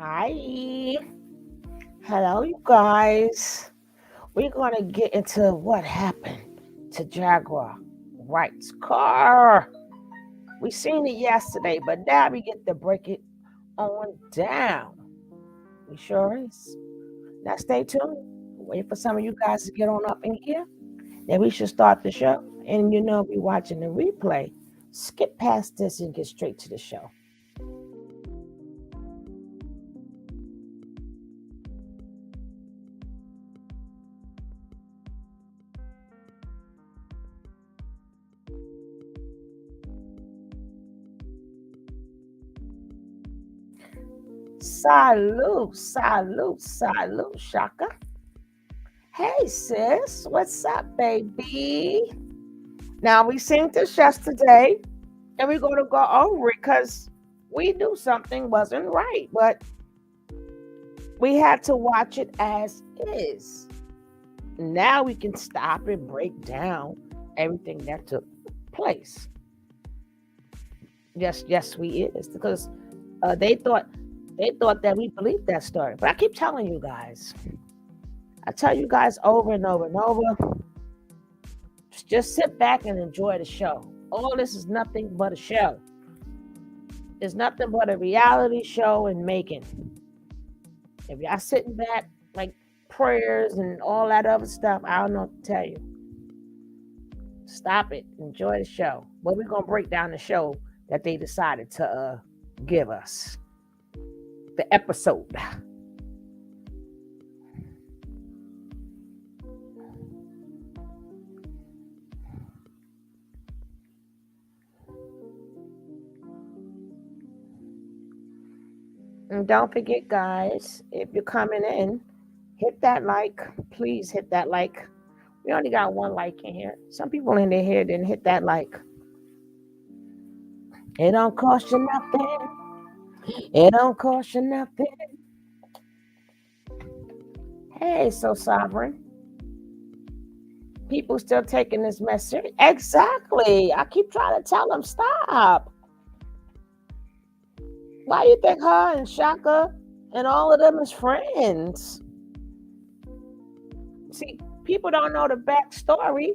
Hi. Hello, you guys. We're going to get into what happened to Jaguar Wright's car. We seen it yesterday, but now we get to break it on down. We sure is. Now stay tuned. Wait for some of you guys to get on up in here. Then we should start the show. And be watching the replay. Skip past this and get straight to the show. Salute, salute, salute, Shaka. Hey, sis, what's up, baby? Now, we seen this yesterday, and we're going to go over it because we knew something wasn't right, but we had to watch it as is. Now we can stop and break down everything that took place. Yes, we is because they thought that we believed that story. But I keep telling you guys, I tell you guys over and over and over, just sit back and enjoy the show. All this is nothing but a show. It's nothing but a reality show in making. If y'all sitting back like prayers and all that other stuff, I don't know what to tell you. Stop it. Enjoy the show. But we're going to break down the show that they decided to give us. The episode. And don't forget, guys, if you're coming in, hit that like. Please hit that like. We only got one like in here. Some people in there here didn't hit that like. It don't cost you nothing. It don't cost you nothing. Hey, so sovereign. People still taking this message. Exactly. I keep trying to tell them, stop. Why you think her and Shaka and all of them is friends? See, people don't know the backstory.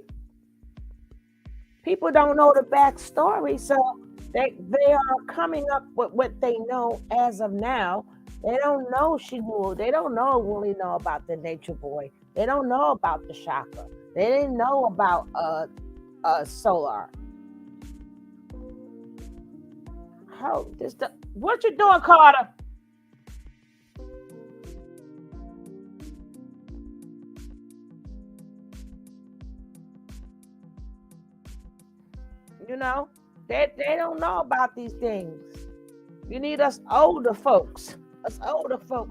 People don't know the backstory, so they are coming up with what they know as of now. They don't know Shimul. They don't really know about the Nature Boy. They don't know about the Shaka. They didn't know about Solar. Oh, what you doing, Carter? They don't know about these things. You need us older folks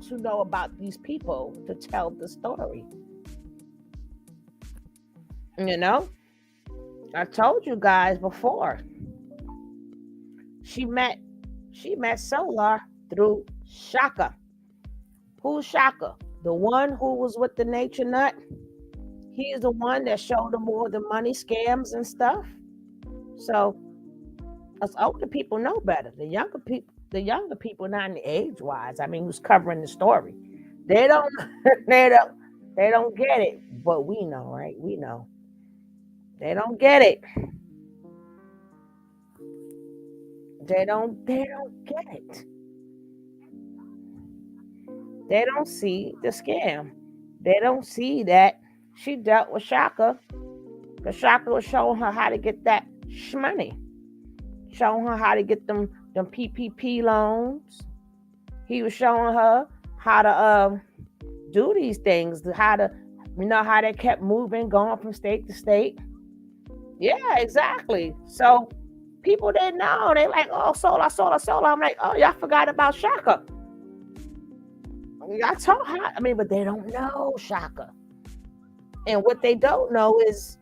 who know about these people to tell the story. I told you guys before. She met Solar through Shaka. Who's Shaka? The one who was with the Nature Nut. He's the one that showed them all the money scams and stuff. So us older people know better. The younger people, not in the age wise. I mean, who's covering the story? They don't they don't get it. But we know, right? We know. They don't get it. They don't get it. They don't see the scam. They don't see that she dealt with Shaka. Because Shaka was showing her how to get that money. Showing her how to get them PPP loans. He was showing her how to do these things, how they kept moving, going from state to state. Yeah, exactly. So people didn't know. They like, oh, Solar. I'm like, oh, y'all forgot about Shaka. I told her, but they don't know Shaka. And what they don't know is,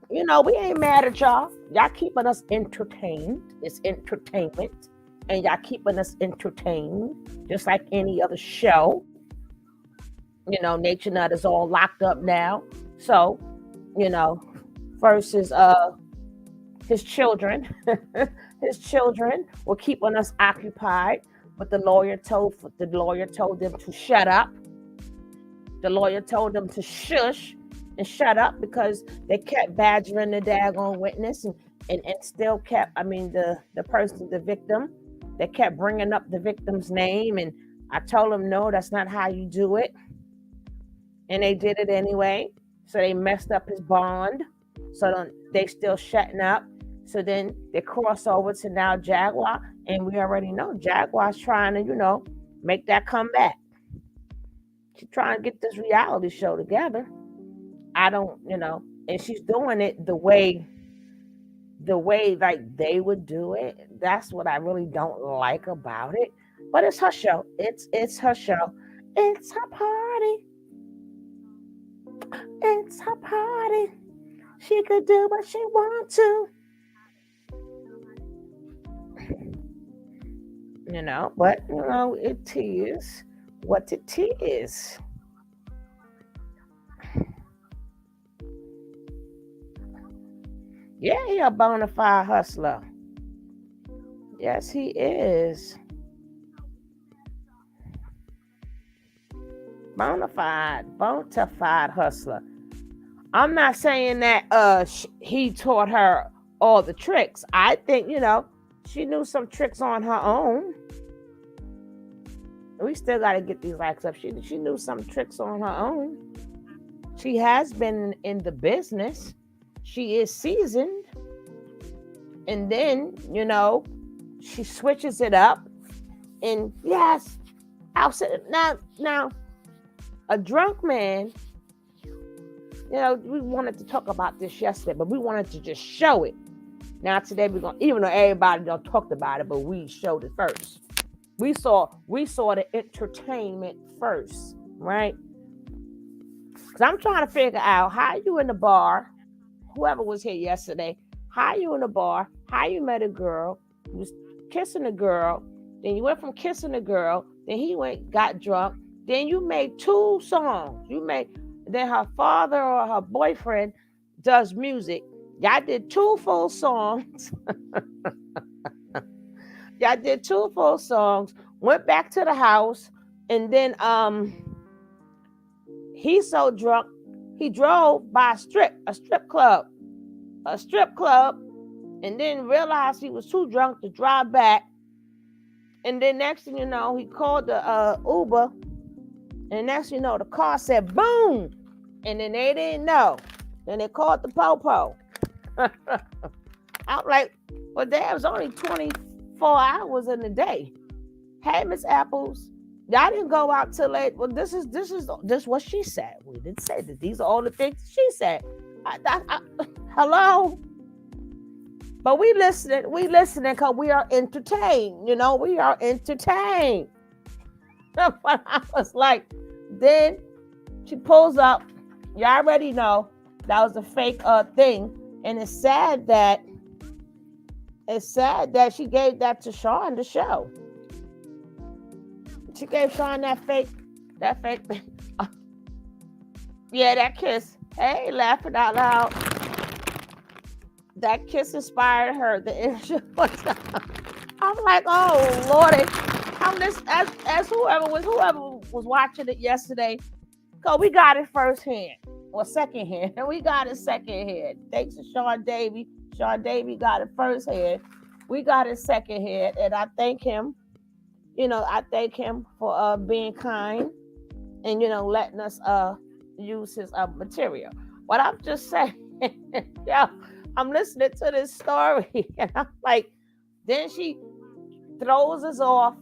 we ain't mad at y'all. Y'all keeping us entertained. It's entertainment. And y'all keeping us entertained, just like any other show. Nature Nut is all locked up now. So, versus his children. His children were keeping us occupied. But the lawyer told them to shut up. The lawyer told them to shush and shut up because they kept badgering the daggone witness and still kept, the person, the victim, they kept bringing up the victim's name. And I told them, no, that's not how you do it. And they did it anyway. So they messed up his bond. So they still shutting up. So then they cross over to now Jaguar. And we already know Jaguar's trying to, make that comeback. She's trying to get this reality show together. I don't, and she's doing it the way like they would do it. That's what I really don't like about it. But it's her show. It's her show. It's her party. It's her party. She could do what she wants to. But it is what it is. Yeah, he a bona fide hustler. Yes, he is. Bona fide hustler. I'm not saying that he taught her all the tricks. I think, she knew some tricks on her own. We still got to get these likes up. She knew some tricks on her own. She has been in the business. She is seasoned. And then, she switches it up. And yes, I'll say now, a drunk man, we wanted to talk about this yesterday, but we wanted to just show it. Now today we're going to, even though everybody done talked about it, but we showed it first. We saw the entertainment first, right? Because I'm trying to figure out how you in the bar, whoever was here yesterday, how you in the bar, how you met a girl, you was kissing a girl, then you went from kissing a girl, then he got drunk, then you made 2 songs. Then her father or her boyfriend does music. Y'all did 2 full songs. Y'all did 2 full songs, went back to the house, and then he's so drunk, he drove by a strip club, and then realized he was too drunk to drive back. And then next thing you know, he called the Uber, and next thing you know, the car said boom, and then they didn't know. Then they called the popo. I'm like, well, there was only 24 hours in the day. Hey, Miss Apples, y'all didn't go out till late. Well, this is what she said. We didn't say that. These are all the things she said. Hello. But we listening because we are entertained. We are entertained. But I was like, then she pulls up. You already know that was a fake thing. And it's sad that she gave that to Sean to show. She gave Sean that fake thing. Yeah, that kiss. Hey, laughing out loud. That kiss inspired her. I'm like, oh Lordy. I'm this as whoever was watching it yesterday. Cause we got it firsthand. Or secondhand. And we got it secondhand. Thanks to Sean Davey. Sean Davey got it firsthand. We got it secondhand. And I thank him. I thank him for being kind and letting us use his material. But I'm just saying, yeah, I'm listening to this story and I'm like, then she throws us off,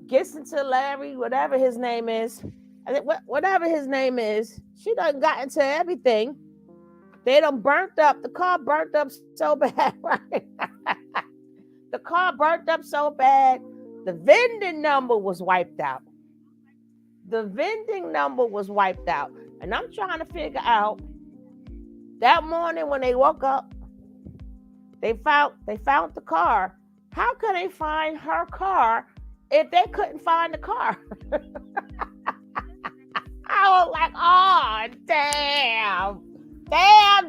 gets into Larry, whatever his name is. I think whatever his name is, she done got into everything. They done burnt up. The car burnt up so bad, right? The car burnt up so bad. The vending number was wiped out. And I'm trying to figure out, that morning when they woke up, they found the car. How could they find her car if they couldn't find the car? I was like, oh, damn,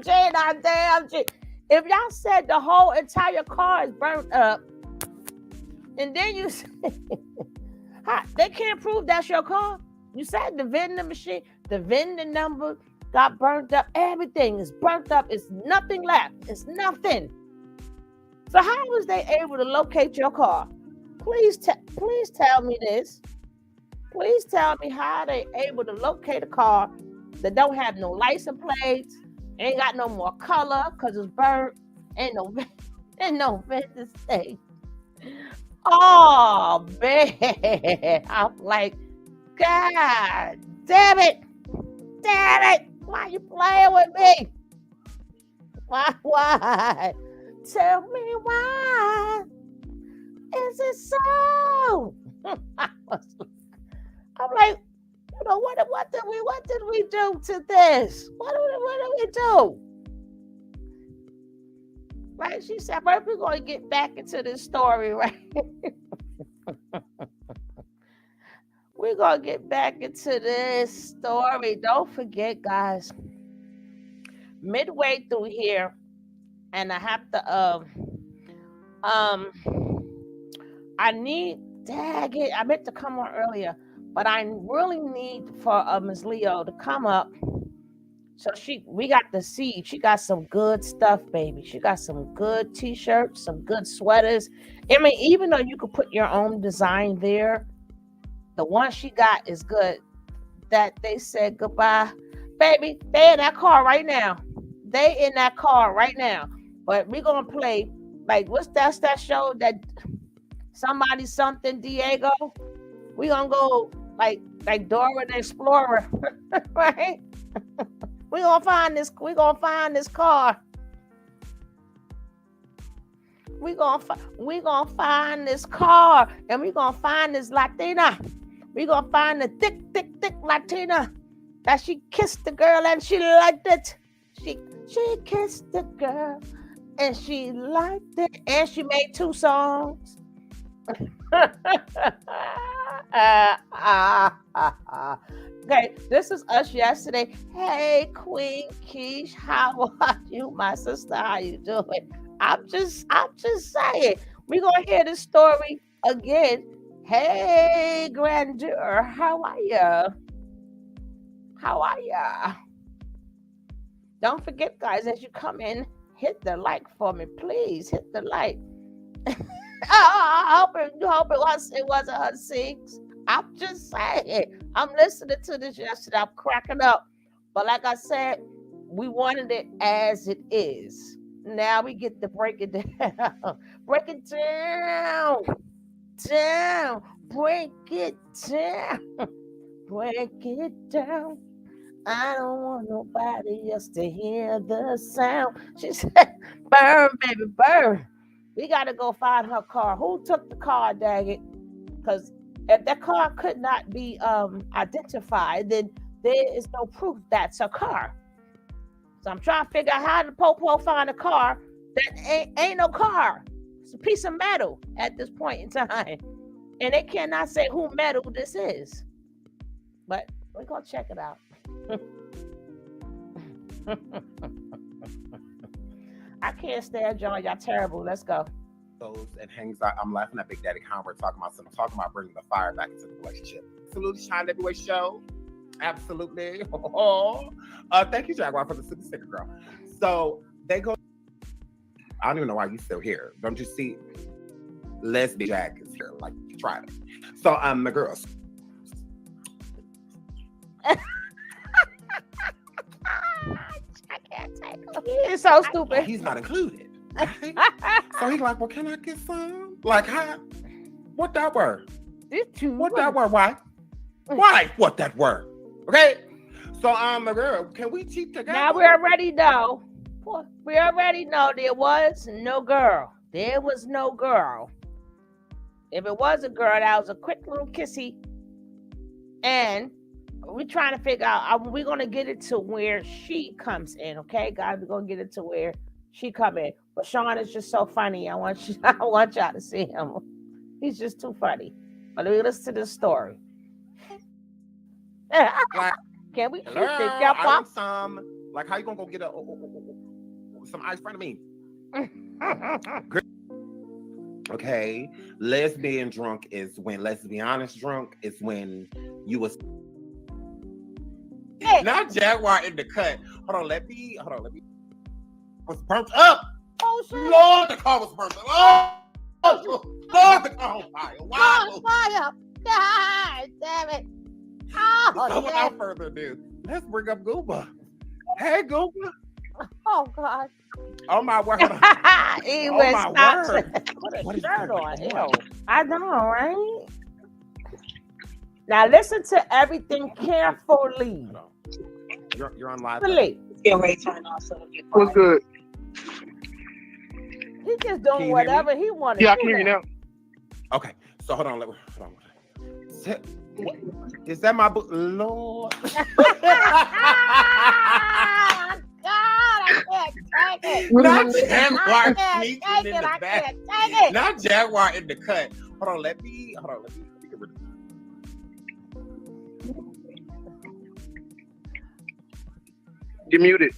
Jada. If y'all said the whole entire car is burnt up, And then you say, they can't prove that's your car. You said the vending machine, the vending number got burnt up. Everything is burnt up. It's nothing left. It's nothing. So how was they able to locate your car? Please tell me this. Please tell me how they able to locate a car that don't have no license plates, ain't got no more color because it's burnt, ain't no vending state. Oh man, I'm like, God damn it, why you playing with me? Why? Tell me why is it so? I'm like, what did we do to this? What did we do? Right? She said, but we're going to get back into this story, right? We're going to get back into this story. Don't forget, guys, midway through here, and I have to, I need, dang it, I meant to come on earlier, but I really need for Ms. Leo to come up. So we got the seed. She got some good stuff, baby. She got some good t-shirts, some good sweaters. I mean, even though you could put your own design there, the one she got is good. That they said goodbye. Baby, they in that car right now. But we're going to play, like, what's that show that somebody something Diego? We're going to go like Dora the Explorer, right? We're gonna find this car. We're gonna find this car, and we're gonna find this Latina. We're gonna find the thick Latina that she kissed the girl and she liked it. She kissed the girl and she liked it, and she made 2 songs. Okay, this is us yesterday. Hey, Queen Keish, how are you, my sister? How you doing? I'm just saying. We're gonna hear this story again. Hey, Grandeur, how are you? Don't forget, guys, as you come in, hit the like for me, please. Hit the like. I hope it wasn't her 6. I'm just saying. I'm listening to this yesterday. I'm cracking up. But like I said, we wanted it as it is. Now we get to break it down. Break it down. Break it down. Break it down. I don't want nobody else to hear the sound. She said, burn, baby, burn. We got to go find her car. Who took the car, dang it? Because if that car could not be identified, then there is no proof that's a car. So I'm trying to figure out how the Popo find a car that ain't no car. It's a piece of metal at this point in time. And they cannot say who metal this is. But we're going to check it out. I can't stand y'all. Y'all terrible. Let's go. And hangs out. I'm laughing at Big Daddy Convert talking about bringing the fire back into the relationship. Absolutely, Shine Everywhere show. Absolutely. Thank you, Jaguar, for the super sticker, girl. So they go. I don't even know why you still here. Don't you see? Lesbian Jack is here. Like, try it. So the girls. I can't take him. He is so stupid. He's not included. Right? So he's like, well, can I get some? Like, how? What that word? What that word? Why? What that word? Okay. So girl, can we cheat together? Now we already know. We already know there was no girl. There was no girl. If it was a girl, that was a quick little kissy. And we're trying to figure out, we're going to get it to where she comes in, okay, guys? We're going to get it to where she come in. But Sean is just so funny. I want y'all to see him. He's just too funny. But listen to this story. Like, can we keep hello, it I want some. Like, how you gonna go get some ice in front of me? Okay, lesbian drunk is when lesbianish drunk is when you was Hey, not Jaguar in the cut. Hold on, let me was burnt up. oh shit. Lord, the car was burnt up. Lord, the car on fire. Wow. God, fire. God damn it. Oh, So damn. without further ado, let's bring up Gooba. Hey, Gooba. Oh, God. Oh my word. He Oh was my stops. word. Put What a is shirt going on. on? Ew. I know, right? Now listen to everything carefully. Hold on. You're on live. Carefully. Get ready to turn off so it'll get What's quiet. good? He just Can doing you hear whatever he want to Yeah, I do. can hear you now. Okay, so hold on. Is that my book? Lord. Ah, God, I can't take it. Not I Jaguar can't sneaking take in it. the I back. can't take it. Not Jaguar in the cut. Hold on, let me get rid of You're muted.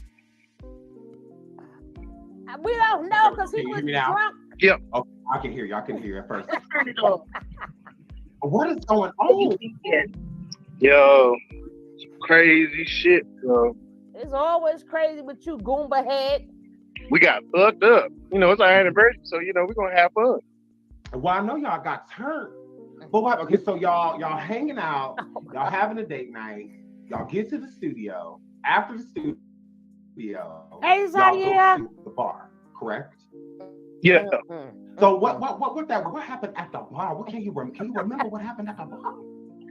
We don't know because he Can you was hear me now? drunk. Yep. Okay, I can hear you. I can hear you at first. Turn it off. What is going on? Yo, crazy shit. Yo. It's always crazy with you, Goomba head. We got fucked up. You know, it's our anniversary, so you know we're gonna have fun. Well, I know y'all got turned. But what? Okay, so y'all hanging out, y'all having a date night, y'all get to the studio. After the studio, Hey, y'all Zaire. go to the bar, correct? Yeah. So what happened at the bar? What can you remember what happened at the bar?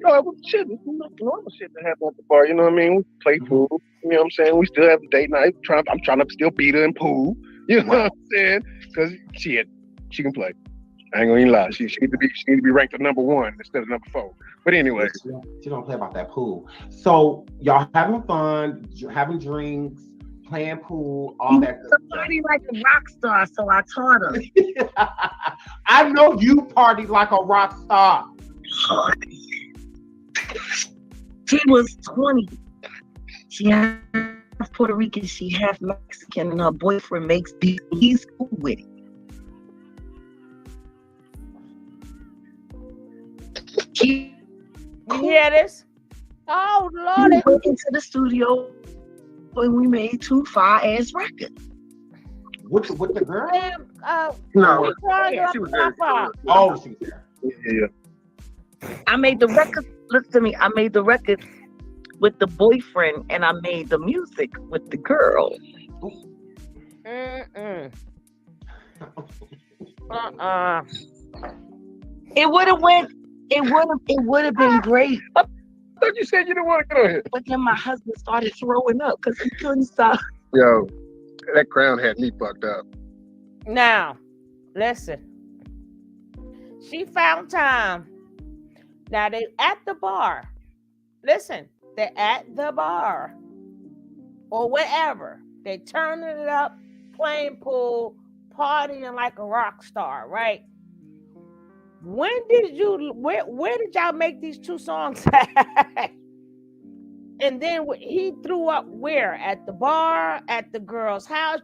No, it was shit. It's normal shit that happened at the bar. You know what I mean? We play pool. You know what I'm saying? We still have a date night. I'm trying to still beat her in pool. You know what I'm saying? Because she can play. I ain't gonna even lie. She need to be ranked at number 1 instead of number 4. But anyway, She don't play about that pool. So y'all having fun, having drinks, playing pool, all that good stuff. Party like a rock star, so I taught her. I know you partied like a rock star. She was 20. She half Puerto Rican, she half Mexican, and her boyfriend makes beats. He's cool with it. You hear this? Oh, We Lord. went into the studio and we made 2 fire-ass records. With the girl? no, Yeah, she was there. Oh, she was there. Yeah. I made the record. Listen to me. I made the record with the boyfriend, and I made the music with the girl. It would have went. It would have been great. I thought you said you didn't want to go ahead. But then my husband started throwing up because he couldn't stop. Yo, that crown had me fucked up. Now, listen. She found time. Now they at the bar. Listen, they're at the bar or wherever. They turning it up, playing pool, partying like a rock star, right? Where did y'all make these 2 songs at? And then he threw up where? At the bar, at the girl's house.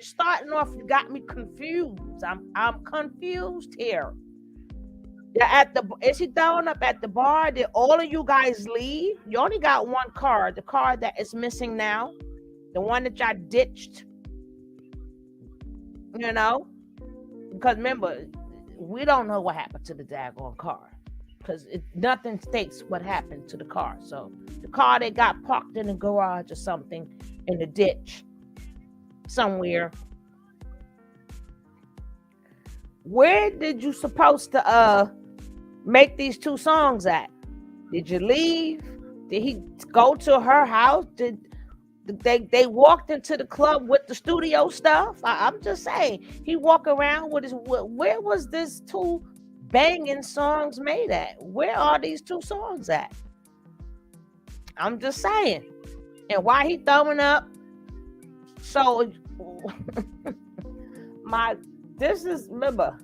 Starting off, you got me confused. I'm confused here. Is he throwing up at the bar? Did all of you guys leave? You only got 1 car, the car that is missing now, the one that y'all ditched. You know, because remember, we don't know what happened to the daggone car. Because nothing states what happened to the car. So the car they got parked in the garage or something in the ditch somewhere. Where did you supposed to make these 2 songs at? Did you leave? Did he go to her house? Did they walked into the club with the studio stuff? I'm just saying, he walk around with his. Where was this 2 banging songs made at? Where are these 2 songs at? I'm just saying. And why he throwing up? So remember.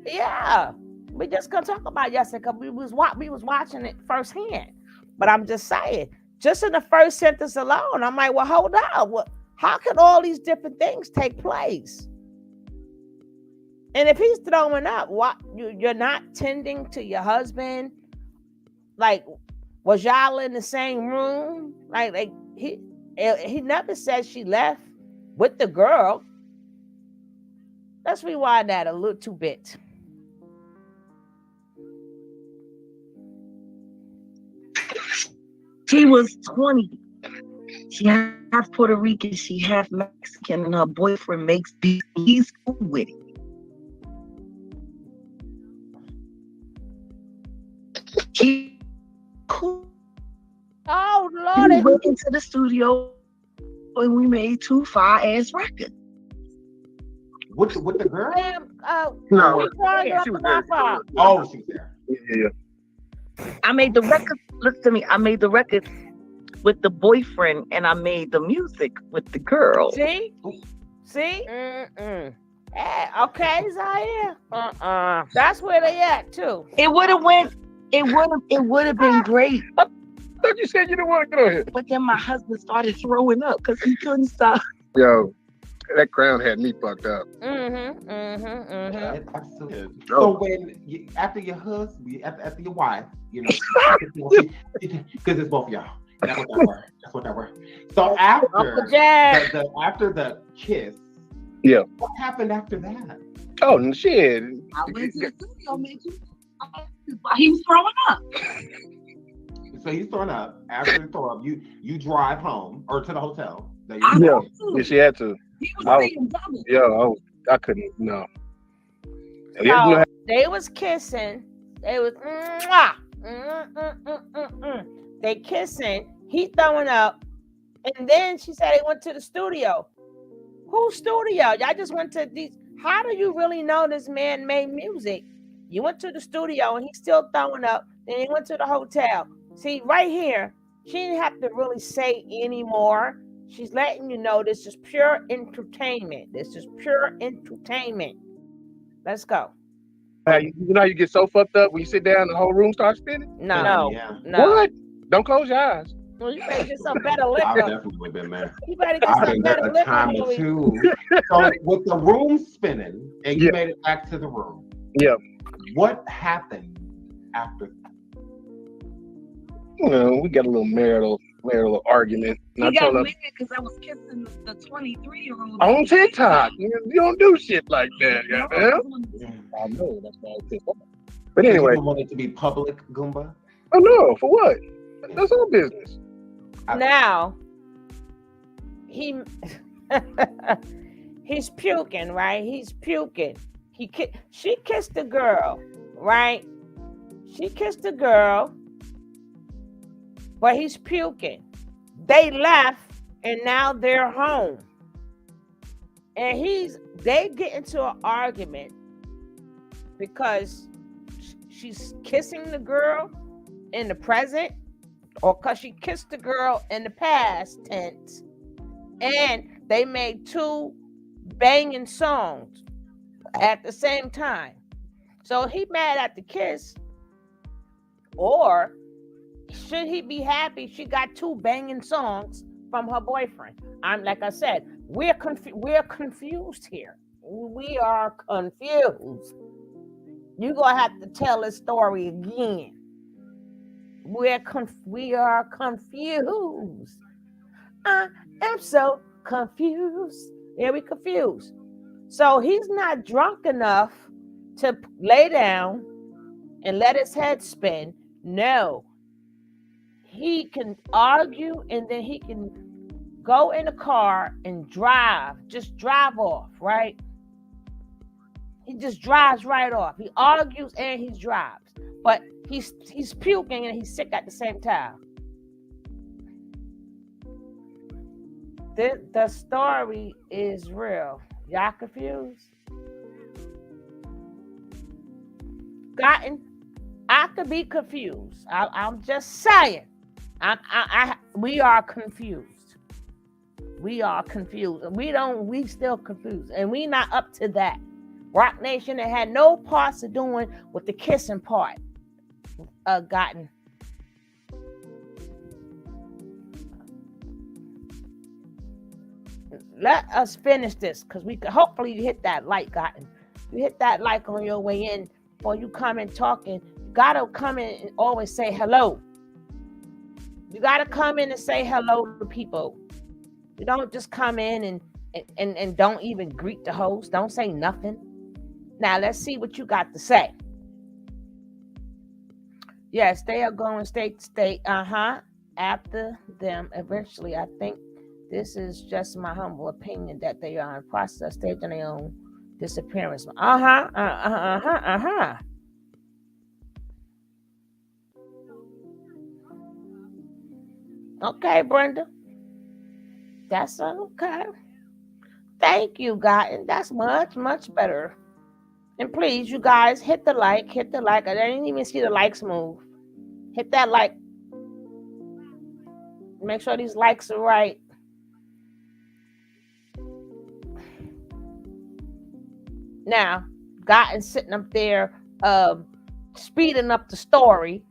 Yeah, we just gonna talk about yesterday because we was watching it firsthand. But I'm just saying, just in the first sentence alone, I'm like, well, hold on. How can all these different things take place? And if he's throwing up, what you're not tending to your husband? Like, was y'all in the same room? Like he never said she left with the girl. Let's rewind that a little bit. She was 20. She half Puerto Rican, she half Mexican, and her boyfriend makes beats. He's cool with it. He cool. Oh We Lord! went into the studio and we made 2 fire-ass records. With the girl? No, we trying to she was my there. fault. Oh, she was there. Yeah. I made the record. Look to me. I made the record with the boyfriend, and I made the music with the girl. See? Okay, Zaire. That's where they at too. It would have went. It would have been great. I thought you said you didn't want to get on here. But then my husband started throwing up because he couldn't stop. Yo, that crown had me fucked up. Absolutely. So when after your husband, after your wife, because it's both of y'all. That's what that were. So after the kiss, yeah. What happened after that? Oh shit! I went to the studio, man. He was throwing up. So he's throwing up. After the throw up, you drive home or to the hotel. Yeah, she had to. He was saying double. Yeah, I couldn't. No. So they was kissing. They was they kissing. He throwing up, and then she said they went to the studio. Whose studio? Y'all just went to these. How do you really know this man made music? You went to the studio and he's still throwing up. Then he went to the hotel. See, right here, she didn't have to really say anymore. She's letting you know this is pure entertainment. This is pure entertainment. Let's go. You know you get so fucked up when you sit down and the whole room starts spinning? No. What? Don't close your eyes. Well, you better get some better I've liquor. definitely been there. You better get I've some been there better a time or liquor. two. So with the room spinning and you made it back to the room. Yeah. What happened after that? We got a little marital argument. He got mad because I was kissing the 23-year-old on TikTok. You don't do shit like that, No, I know, that's why I pissed off. But anyway, you want it to be public, Goomba? Oh no, for what? That's our business. Now he's puking, right? He's puking. She kissed the girl, right? She kissed the girl, but he's puking. They left, and now they're home. And they get into an argument because she's kissing the girl in the present, or because she kissed the girl in the past tense, and they made 2 banging songs at the same time. So he mad at the kiss, or should he be happy she got 2 banging songs from her boyfriend? Like I said, we're confused here. We are confused. You're gonna have to tell this story again. We are confused. I am so confused. Yeah, we confused. So he's not drunk enough to lay down and let his head spin. No. He can argue, and then he can go in the car and just drive off, right? He just drives right off. He argues and he drives. But he's puking and he's sick at the same time. The story is real. Y'all confused? I could be confused. I'm just saying. We are confused. We are confused. We still confused. And we not up to that. Rock Nation had no parts of doing with the kissing part. Gotten. let us finish this because we could hopefully you hit that like, Gotten. You hit that like on your way in, or you come in talking. You gotta come in and always say hello. You gotta come in and say hello to people. You don't just come in and don't even greet the host. Don't say nothing. Now let's see what you got to say. Yes, they are going state to state. After them eventually. I think this is just my humble opinion that they are in process staging their own disappearance. Okay, Brenda. That's okay. Thank you, guys. That's much, much better. And please, you guys, hit the like. I didn't even see the likes move. Hit that like. Make sure these likes are right. Now, Gotten sitting up there speeding up the story.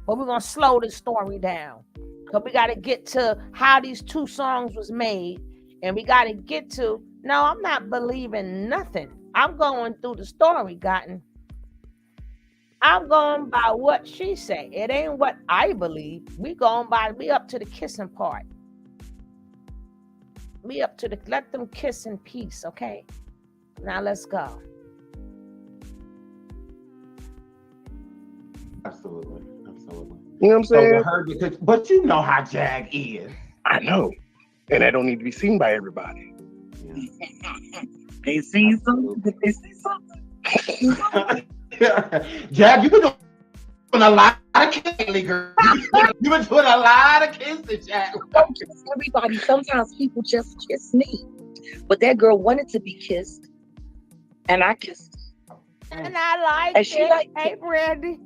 But we're going to slow this story down. Because we got to get to how these two songs was made. And we got to get to, no, I'm not believing nothing. I'm going through the story, Gotten. I'm going by what she say. It ain't what I believe. We up to the kissing part. Let them kiss in peace, okay? Now let's go. Absolutely. You know what I'm saying? But you know how Jag is. I know. And that don't need to be seen by everybody. Yeah. They see something. Jag, you've been doing a lot of kissing, girl. You've been doing a lot of kissing, Jag. Don't kiss everybody. Sometimes people just kiss me. But that girl wanted to be kissed. And I kissed her. And I like And she liked Hey, Brandy.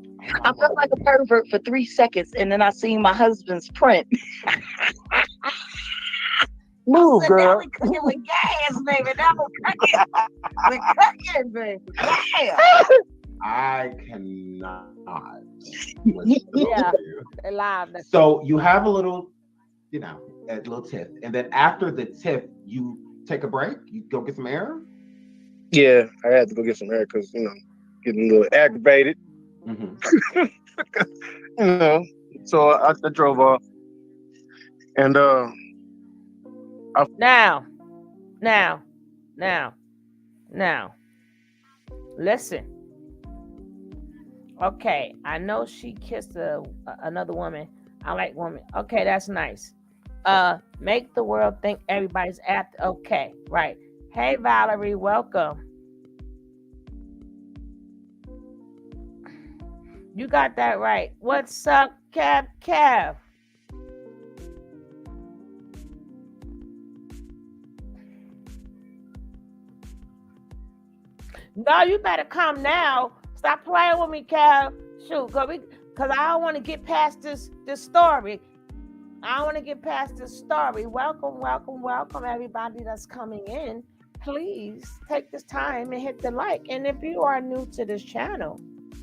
I felt like a pervert for 3 seconds, and then I seen my husband's print. Move, girl. Now we cooking with gas, baby. Now we're cooking, baby. Yeah. I cannot. Yeah, they're live. So you have a little, a little tiff, and then after the tiff, you take a break. You go get some air. Yeah, I had to go get some air because getting a little aggravated. Mm-hmm. So I drove off, and Now, listen. Okay, I know she kissed another woman. I like women. Okay, that's nice. Make the world think everybody's after. Okay, right. Hey, Valerie, welcome. You got that right. What's up, Kev? No, you better come now. Stop playing with me, Kev. Shoot, because I don't want to get past this story. Welcome, everybody that's coming in. Please take this time and hit the like. And if you are new to this channel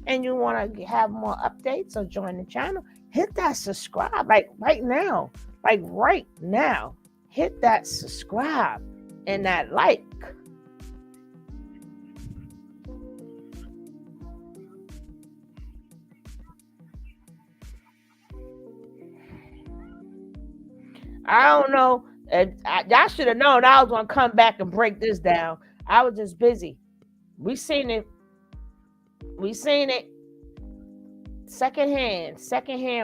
and you want to have more updates or join the channel, hit that subscribe right now. Hit that subscribe and that like. I don't know. Y'all should have known I was going to come back and break this down. I was just busy. We seen it. Secondhand.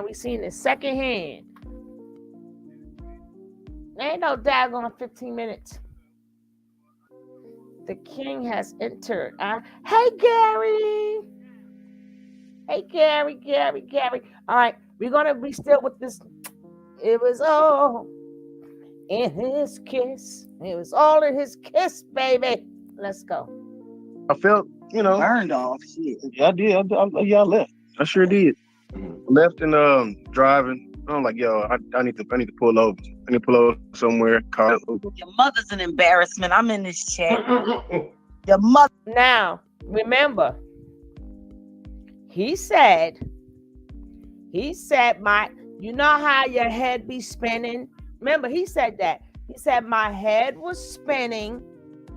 We seen it secondhand. Ain't no daggone 15 minutes. The king has entered. Hey, Gary. All right, we're going to be still with this. It was all in his kiss. It was all in his kiss, baby. Let's go. I felt, burned off. Shit. Yeah, I did. I left. I sure did. Left and driving. I'm like, yo, I need to pull over. I need to pull over somewhere. Call Uber. Your mother's an embarrassment. I'm in this chat. Your mother. Now, remember, he said, you know how your head be spinning? Remember, he said that. He said, my head was spinning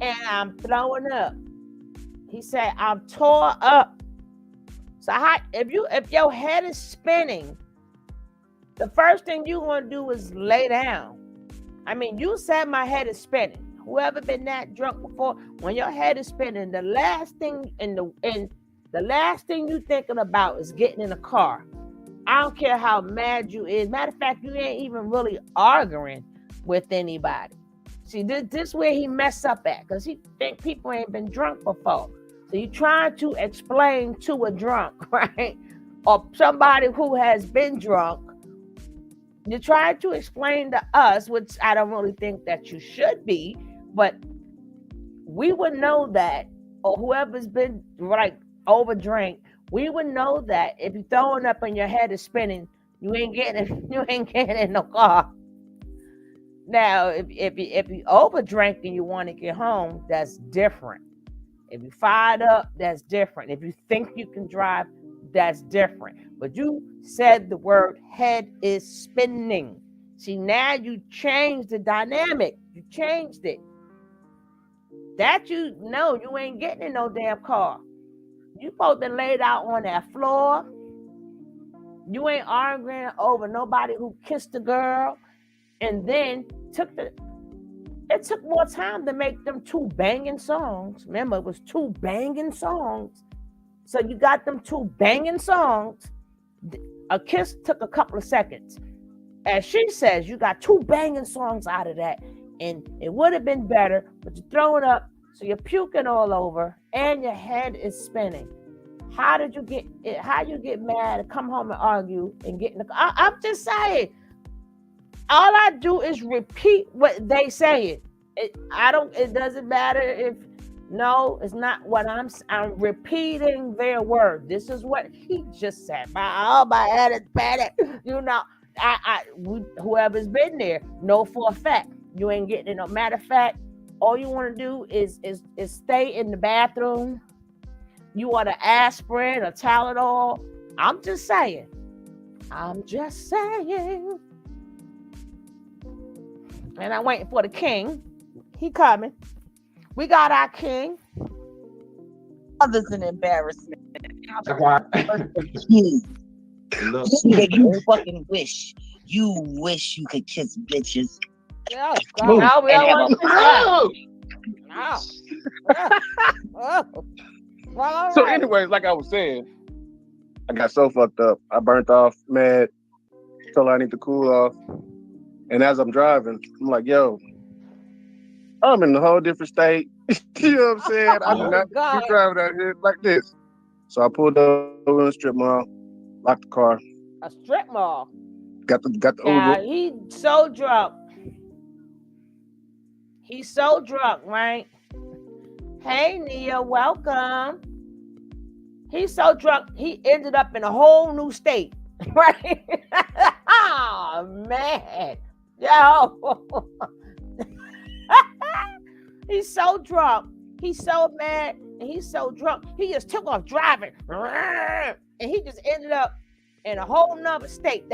and I'm throwing up. He said, I'm tore up. So if your head is spinning, the first thing you're gonna do is lay down. I mean, you said my head is spinning. Whoever been that drunk before, when your head is spinning, the last thing you thinking about is getting in a car. I don't care how mad you is. Matter of fact, you ain't even really arguing with anybody. See, this where he mess up at, because he think people ain't been drunk before. So you trying to explain to a drunk, right? Or somebody who has been drunk. You're trying to explain to us, which I don't really think that you should be, but we would know that, or whoever's been like overdrink, we would know that if you're throwing up and your head is spinning, you ain't getting in no car. Now, if you overdrink and you want to get home, that's different. If you fired up, that's different. If you think you can drive, that's different. But you said the word head is spinning. See, now you changed the dynamic. You changed it. That you ain't getting in no damn car. You supposed to lay out on that floor. You ain't arguing over nobody who kissed the girl. And then it took more time to make them two banging songs. Remember, it was two banging songs. So you got them two banging songs. A kiss took a couple of seconds. As she says, you got two banging songs out of that. And it would have been better, but you're throwing up, so you're puking all over, and your head is spinning. How you get mad and come home and argue and get in the car? I'm just saying. All I do is repeat what they say. It doesn't matter if, no, it's not what I'm repeating their word. This is what he just said. My head is spinning. You know, whoever's been there know for a fact you ain't getting it. No matter of fact, all you want to do is stay in the bathroom. You want an aspirin or Tylenol. I'm just saying. And I'm waiting for the king. He coming. We got our king. Others an embarrassment. Jaguar. You. Look. You fucking wish. You wish you could kiss bitches. Oh, God. No, we don't want to Oh! No. Well, all So, right. anyways, like I was saying, I got so fucked up. I burnt off, mad. Told her I need to cool off. And as I'm driving, I'm like, yo, I'm in a whole different state. You know what I'm saying? I do not God. be driving out here like this. So I pulled over in a strip mall, locked the car, A strip mall. got the Now, Uber. he's so drunk. He's so drunk, right? Hey, Nia, welcome. He's so drunk, he ended up in a whole new state, right? Oh, man. Yo. He's so drunk. He's so mad, and he's so drunk. He just took off driving. And he just ended up in a whole nother state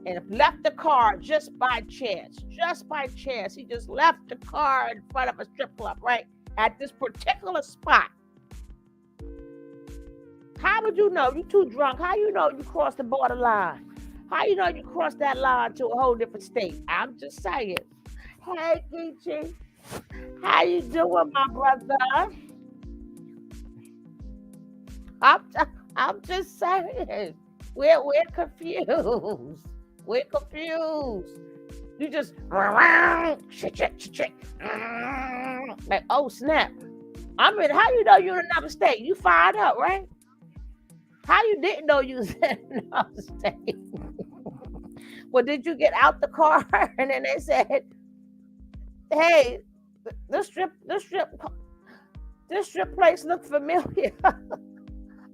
and left the car just by chance. Just by chance. He just left the car in front of a strip club, right? At this particular spot. How would you know? You too drunk. How you know you crossed the borderline? How you know you crossed that line to a whole different state? I'm just saying. Hey, Geechee. How you doing, my brother? I'm just saying. We're confused. We're confused. You just like, oh snap. I mean, how you know you're in another state? You fired up, right? How you didn't know you was in another state? Well, did you get out the car and then they said, hey, this strip place looks familiar.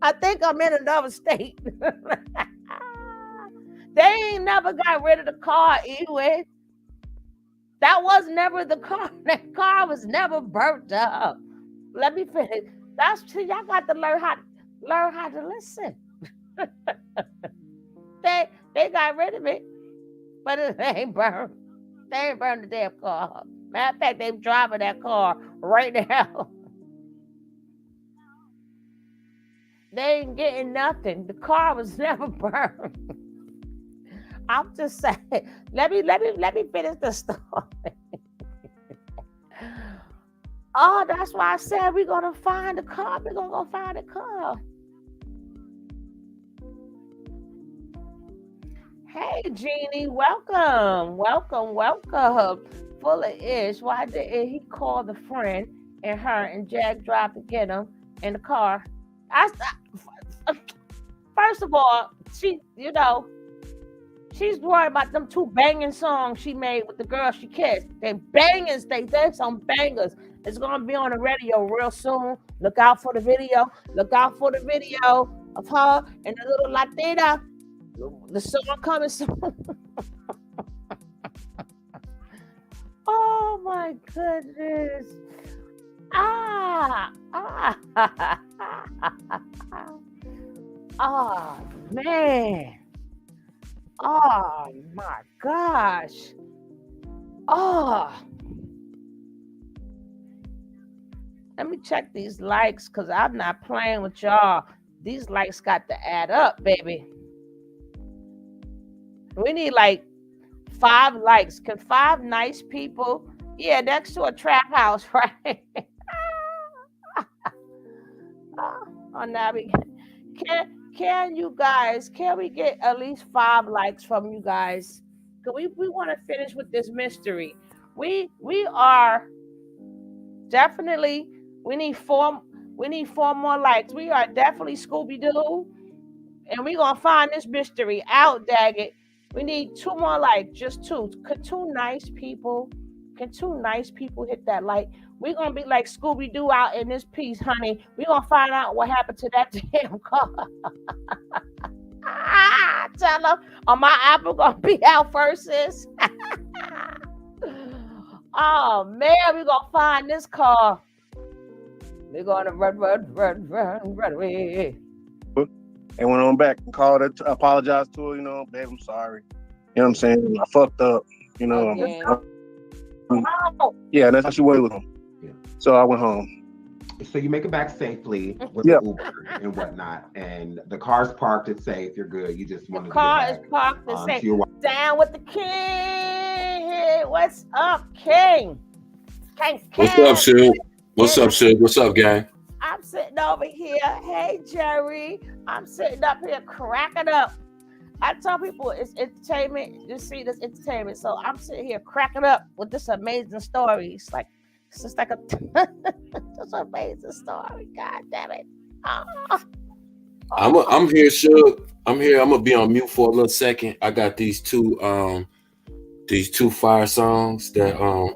I think I'm in another state. They ain't never got rid of the car anyway. That was never the car. That car was never burnt up. Let me finish. Y'all got to learn how to listen. They got rid of it, but it ain't burned. They ain't burned the damn car up. Matter of fact, they driving that car right now. They ain't getting nothing. The car was never burned. I'm just saying. Let me finish the story. Oh, that's why I said we're gonna find the car. We're gonna go find the car. Hey, Jeannie, welcome. Full of ish. Why didn't he call the friend and her and Jag drive to get him in the car? First of all, she's worried about them two banging songs she made with the girl she kissed. They bangers. They did some bangers. It's gonna be on the radio real soon. Look out for the video. Of her and the little Latina. The song coming soon. Oh my goodness. Oh man. Oh my gosh. Oh. Let me check these likes because I'm not playing with y'all. These likes got to add up, baby. We need like 5 likes. Can 5 nice people? Yeah, next to a trap house, right? Oh, now we can you guys? Can we get at least 5 likes from you guys? Cause we want to finish with this mystery. We are definitely. We need 4 more likes. We are definitely Scooby-Doo, and we gonna find this mystery out. Dag it. We need 2 more likes, just 2. Can 2 nice people hit that like? We're gonna be like Scooby-Doo out in this piece, honey. We're gonna find out what happened to that damn car. Tell them, my apple gonna be out first, sis. Oh man, we're gonna find this car. We're gonna run away. And went on back and called her, apologized to her, babe, I'm sorry. You know what I'm saying? I fucked up, Yeah, that's how she was with him. Yeah. So I went home. So you make it back safely with the Uber and whatnot, and the car's parked. It's safe. You're good. You just want to get back. The car is parked. It's safe. Down with the king. What's up, King? King. What's up, Shug? What's up, Shug? What's up, gang? I'm sitting over here. Hey, Jerry. I'm sitting up here cracking up. I tell people it's entertainment. You see, this entertainment. So I'm sitting here cracking up with this amazing story. It's just like a this amazing story. God damn it. I'm here, Shug. I'm here. I'm gonna be on mute for a little second. I got these two fire songs that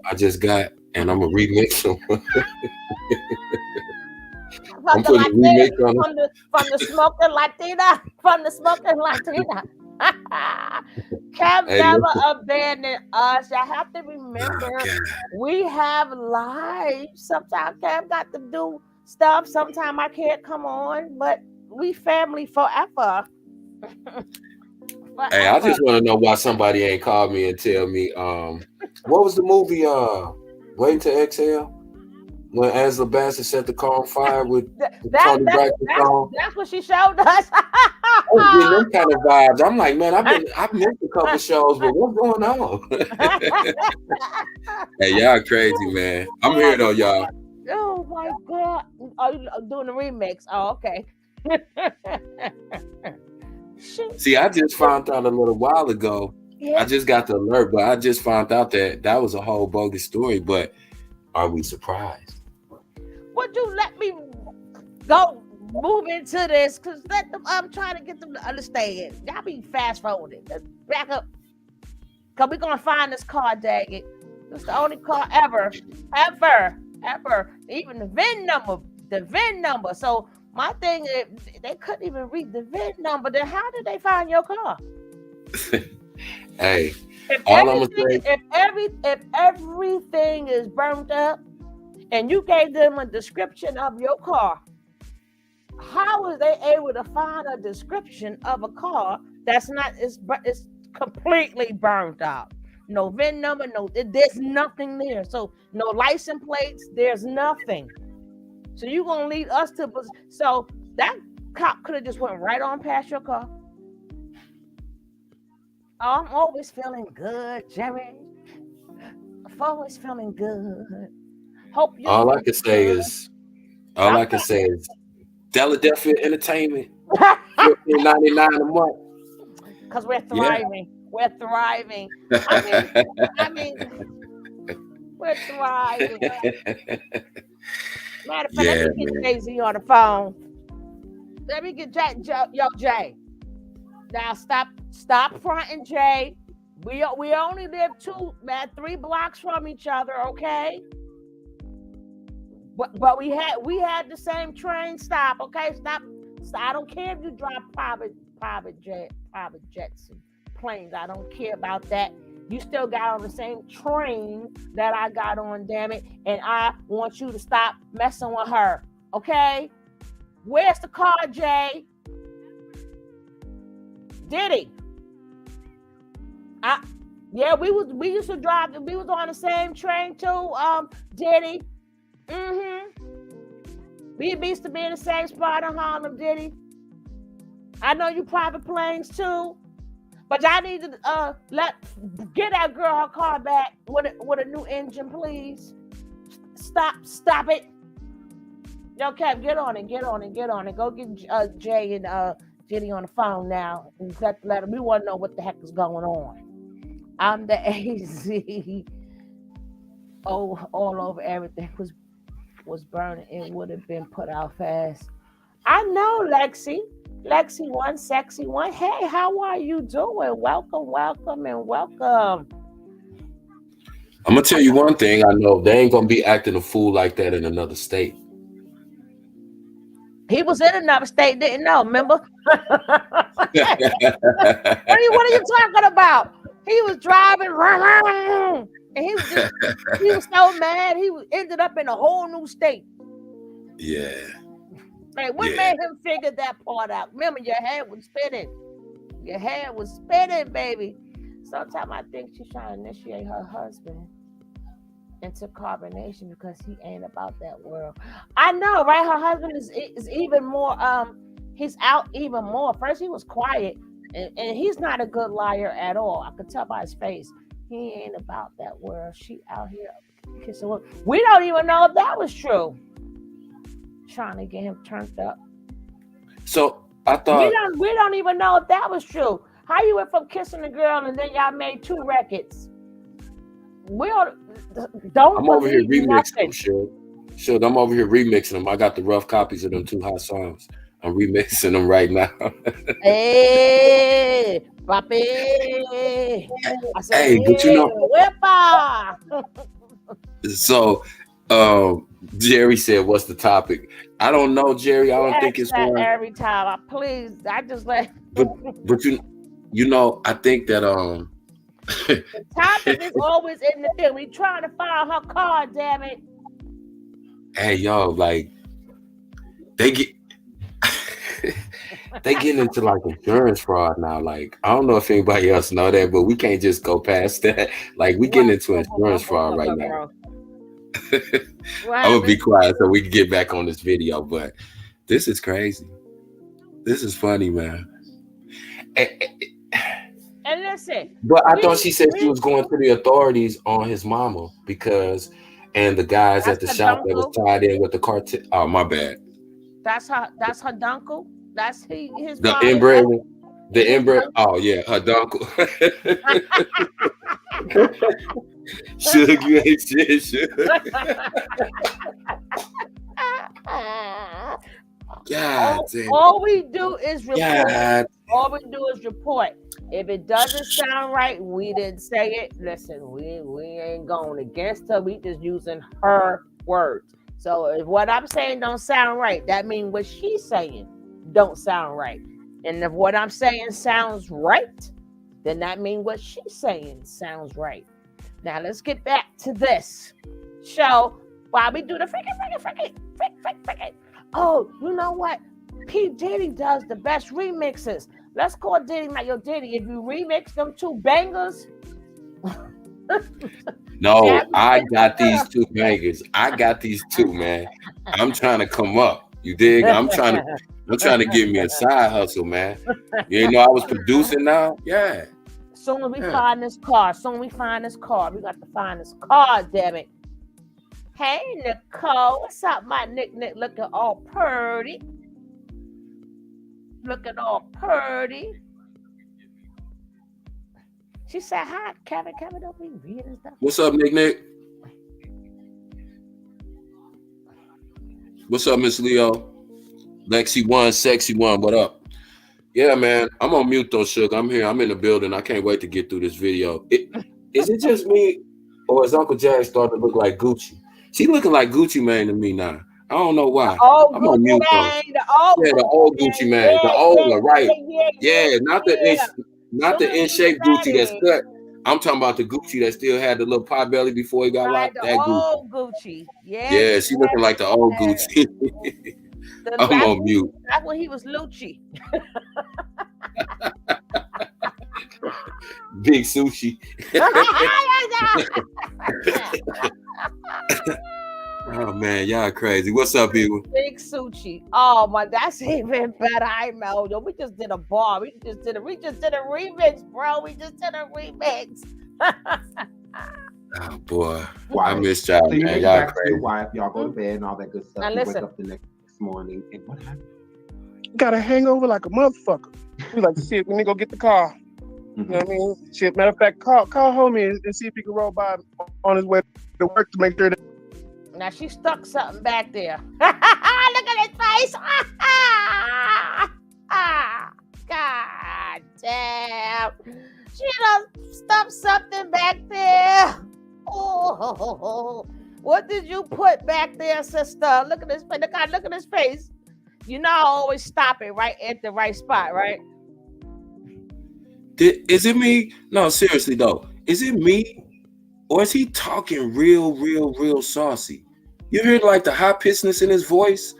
I just got, and I'm gonna remix them. From the smoking Latina. Kev never abandoned us. I have to remember we have lives. Sometimes Kev got to do stuff. Sometimes I can't come on, but we family forever. Hey, I just want to know why somebody ain't called me and tell me what was the movie Wait to Exhale? When Angela Bassett set the car on fire with Tony Braxton song. That's what she showed us. I was getting them kind of vibes. I'm like, man, I've missed a couple shows, but what's going on? Hey, y'all crazy, man. I'm here though, y'all. Oh my God. Are you doing the remix? Oh, okay. See, I just found out a little while ago. Yeah. I just got the alert, but I just found out that was a whole bogus story. But are we surprised? Would you let me go move into this? Because I'm trying to get them to understand. Y'all be fast forwarding. Back up. Because we're going to find this car, dang it. It's the only car ever. Even the VIN number. So my thing is, they couldn't even read the VIN number. Then how did they find your car? Hey, if everything is burnt up, and you gave them a description of your car, how was they able to find a description of a car that's not it's completely burnt out? no VIN number, there's nothing there. So no license plates, there's nothing. So you gonna lead us to, so that cop could have just went right on past your car. Oh, I'm always feeling good, Jerry. I'm always feeling good. Hope you. All I can say is Philadelphia Entertainment, $15.99 a month. Because we're thriving. Yeah. We're thriving. I mean, we're thriving. Matter of fact, let me get Jay-Z on the phone. Let me get Jay. Now stop fronting, Jay. We only live 3 blocks from each other, okay? But we had the same train stop, okay? Stop. I don't care if you drive private jets and planes. I don't care about that. You still got on the same train that I got on, damn it. And I want you to stop messing with her, okay? Where's the car, Jay? Diddy. We used to drive. We was on the same train too, Diddy. We used to be in the same spot in Harlem, Diddy. I know you private planes too, but y'all need to get that girl her car back with a new engine, please. Stop it. Yo, Kev, get on it. Go get Jay and Diddy on the phone now and let them. We want to know what the heck is going on. I'm the AZ. Oh, all over everything was burning. It would have been put out fast. I know, Lexi one, sexy one. Hey, how are you doing? Welcome. I'm gonna tell you one thing. I know they ain't gonna be acting a fool like that in another state. He was in another state, didn't know. Remember? What are you talking about? He was driving, and he was so mad. He ended up in a whole new state. Yeah. Like, what made him figure that part out? Remember, your head was spinning. Your head was spinning, baby. Sometimes I think she's trying to initiate her husband into carbonation because he ain't about that world. I know, right? Her husband is even more. He's out even more. First, he was quiet, and he's not a good liar at all. I could tell by his face. He ain't about that world. She out here kissing. We don't even know if that was true. Trying to get him turned up. So I thought we don't even know if that was true. How you went from kissing a girl and then y'all made 2 records? I'm over here remixing them, sure. I'm over here remixing them. I got the rough copies of them 2 hot songs. I'm remixing them right now. Hey, papi. Hey, but you know. So, Jerry said, "What's the topic?" I don't know, Jerry. I don't think it's one. Every time, I just let. But you know, I think that the topic is always in the thing. We trying to find her car, damn it. Hey, yo, like they getting into like insurance fraud now. Like, I don't know if anybody else know that, but we can't just go past that. Like, we getting into insurance fraud right now. I'm gonna be quiet so we can get back on this video, but this is crazy. This is funny, man. And listen, but I thought she said she was going to the authorities on his mama and the guys at the shop that was tied in with the cartel. Oh, my bad. That's her dunkel. That's his the inbred one. The inbred. Oh yeah, her dunkel. Suge, you ain't shit, Suge. God damn. All we do is report. All we do is report. If it doesn't sound right, we didn't say it. Listen, we ain't going against her. We just using her words. So if what I'm saying don't sound right, that means what she's saying don't sound right. And if what I'm saying sounds right, then that means what she's saying sounds right. Now let's get back to this show while we do the freaking. Oh, you know what? P. Diddy does the best remixes. Let's call Diddy, like, yo, Diddy, if you remix them 2 bangers, No, I got these two bangers. I got these two, man. I'm trying to come up. You dig? I'm trying to give me a side hustle, man. You ain't know I was producing now? Yeah. Soon as we find this car, we got to find this car, damn it. Hey, Nicole, what's up, my Nick? Looking all purty. She said, hi, Kevin. Kevin, don't be reading stuff. What's up, Nick? What's up, Miss Leo? Lexi One, Sexy One, what up? Yeah, man, I'm on mute though, Sugar. I'm here. I'm in the building. I can't wait to get through this video. Is it just me, or is Uncle Jack starting to look like Gucci? She looking like Gucci Mane to me now. I don't know why. I'm on mute though. The old Gucci Mane, the old one, right? Yeah, not the in shape Gucci that's cut. I'm talking about the Gucci that still had the little pot belly before he got locked. That old Gucci. Yeah, she looking like the old Gucci. I'm on mute. That's when he was Lucci. Big sushi. Oh man, y'all crazy. What's up, people? Big sushi. Oh my, that's even better. I know. Yo, we just did a bar. We just did a remix, bro. We just did a remix. Oh boy, I missed y'all, so man. Y'all crazy. Wife, y'all go to bed and all that good stuff. Now you listen. wake up the next morning, and what happened? Got a hangover like a motherfucker. We like, shit, we need to go get the car. You know what I mean? Shit, matter of fact, call homie and see if he can roll by on his way to work to make sure that. Now she stuck something back there. Look at his face. God damn. She done stuffed something back there. Oh, what did you put back there, sister? Look at this face. Look at his face. You know I always stop it right at the right spot, right? Is it me? No, seriously though. Is it me? Or is he talking real saucy? You hear like the high pitchedness in his voice?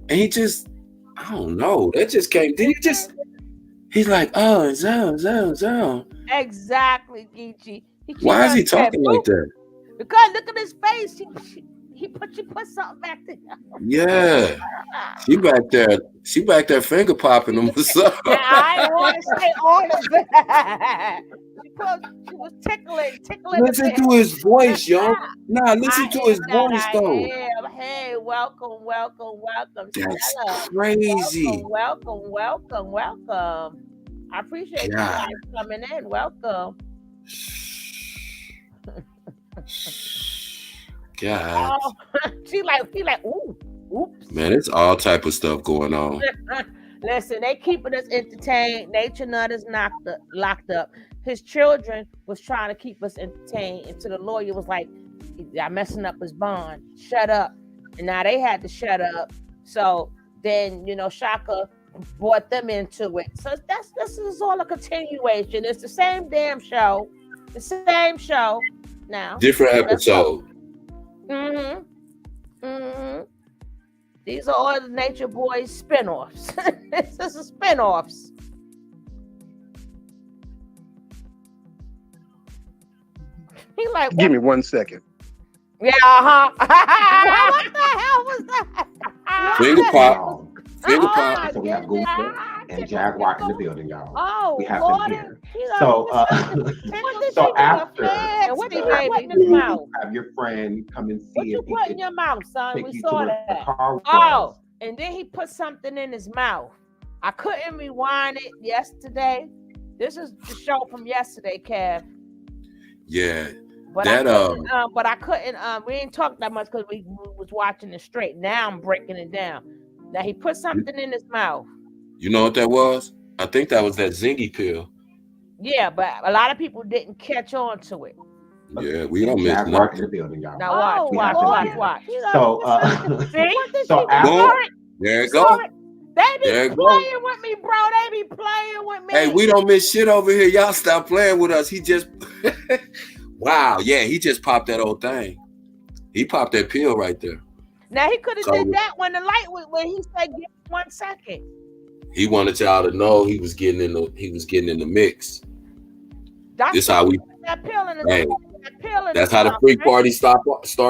And he just, I don't know. That just came. Did he just, he's like, oh, zone. Exactly, Geechee. Why is he talking like that? Because look at his face. He put something back there. Yeah. She back there finger popping him or something. Yeah, I want to say all of that. She was tickling. Listen to his voice, yo. Nah, listen to his voice, though. Hey, welcome. That's Stella. crazy. Welcome. I appreciate you guys coming in. Welcome. God. Oh, she like, ooh, oops. Man, it's all type of stuff going on. Listen, they keeping us entertained. Nature Nut is locked up. His children was trying to keep us entertained until the lawyer was like, "Y'all messing up his bond. Shut up." And now they had to shut up. So then, Shaka brought them into it. So this is all a continuation. It's the same damn show. The same show now. Different episode. These are all the Nature Boys spinoffs. This is spinoffs. He like, give me 1 second. Yeah, what the hell was that? Finger pop. So we have Gucci and Jaguar in the building, y'all. Oh, we have Lord, them here. So after you have your friend come and see what you put in your mouth, son? We saw that. Oh, and then he put something in his mouth. I couldn't rewind it yesterday. This is the show from yesterday, Kev. Yeah. But I couldn't. We ain't talked that much because we was watching it straight. Now I'm breaking it down. Now he put something in his mouth. You know what that was? I think that was that Zingy pill. Yeah, but a lot of people didn't catch on to it. Yeah, we don't miss nothing. In the building, y'all. Now watch. So after there it go. They be playing with me, bro. They be playing with me. Hey, we don't miss shit over here. Y'all stop playing with us. He just wow, yeah, he just popped that old thing. He popped that pill right there. Now he could have did that when the light was when he said give 1 second. He wanted y'all to know he was getting in the mix. That's this how we that pill in his pill in That's the how the mouth, freak right? party start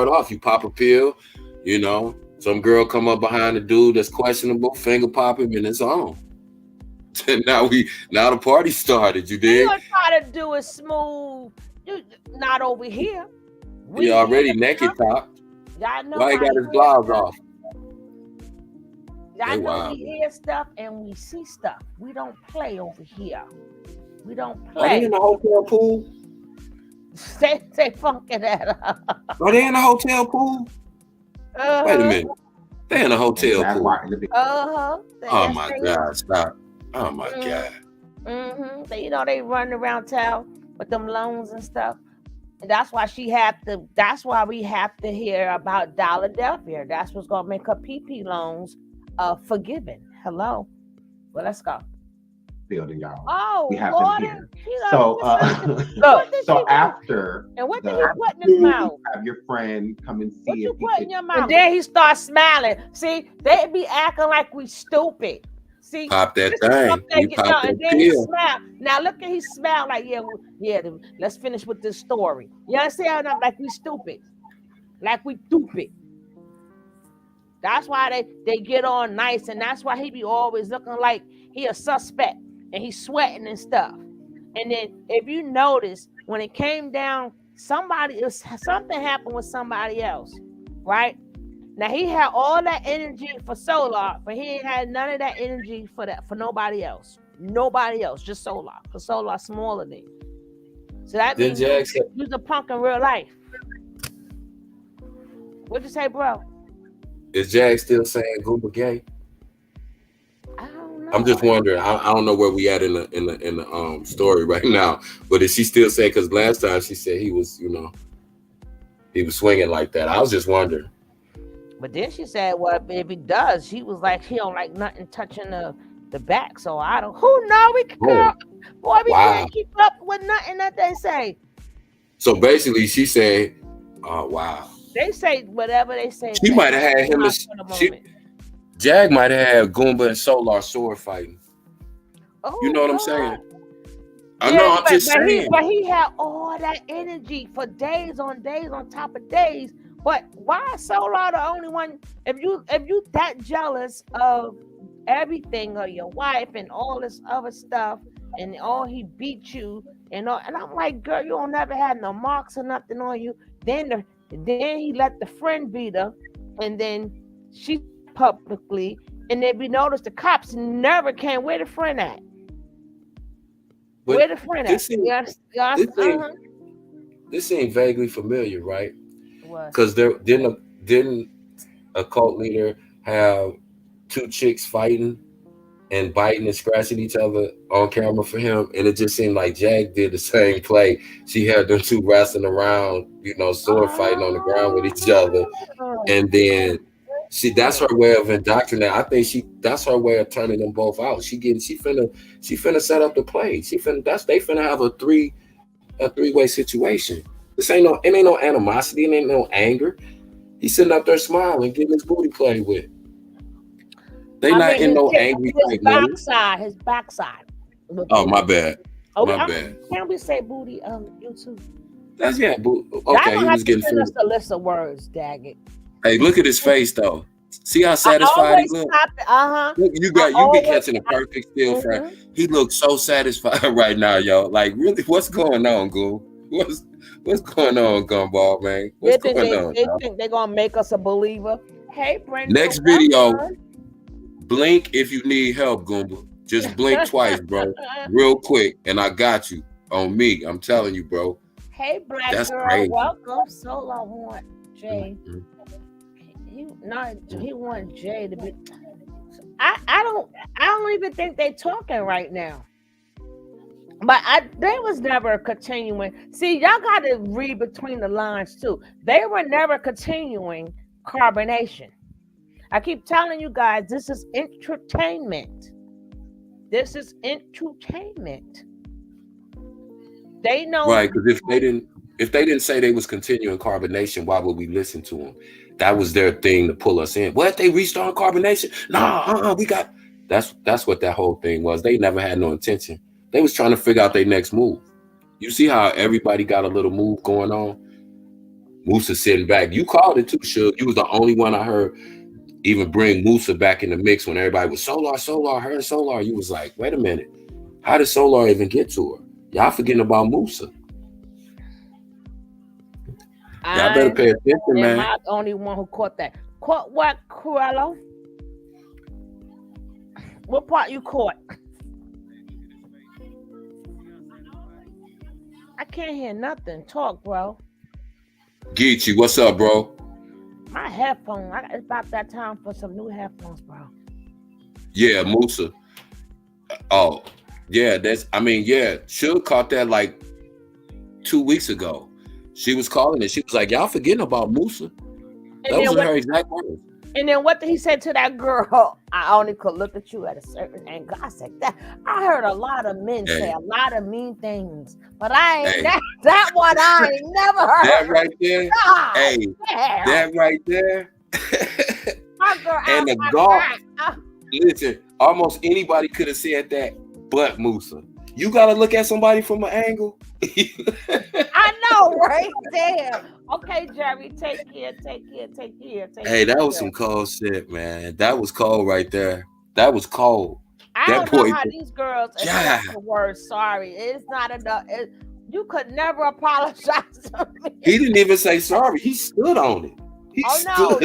off. You pop a pill, you know. Some girl come up behind the dude that's questionable, finger pop him, and it's on. And now the party started. You You dig? gonna try to do it smooth. You not over here. He We already here naked now. top. Y'all know Why he how got his it blouse is. off? Y'all They know wild. we hear stuff and we see stuff. We don't play over here. We don't Are they play. in the hotel pool? Say funky that up. Are they in the hotel pool? Wait a minute. They in the hotel pool. Jaguar in the big. Oh Yes, my they are. God! Stop! Oh my Mhm. God! You know they run around town with them loans and stuff. And that's why that's why we have to hear about Philadelphia. That's what's gonna make her PP loans forgiven. Hello. Well, let's go. Building, y'all. Oh, We have Lord. them here. She done- So, what did she so do? after And what did the you put in his mouth? have your friend come and What see you if he put in could. your mouth? And then he starts smiling. See, they be acting like we stupid. See, Pop that this is thing. something We get pop done. that And then he pill. smile. Now look at he smile like let's finish with this story. You understand? I'm like we stupid. Like we stupid. That's why they get on nice, and that's why he be always looking like he a suspect and he's sweating and stuff. And then if you notice, when it came down, something happened with somebody else, right? Now he had all that energy for Solar, but he ain't had none of that energy for nobody else. Nobody else, just Solar. Because Solar smaller than you. So that Then means Jack said, you're a punk in real life. What'd you say, bro? "Is Jag still saying Goober gay?" I don't know. I'm just wondering. I don't know where we at in the story right now. But is she still saying? Because last time she said he was, he was swinging like that. I was just wondering. But then she said, well, if he does, she was like, he don't like nothing touching the back. So I don't. Who know? We can't keep up with nothing that they say. So basically, she said, "Oh wow." They say whatever they say. She might have had him. Jag might have had Goomba and Solar sword fighting. Oh, you know what God. I'm saying? I know. I'm just saying. But he had all that energy for days on top of days. But why is Solar the only one? If you that jealous of everything of your wife and all this other stuff, and all he beat you and all, and I'm like, girl, you don't never had no marks or nothing on you. Then he let the friend beat her, and then she publicly, and then we noticed the cops never came. Where the friend at? But where the friend at? This seemed vaguely familiar, right? What? Because there didn't a cult leader have two chicks fighting and biting and scratching each other on camera for him, and it just seemed like Jag did the same play. She had them two wrestling around, sword fighting on the ground with each other, and then that's her way of indoctrinating. I think that's her way of turning them both out. She finna set up the play. They finna have a three-way situation. It ain't no animosity, it ain't no anger. He's sitting up there smiling, getting his booty played with. They not in no angry his backside. Oh, my bad. My bad. Can we say booty on YouTube? That's okay, he was getting us a list of words, dag it. Hey, look at his face though. See how satisfied he looks? Look, you be catching a perfect still frame. He looks so satisfied right now, yo. Like, really, what's going on, Goo? What's going on, Gumball, man? What's going on? They think they're gonna make us a believer. Hey, Brenda. Next video, blink if you need help, Goomba. Just blink twice, bro. Real quick, and I got you on me. I'm telling you, bro. Hey, black That's girl, crazy. welcome. Solo want Jay. He want Jay to be. I don't even think they talking right now. But they was never continuing. See, y'all got to read between the lines too. They were never continuing carbonation. I keep telling you guys, this is entertainment. This is entertainment. They know, right? Because if they didn't say they was continuing carbonation, why would we listen to them? That was their thing to pull us in. What, they restart carbonation? Nah, we got. That's what that whole thing was. They never had no intention. They was trying to figure out their next move. You see how everybody got a little move going on? Musa sitting back. You called it too, Suge. You was the only one I heard even bring Musa back in the mix when everybody was Solar, her Solar. You was like, wait a minute. How did Solar even get to her? Y'all forgetting about Musa. Y'all better pay attention, man. I'm not the only one who caught that. Caught what, Cruello? What part you caught? I can't hear nothing. Talk, bro. Geechee, what's up, bro? My headphones. It's about that time for some new headphones, bro. Yeah, Musa. Oh, yeah. Suge caught that like 2 weeks ago. She was calling it. She was like, y'all forgetting about Musa. That was her exact words. And then what did he say to that girl? I only could look at you at a certain angle. I said that. I heard a lot of men say a lot of mean things, but I ain't that one. I ain't never heard. That right there. God, that right there. My girl, and the golf. Listen, almost anybody could have said that, but Musa. You gotta look at somebody from an angle. I know, right? Damn. Okay, Jerry, take care. Hey, that was some cold shit, man. That was cold right there. That was cold. I don't know how these girls accept the word sorry. It's not enough. You could never apologize to me. He didn't even say sorry. He stood on it. Now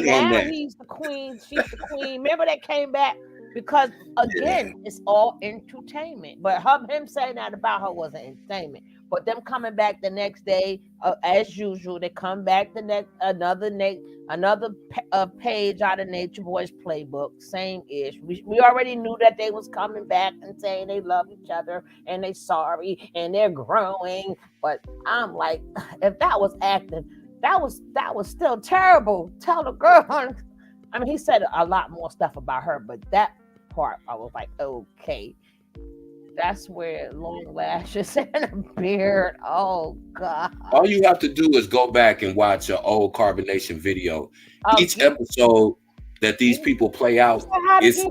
he's the queen. She's the queen. Remember they came back because again, it's all entertainment. But him saying that about her wasn't entertainment. But them coming back the next day, as usual, they come back the next another page out of Nature Boy's playbook, same ish. We already knew that they was coming back and saying they love each other and they sorry and they're growing. But I'm like, if that was acting, that was still terrible. Tell the girl. I mean, he said a lot more stuff about her, but that part I was like, okay. That's where long lashes and a beard. Oh God! All you have to do is go back and watch an old Carbonation video. Each episode that these people play out is.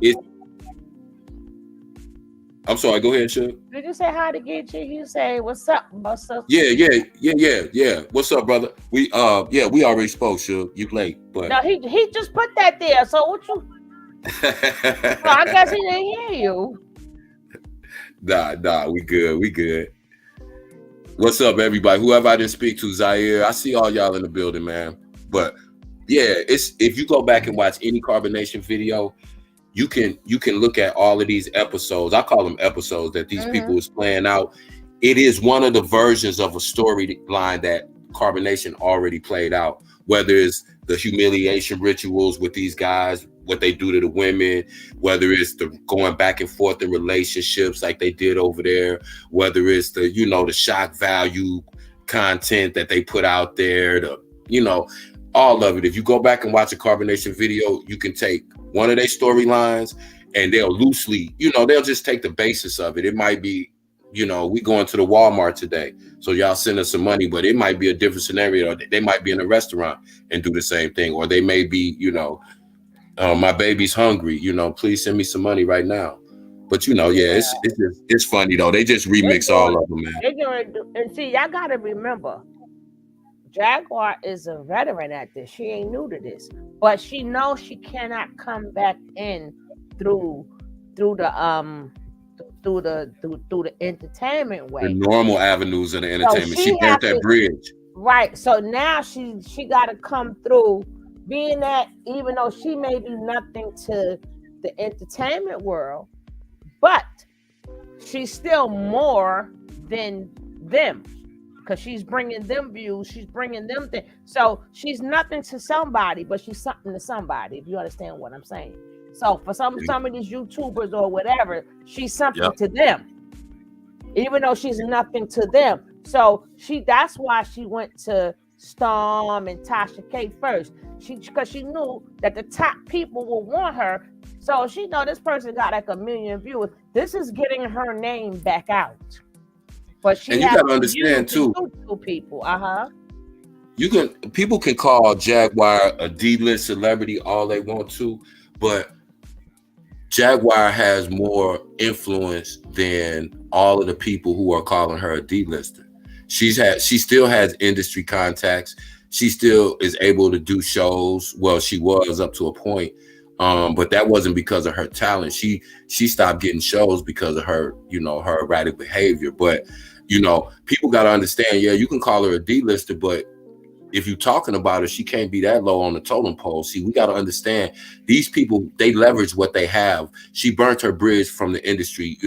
I'm sorry. Go ahead, Suge. Did you say how to get you? You say what's up, Buster? Yeah. What's up, brother? We already spoke, Suge. You late, but no, he just put that there. So what you? I guess he didn't hear you. Nah, we good. What's up, everybody? Whoever I didn't speak to, Zaire, I see all y'all in the building, man. But yeah, it's if you go back and watch any Carbonation video, you can look at all of these episodes. I call them episodes that these people is playing out. It is one of the versions of a storyline that Carbonation already played out, whether it's the humiliation rituals with these guys, what they do to the women, whether it's the going back and forth in relationships like they did over there, whether it's the, the shock value content that they put out there, all of it. If you go back and watch a Carbonation video, you can take one of their storylines and they'll loosely, they'll just take the basis of it. It might be, we going to the Walmart today, so y'all send us some money, but it might be a different scenario. They might be in a restaurant and do the same thing, or they may be, my baby's hungry, please send me some money right now. But it's funny though. They just remix all of them, man. And see, y'all gotta remember, Jaguar is a veteran at this. She ain't new to this, but she knows she cannot come back in through the entertainment way. The normal avenues of the entertainment. So she built that bridge. Right. So now she got to come through, being that even though she may be nothing to the entertainment world, but she's still more than them because she's bringing them views. She's bringing them things. So she's nothing to somebody, but she's something to somebody, if you understand what I'm saying. So for some of these YouTubers or whatever, she's something to them, even though she's nothing to them. So that's why she went to Storm and Tasha K first. Because she knew that the top people will want her. So she know this person got like 1 million viewers. This is getting her name back out. But she, and you gotta understand too, people. People can call Jaguar a D-list celebrity all they want to, but Jaguar has more influence than all of the people who are calling her a D-lister. She still has industry contacts. she still is able to do shows. Well, she was up to a point, but that wasn't because of her talent. She stopped getting shows because of her, her erratic behavior. But people got to understand. Yeah, you can call her a D-lister, but if you're talking about her, she can't be that low on the totem pole. See, we got to understand these people, they leverage what they have. She burnt her bridge from the industry,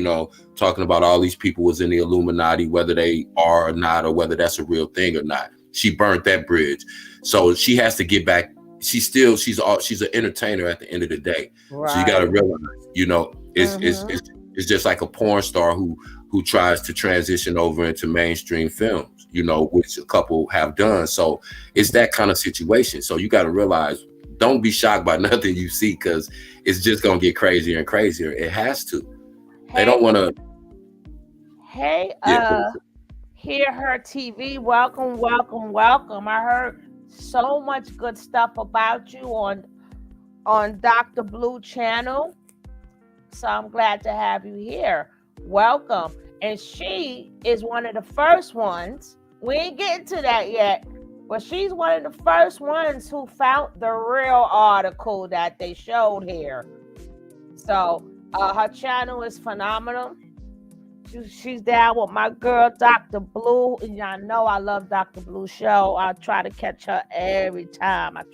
talking about all these people was in the Illuminati, whether they are or not, or whether that's a real thing or not. She burnt that bridge. So she has to get back. She's an entertainer at the end of the day. Right. So you got to realize, it's just like a porn star who tries to transition over into mainstream films, which a couple have done. So it's that kind of situation. So you got to realize, don't be shocked by nothing you see, because it's just going to get crazier and crazier. It has to. They don't want to. Hey, Hear Her TV. Welcome. I heard so much good stuff about you on Dr. Blue channel. So I'm glad to have you here. Welcome. And she is one of the first ones. We ain't getting to that yet, but she's one of the first ones who found the real article that they showed here. So her channel is phenomenal. She's down with my girl, Dr. Blue. And y'all know I love Dr. Blue's show. I try to catch her every time. But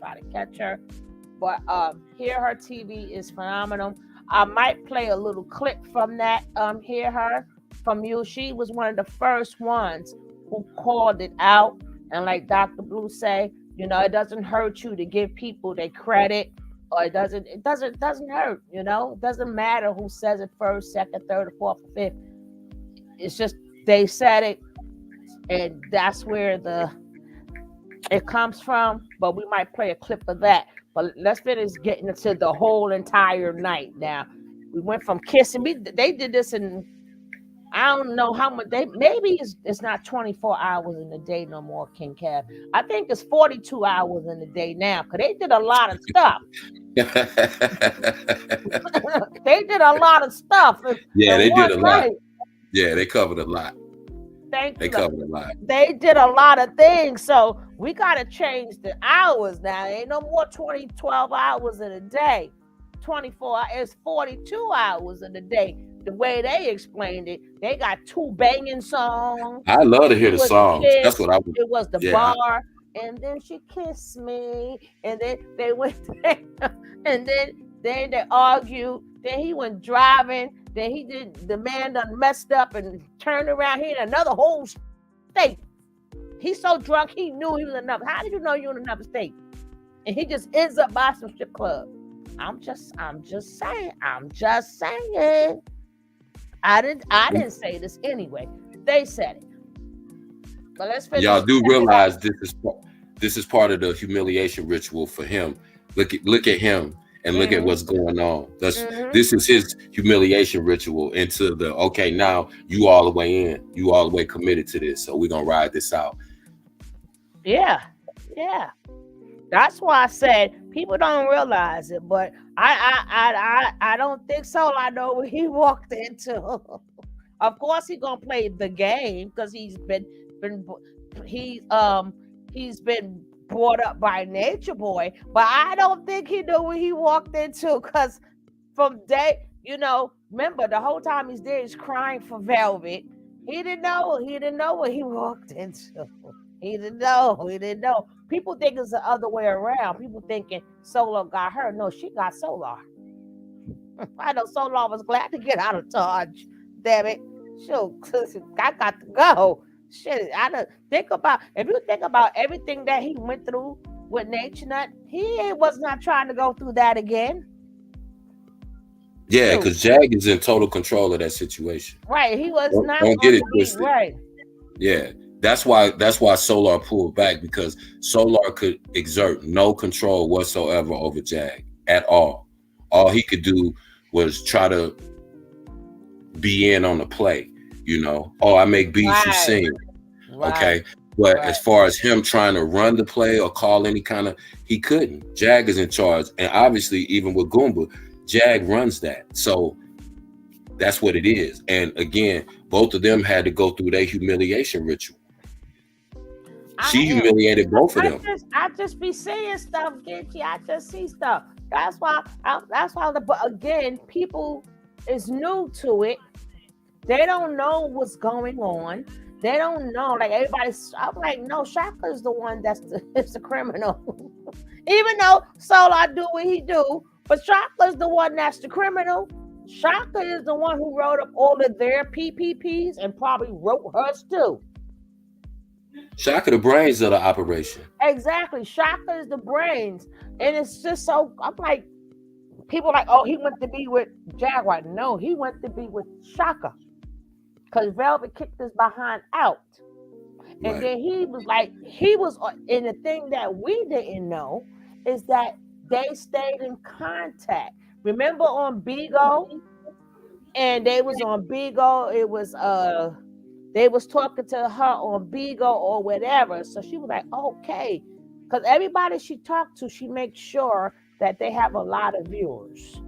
Hear Her TV is phenomenal. I might play a little clip from that. Hear Her from you. She was one of the first ones who called it out. And like Dr. Blue say, it doesn't hurt you to give people their credit, or it doesn't hurt. It doesn't matter who says it first, second, third, or fourth, or fifth. It's just they said it, and that's where it comes from. But we might play a clip of that. But let's finish getting into the whole entire night. Now, we went from kissing. They did this in, I don't know how much. Maybe it's not 24 hours in the day no more, King Kev. I think it's 42 hours in the day now, because they did a lot of stuff. They did a lot of stuff. Yeah, they did a lot. Yeah, they covered a lot. They covered a lot. They did a lot of things. So we got to change the hours now. Ain't no more 12 hours in a day. 24 is 42 hours in a day. The way they explained it, they got 2 banging songs. I love to hear the songs. That's what I would. It was the bar. And then she kissed me. And then they went there. And then they argued. Then he went driving. Then the man done messed up and turned around here in another whole state. He's so drunk, he knew he was in another. How did you know you were in another state? And he just ends up by some strip club. I'm just saying. I didn't say this anyway. They said it. But let's finish. Y'all do realize this is part of the humiliation ritual for him. Look at him. And look at what's going on. This is his humiliation ritual into the, okay, now you all the way in. You all the way committed to this. So we're going to ride this out. Yeah. That's why I said people don't realize it. But I don't think so. I know what he walked into. Of course, he's going to play the game because he's been brought up by Nature Boy, but I don't think he knew what he walked into, because from day, remember the whole time he's there, he's crying for Velvet. He didn't know what he walked into. He didn't know. People think it's the other way around. People thinking Solar got her. No, she got Solar. I know Solar was glad to get out of Dodge. Damn it. Shoot, I got to go. Shit, if you think about everything that he went through with Nature Nut, he was not trying to go through that again. Yeah, because Jag is in total control of that situation. Right, he was not. Don't get it twisted. Right. Yeah, that's why Solar pulled back, because Solar could exert no control whatsoever over Jag at all. All he could do was try to be in on the play. I make beats, you sing. Right. Okay. But as far as him trying to run the play or call any kind of, he couldn't. Jag is in charge. And obviously, even with Goomba, Jag runs that. So that's what it is. And again, both of them had to go through their humiliation ritual. She am. humiliated both of them. I just be seeing stuff, Gitchy. I just see stuff. That's why. But again, people is new to it. They don't know what's going on. They don't know. Like everybody's. I'm like, no, Shaka is the one that's it's the criminal. Even though Solar do what he do, but Shaka is the one that's the criminal. Shaka is the one who wrote up all of their PPPs and probably wrote hers too. Shaka the brains of the operation. Exactly. Shaka is the brains. And it's just so, I'm like, people are like, oh, he went to be with Jaguar. No, he went to be with Shaka. Because Velvet kicked his behind out. And then he was like, and the thing that we didn't know is that they stayed in contact. Remember on Bigo? And they was on Bigo. It was, they was talking to her on Bigo or whatever. So she was like, okay. Because everybody she talked to, she makes sure that they have a lot of viewers.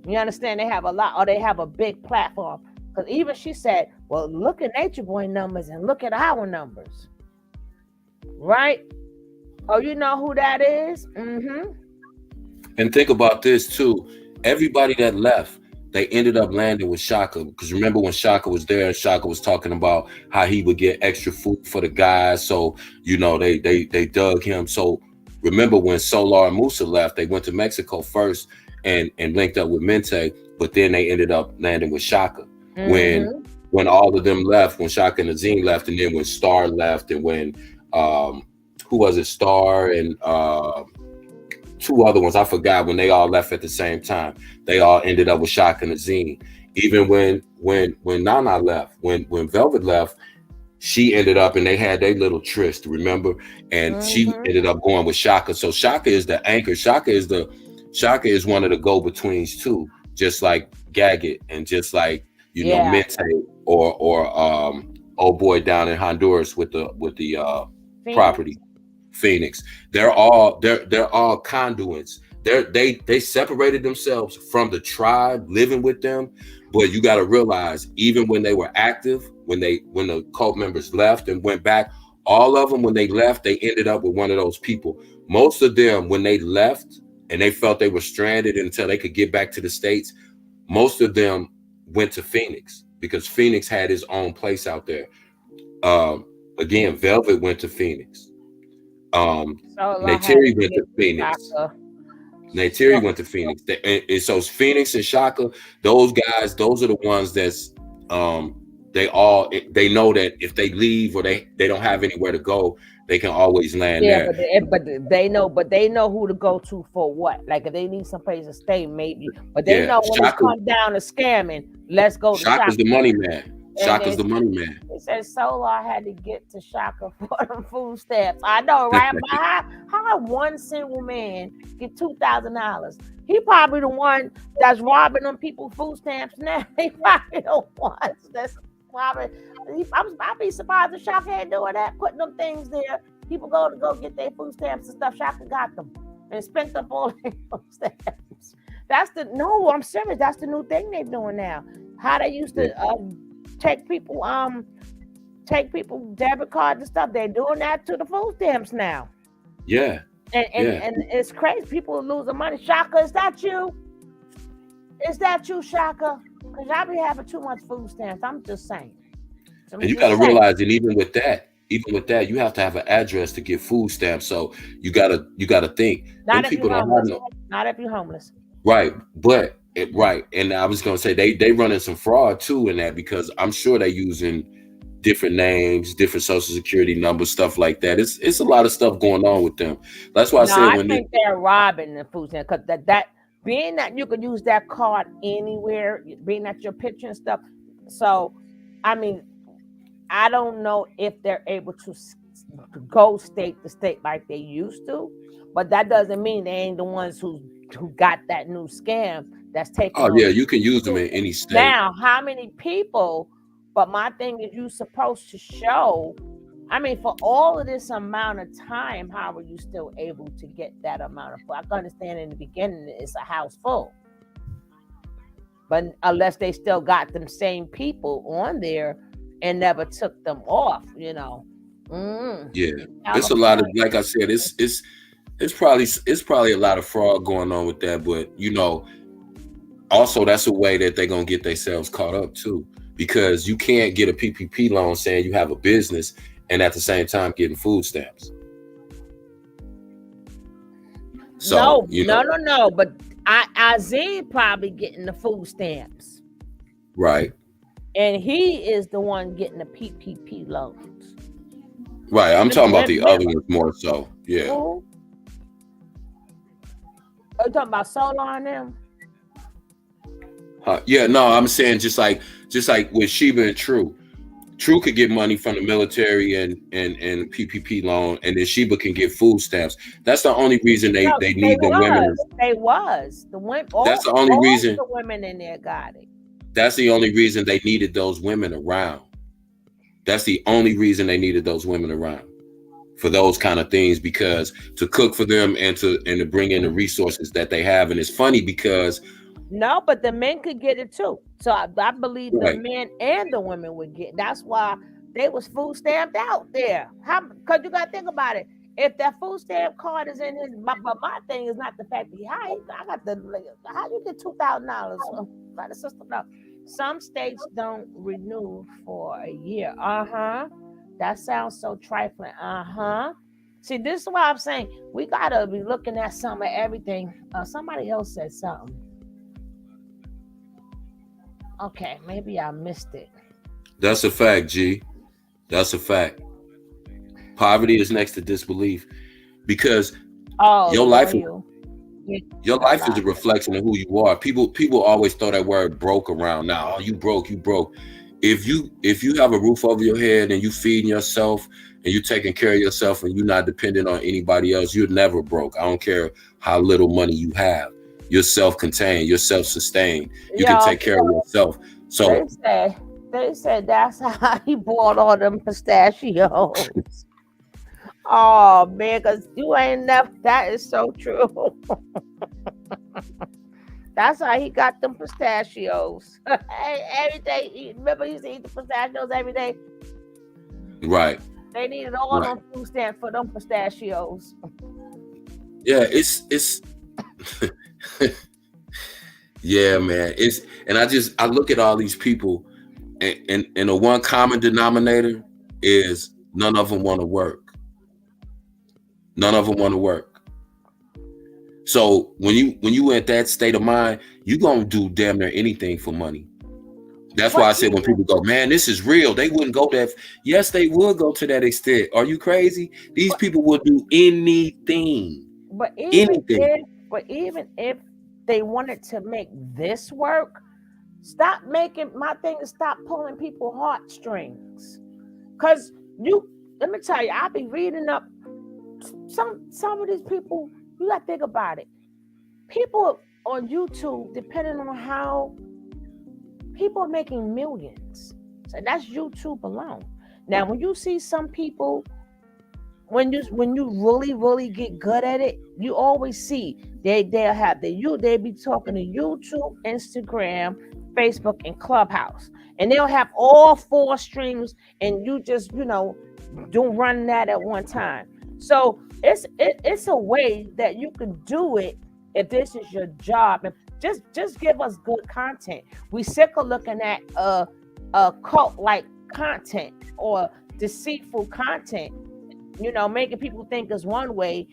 You understand? They have a lot, or they have a big platform. Because even she said, well, look at Nature Boy numbers and look at our numbers. Right? Oh, you know who that is? Mm-hmm. And think about this too. Everybody that left, they ended up landing with Shaka. Because remember when Shaka was there, Shaka was talking about how he would get extra food for the guys. So, you know, they dug him. So remember when Solar and Musa left, they went to Mexico first and linked up with Mente, but then they ended up landing with Shaka. Mm-hmm. When all of them left, when Shaka and Azine left, and then when Star left, and when who was it? Star and two other ones, I forgot, when they all left at the same time, they all ended up with Shaka and Azine. Even when Nana left, when Velvet left, she ended up, and they had their little tryst, remember? And she ended up going with Shaka. So Shaka is the anchor. Shaka is one of the go-betweens too, just like Gaggett and just like know Mente or old boy down in Honduras with the property, Phoenix. They're all conduits. They separated themselves from the tribe living with them, but you got to realize, even when they were active, when the cult members left and went back, all of them, when they left, they ended up with one of those people. Most of them, when they left and they felt they were stranded until they could get back to the States, most of them went to Phoenix because Phoenix had his own place out there. Again, Velvet went to Phoenix. Neytiri went to Phoenix. Neytiri went to Phoenix. And so Phoenix and Shaka, those guys, those are the ones that's they know that if they leave or they don't have anywhere to go, they can always land there. But they know who to go to for what. Like if they need someplace to stay, maybe. But they know when it comes down to scamming, let's go to Shaka. Shaka's the money man. Shaka's the money man. It says Solar had to get to Shaka for them food stamps. I know, right? how one single man get $2,000? He probably the one that's robbing them people food stamps now. He probably the one that's robbing. I'd be surprised if Shaka had doing that, putting them things there. People go get their food stamps and stuff. Shaka got them and spent up all their food stamps. I'm serious. That's the new thing they're doing now. How they used to take people debit cards and stuff. They're doing that to the food stamps now. Yeah. And it's crazy. People are losing money. Shaka, is that you? Is that you, Shaka? Because y'all be having too much food stamps. I'm just saying. And you got to realize that even with that, you have to have an address to get food stamps. So you gotta think. Not if you're homeless. Not if you're homeless. Right, right. And I was gonna say they running some fraud too in that, because I'm sure they're using different names, different social security numbers, stuff like that. It's a lot of stuff going on with them. That's why I think they're robbing the food stamps, because that being that you can use that card anywhere, being that your picture and stuff. So, I mean, I don't know if they're able to go state to state like they used to, but that doesn't mean they ain't the ones who got that new scam that's taking. Oh yeah, you can use them in any state. Now, how many people? But my thing is, you're supposed to show. I mean, for all of this amount of time, how are you still able to get that amount of food? I can understand in the beginning it's a house full, but unless they still got them same people on there and never took them off, Yeah, it's a lot of, like I said, it's probably a lot of fraud going on with that, but you know, also that's a way that they're gonna get themselves caught up too, because you can't get a PPP loan saying you have a business and at the same time getting food stamps. So no. But Isaiah probably getting the food stamps, right? And he is the one getting the PPP loans. Right. I'm talking about the other ones more so. Yeah. Who? Are you talking about Solar and them? Yeah. No, I'm saying just like with Sheba and True. True could get money from the military and PPP loan, and then Sheba can get food stamps. That's the only reason they need the women. That's the only reason the women in there got it. That's the only reason they needed those women around. That's the only reason they needed those women around for those kind of things, because to cook for them and to bring in the resources that they have. And it's funny because no, but the men could get it too. So I believe the men and the women would get. That's why they was food stamped out there. Because you got to think about it. If that food stamp card is in his, but my thing is not the fact that I got how you get $2,000? By the system, no. Some states don't renew for a year. That sounds so trifling. See, this is why I'm saying we gotta be looking at some of everything. Somebody else said something. Okay, maybe I missed it. That's a fact, G. That's a fact. Poverty is next to disbelief, because your life is a reflection of who you are. People always throw that word broke around now. Oh, you broke. If you have a roof over your head and you feeding yourself and you taking care of yourself and you're not dependent on anybody else, you're never broke. I don't care how little money you have. You're self-contained, you're self-sustained. You can take care of yourself. So they said that's how he bought all them pistachios. Oh man, because you ain't never. That is so true. That's how he got them pistachios. Every day. Remember, he used to eat the pistachios every day. Right. They needed all them food stamps for them pistachios. Yeah, it's. Yeah, man. I look at all these people, and the one common denominator is none of them want to work. None of them want to work. So when you in that state of mind, you gonna do damn near anything for money. That's why I said when people go, man, this is real, they wouldn't go that. Yes, they would go to that extent. Are you crazy? These people will do anything. But even if they wanted to make this work, my thing is stop pulling people heartstrings. Cause let me tell you, I'll be reading up some of these people. You gotta think about it. People on YouTube, depending on how people are making millions. So that's YouTube alone. Now, when you see some people, when you really, really get good at it, you always see they be talking to YouTube, Instagram, Facebook, and Clubhouse. And they'll have all 4 streams, and you just, don't run that at one time. So it's a way that you can do it if this is your job. And just give us good content. We sick of looking at a cult-like content or deceitful content, making people think it's one way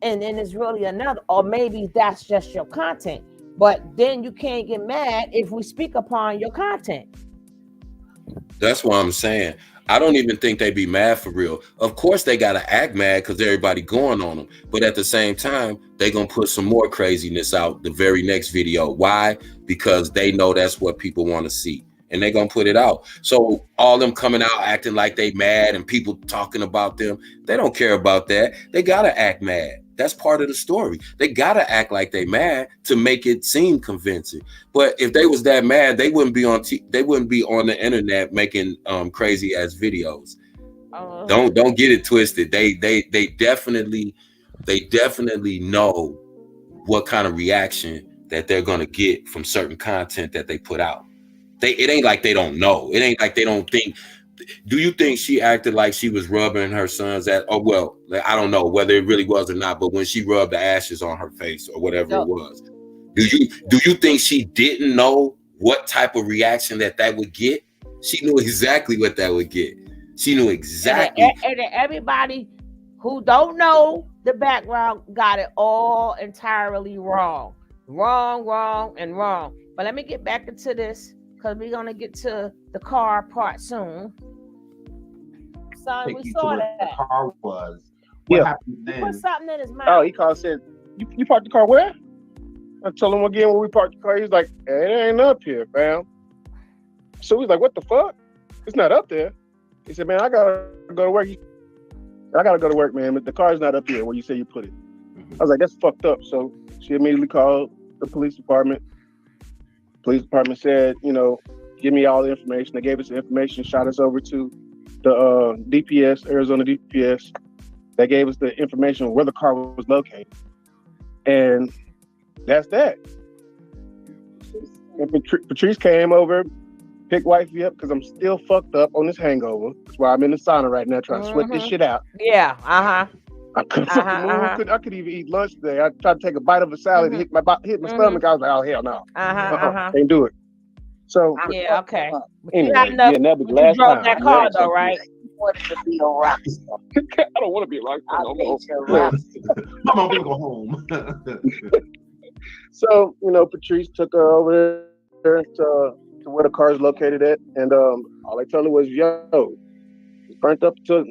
and then it's really another, or maybe that's just your content. But then you can't get mad if we speak upon your content. That's what I'm saying. I don't even think they be mad for real. Of course they gotta act mad because everybody going on them. But at the same time, they gonna put some more craziness out the very next video. Why? Because they know that's what people want to see. And they gonna put it out. So all them coming out acting like they mad and people talking about them, they don't care about that. They gotta act mad. That's part of the story. They gotta act like they mad to make it seem convincing. But if they was that mad, they wouldn't be on the internet making crazy ass videos. Don't get it twisted. They definitely know what kind of reaction that they're gonna get from certain content that they put out. It ain't like they don't know. It ain't like they don't think do you think she acted like she was rubbing her son's ass? Oh well, like, I don't know whether it really was or not, but when she rubbed the ashes on her face or whatever it was, do you think she didn't know what type of reaction that would get? She knew exactly what that would get. She knew exactly. And everybody who don't know the background got it all entirely wrong. Wrong. But let me get back into this because we're going to get to the car part soon. Son, we saw that. The car was. What happened then? He put something in his mouth. Oh, he called and said, you parked the car where? I told him again when we parked the car. He's like, hey, it ain't up here, fam. So he's like, what the fuck? It's not up there. He said, man, I gotta go to work. I gotta go to work, man, but the car's not up here where you say you put it. I was like, that's fucked up. So she immediately called the police department. Police department said, give me all the information. They gave us the information, shot us over to the DPS, Arizona DPS. They gave us the information where the car was located. And that's that. And Patrice came over, picked wifey up because I'm still fucked up on this hangover. That's why I'm in the sauna right now trying to sweat this shit out. Yeah, I couldn't fucking move. I couldn't even eat lunch today. I tried to take a bite of a salad and hit my stomach. I was like, oh, hell no. Can't do it. So yeah, okay. Anyway, that was the last drove time. that car though, right? You wanted to be a rock star. I don't want to be a rock star. I'll make you a rock star. Come on, we'll go home. So, Patrice took her over there to where the car is located at, and all they told her was, yo, it's burnt up to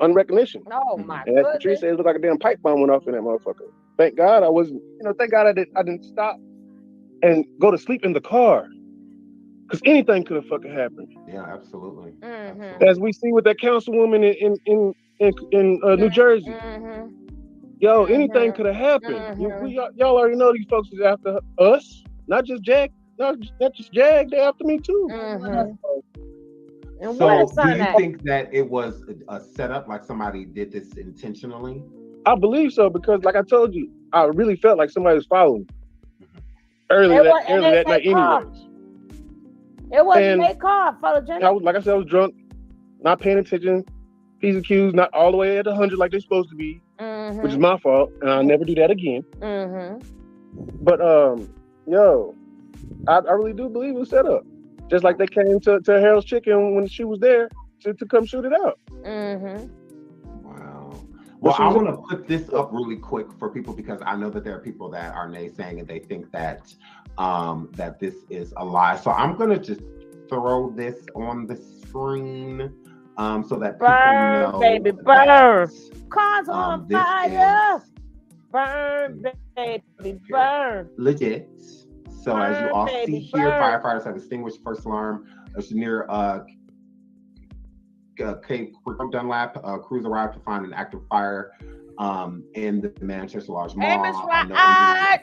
unrecognition. Oh my and as Patrice said, it looked like a damn pipe bomb went off in that motherfucker. Thank God I wasn't, thank God I didn't stop and go to sleep in the car. Because anything could have fucking happened. Yeah, absolutely. As we see with that councilwoman in New Jersey. Yo, anything could have happened. Y'all already know these folks is after us, not just Jag. Not just Jag, they're after me too. And so, do you think that it was a setup, like somebody did this intentionally? I believe so because, like I told you, I really felt like somebody was following me early that night. Anyways, it wasn't their car, photogenic. Like I said, I was drunk, not paying attention. P's and Q's not all the way at 100 like they're supposed to be, which is my fault, and I'll never do that again. But yo, I really do believe it was set up. Just like they came to Harold's Chicken when she was there to come shoot it out. Wow. Well, I want to put this up really quick for people because I know that there are people that are naysaying and they think that that this is a lie. So I'm gonna just throw this on the screen so that people know. Baby, burn! Cars on fire! Burn, baby, burn! Legit. So as you all see here, firefighters have extinguished first alarm. Near Cape Dunlap, crews arrived to find an active fire in the Manchester Lodge Mall.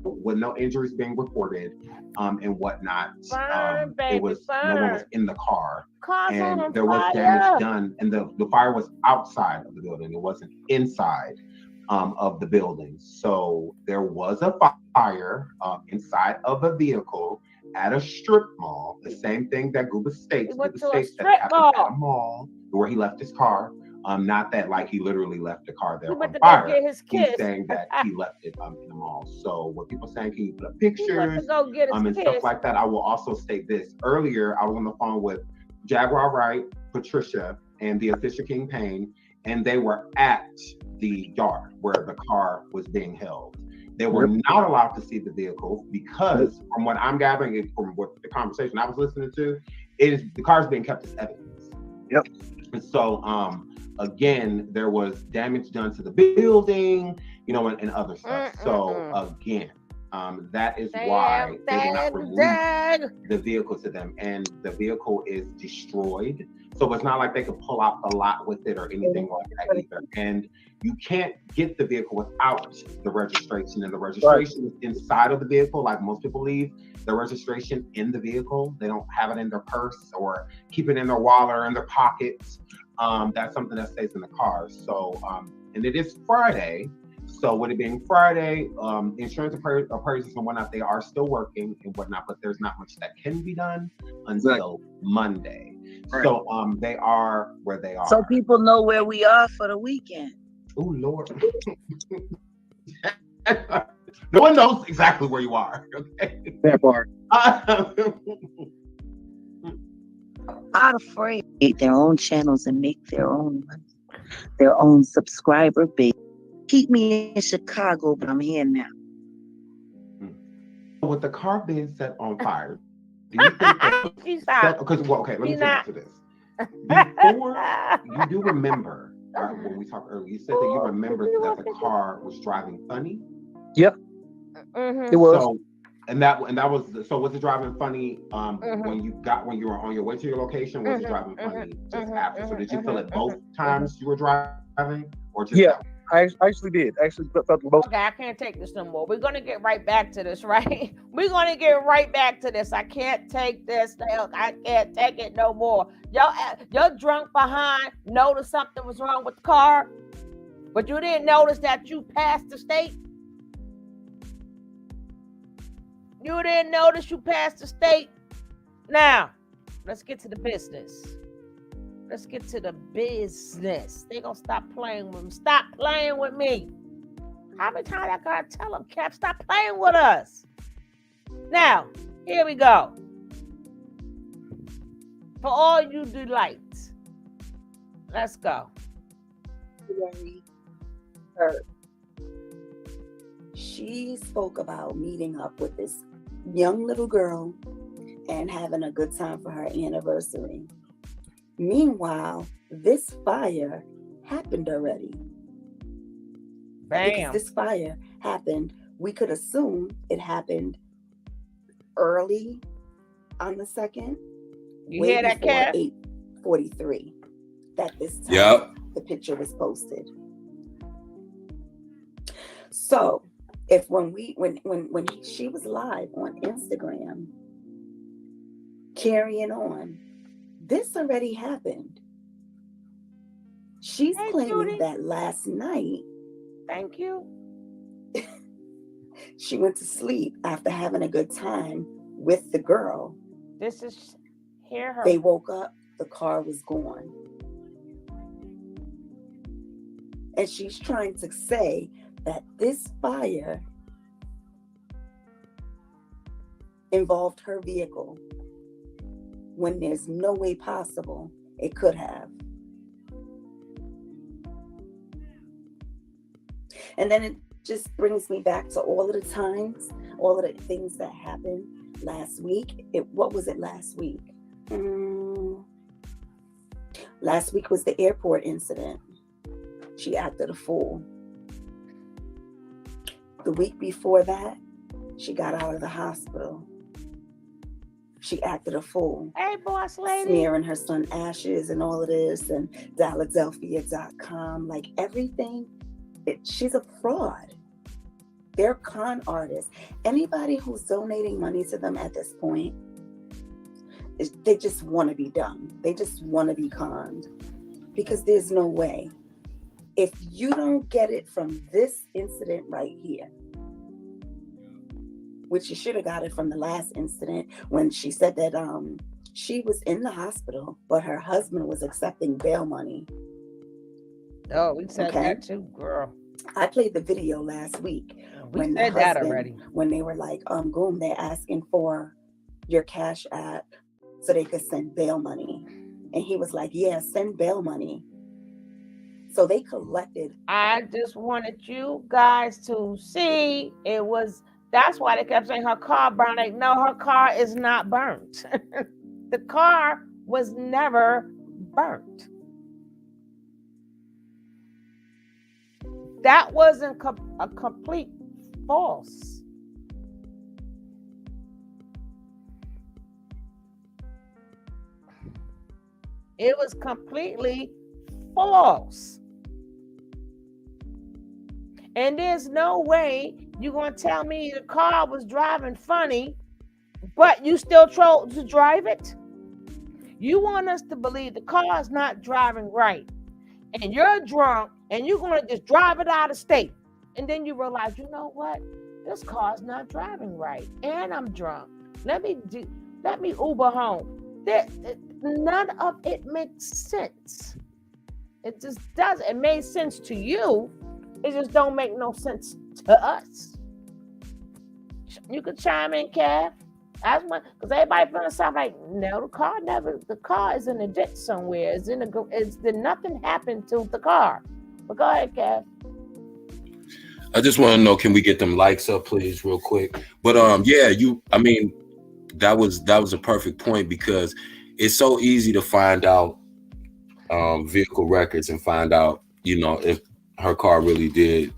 With no injuries being reported and whatnot, no one was in the car, and there was damage done. And the fire was outside of the building; it wasn't inside of the building. So there was a fire inside of a vehicle at a strip mall. The same thing that Guba states. That happened at a mall where he left his car. Not that like he literally left the car there on fire. He's saying that he left it in the mall. So what people saying, can you put up pictures and stuff like that? I will also state this. Earlier, I was on the phone with Jaguar, Wright, Patricia, and the official King Payne, and they were at the yard where the car was being held. They were not allowed to see the vehicle because, from what I'm gathering, from what the conversation I was listening to, the car is being kept as evidence. And so, again, there was damage done to the building, and other stuff. So again, that is why they did not release the vehicle to them, and the vehicle is destroyed. So it's not like they could pull out the lot with it or anything like that either. And you can't get the vehicle without the registration, and the registration is inside of the vehicle. Like most people leave the registration in the vehicle. They don't have it in their purse or keep it in their wallet or in their pockets. That's something that stays in the car. So, and it is Friday. So with it being Friday, insurance appraisals and whatnot, they are still working and whatnot, but there's not much that can be done until Monday. Right. So they are where they are. So people know where we are for the weekend. Oh Lord. No one knows exactly where you are. Okay. That part. Not afraid to create their own channels and make their own subscriber base. Keep me in Chicago, but I'm here now. With the car being set on fire, do you think that She's not. because okay, let me She's take not. you to this. Before you do remember, when we talked earlier, you said that you remembered that the car was driving funny. Yep. Mhm. It was. So, and that was so. Was it driving funny when you were on your way to your location? Was it driving funny just after? So did you feel it both times you were driving, or just Yeah. that? I actually did. Actually felt the most. Okay, I can't take this no more. We're gonna get right back to this, right? We're gonna get right back to this. I can't take this. I can't take it no more. Your drunk behind noticed something was wrong with the car, but you didn't notice that you passed the state. You didn't notice you passed the state. Now, let's get to the business. Let's get to the business. They gonna stop playing with me. Stop playing with me. How many times I gotta tell them, Cap, stop playing with us? Now, here we go. For all you delights, let's go. Her. She spoke about meeting up with this young little girl and having a good time for her anniversary. Meanwhile, this fire happened already. Because Bam. this fire happened, we could assume it happened early on the 2nd. You hear that, Cap? 8:43. That this time Yep. the picture was posted. So if when she was live on Instagram carrying on, this already happened. She's Hey, claiming Judy. that last night Thank you. she went to sleep after having a good time with the girl. This is hear her. They woke up, the car was gone. And she's trying to say that this fire involved her vehicle when there's no way possible it could have. And then it just brings me back to all of the times, all of the things that happened last week. What was it last week? Last week was the airport incident. She acted a fool. The week before that, she got out of the hospital. She acted a fool. Hey, boss lady. Smearing her son ashes and all of this, and Philadelphia.com, like everything. She's a fraud. They're con artists. Anybody who's donating money to them at this point, they just want to be dumb. They just want to be conned. Because there's no way. If you don't get it from this incident right here, which you should have got it from the last incident when she said that she was in the hospital, but her husband was accepting bail money. Oh, we said that too, girl. I played the video last week. We said that already. When they were like, Goom, they're asking for your Cash App so they could send bail money. And he was like, yeah, send bail money. So they collected. I just wanted you guys to see it was, that's why they kept saying her car burned. Like, no, her car is not burnt. The car was never burnt. That wasn't a complete false. It was completely false. And there's no way you're going to tell me the car was driving funny, but you still chose to drive it? You want us to believe the car is not driving right, and you're drunk, and you're going to just drive it out of state. And then you realize, you know what? This car's not driving right, and I'm drunk. Let me Uber home. none of it makes sense. It just doesn't. It made sense to you. It just don't make no sense to us. You could chime in, Kev. That's one, because everybody feeling something like, no, the car is in a ditch somewhere. Nothing happened to the car. But go ahead, Kev. I just want to know, can we get them likes up, please, real quick? But yeah, that was a perfect point, because it's so easy to find out vehicle records and find out, if her car really did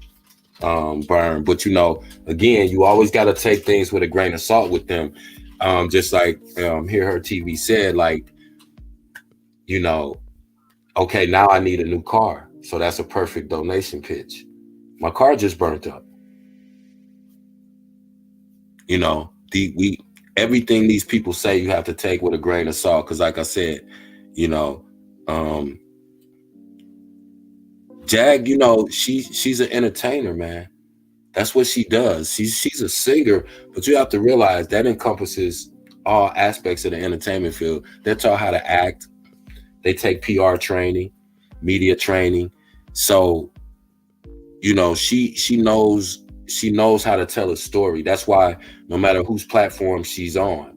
burn. But again, you always got to take things with a grain of salt with them. Just like Hear Her TV said, like, okay, now I need a new car. So that's a perfect donation pitch. My car just burnt up. Everything these people say you have to take with a grain of salt. Cause like I said, Jag, she's an entertainer, man. That's what she does. She's a singer, but you have to realize that encompasses all aspects of the entertainment field. They're taught how to act. They take PR training, media training. So, she knows how to tell a story. That's why no matter whose platform she's on,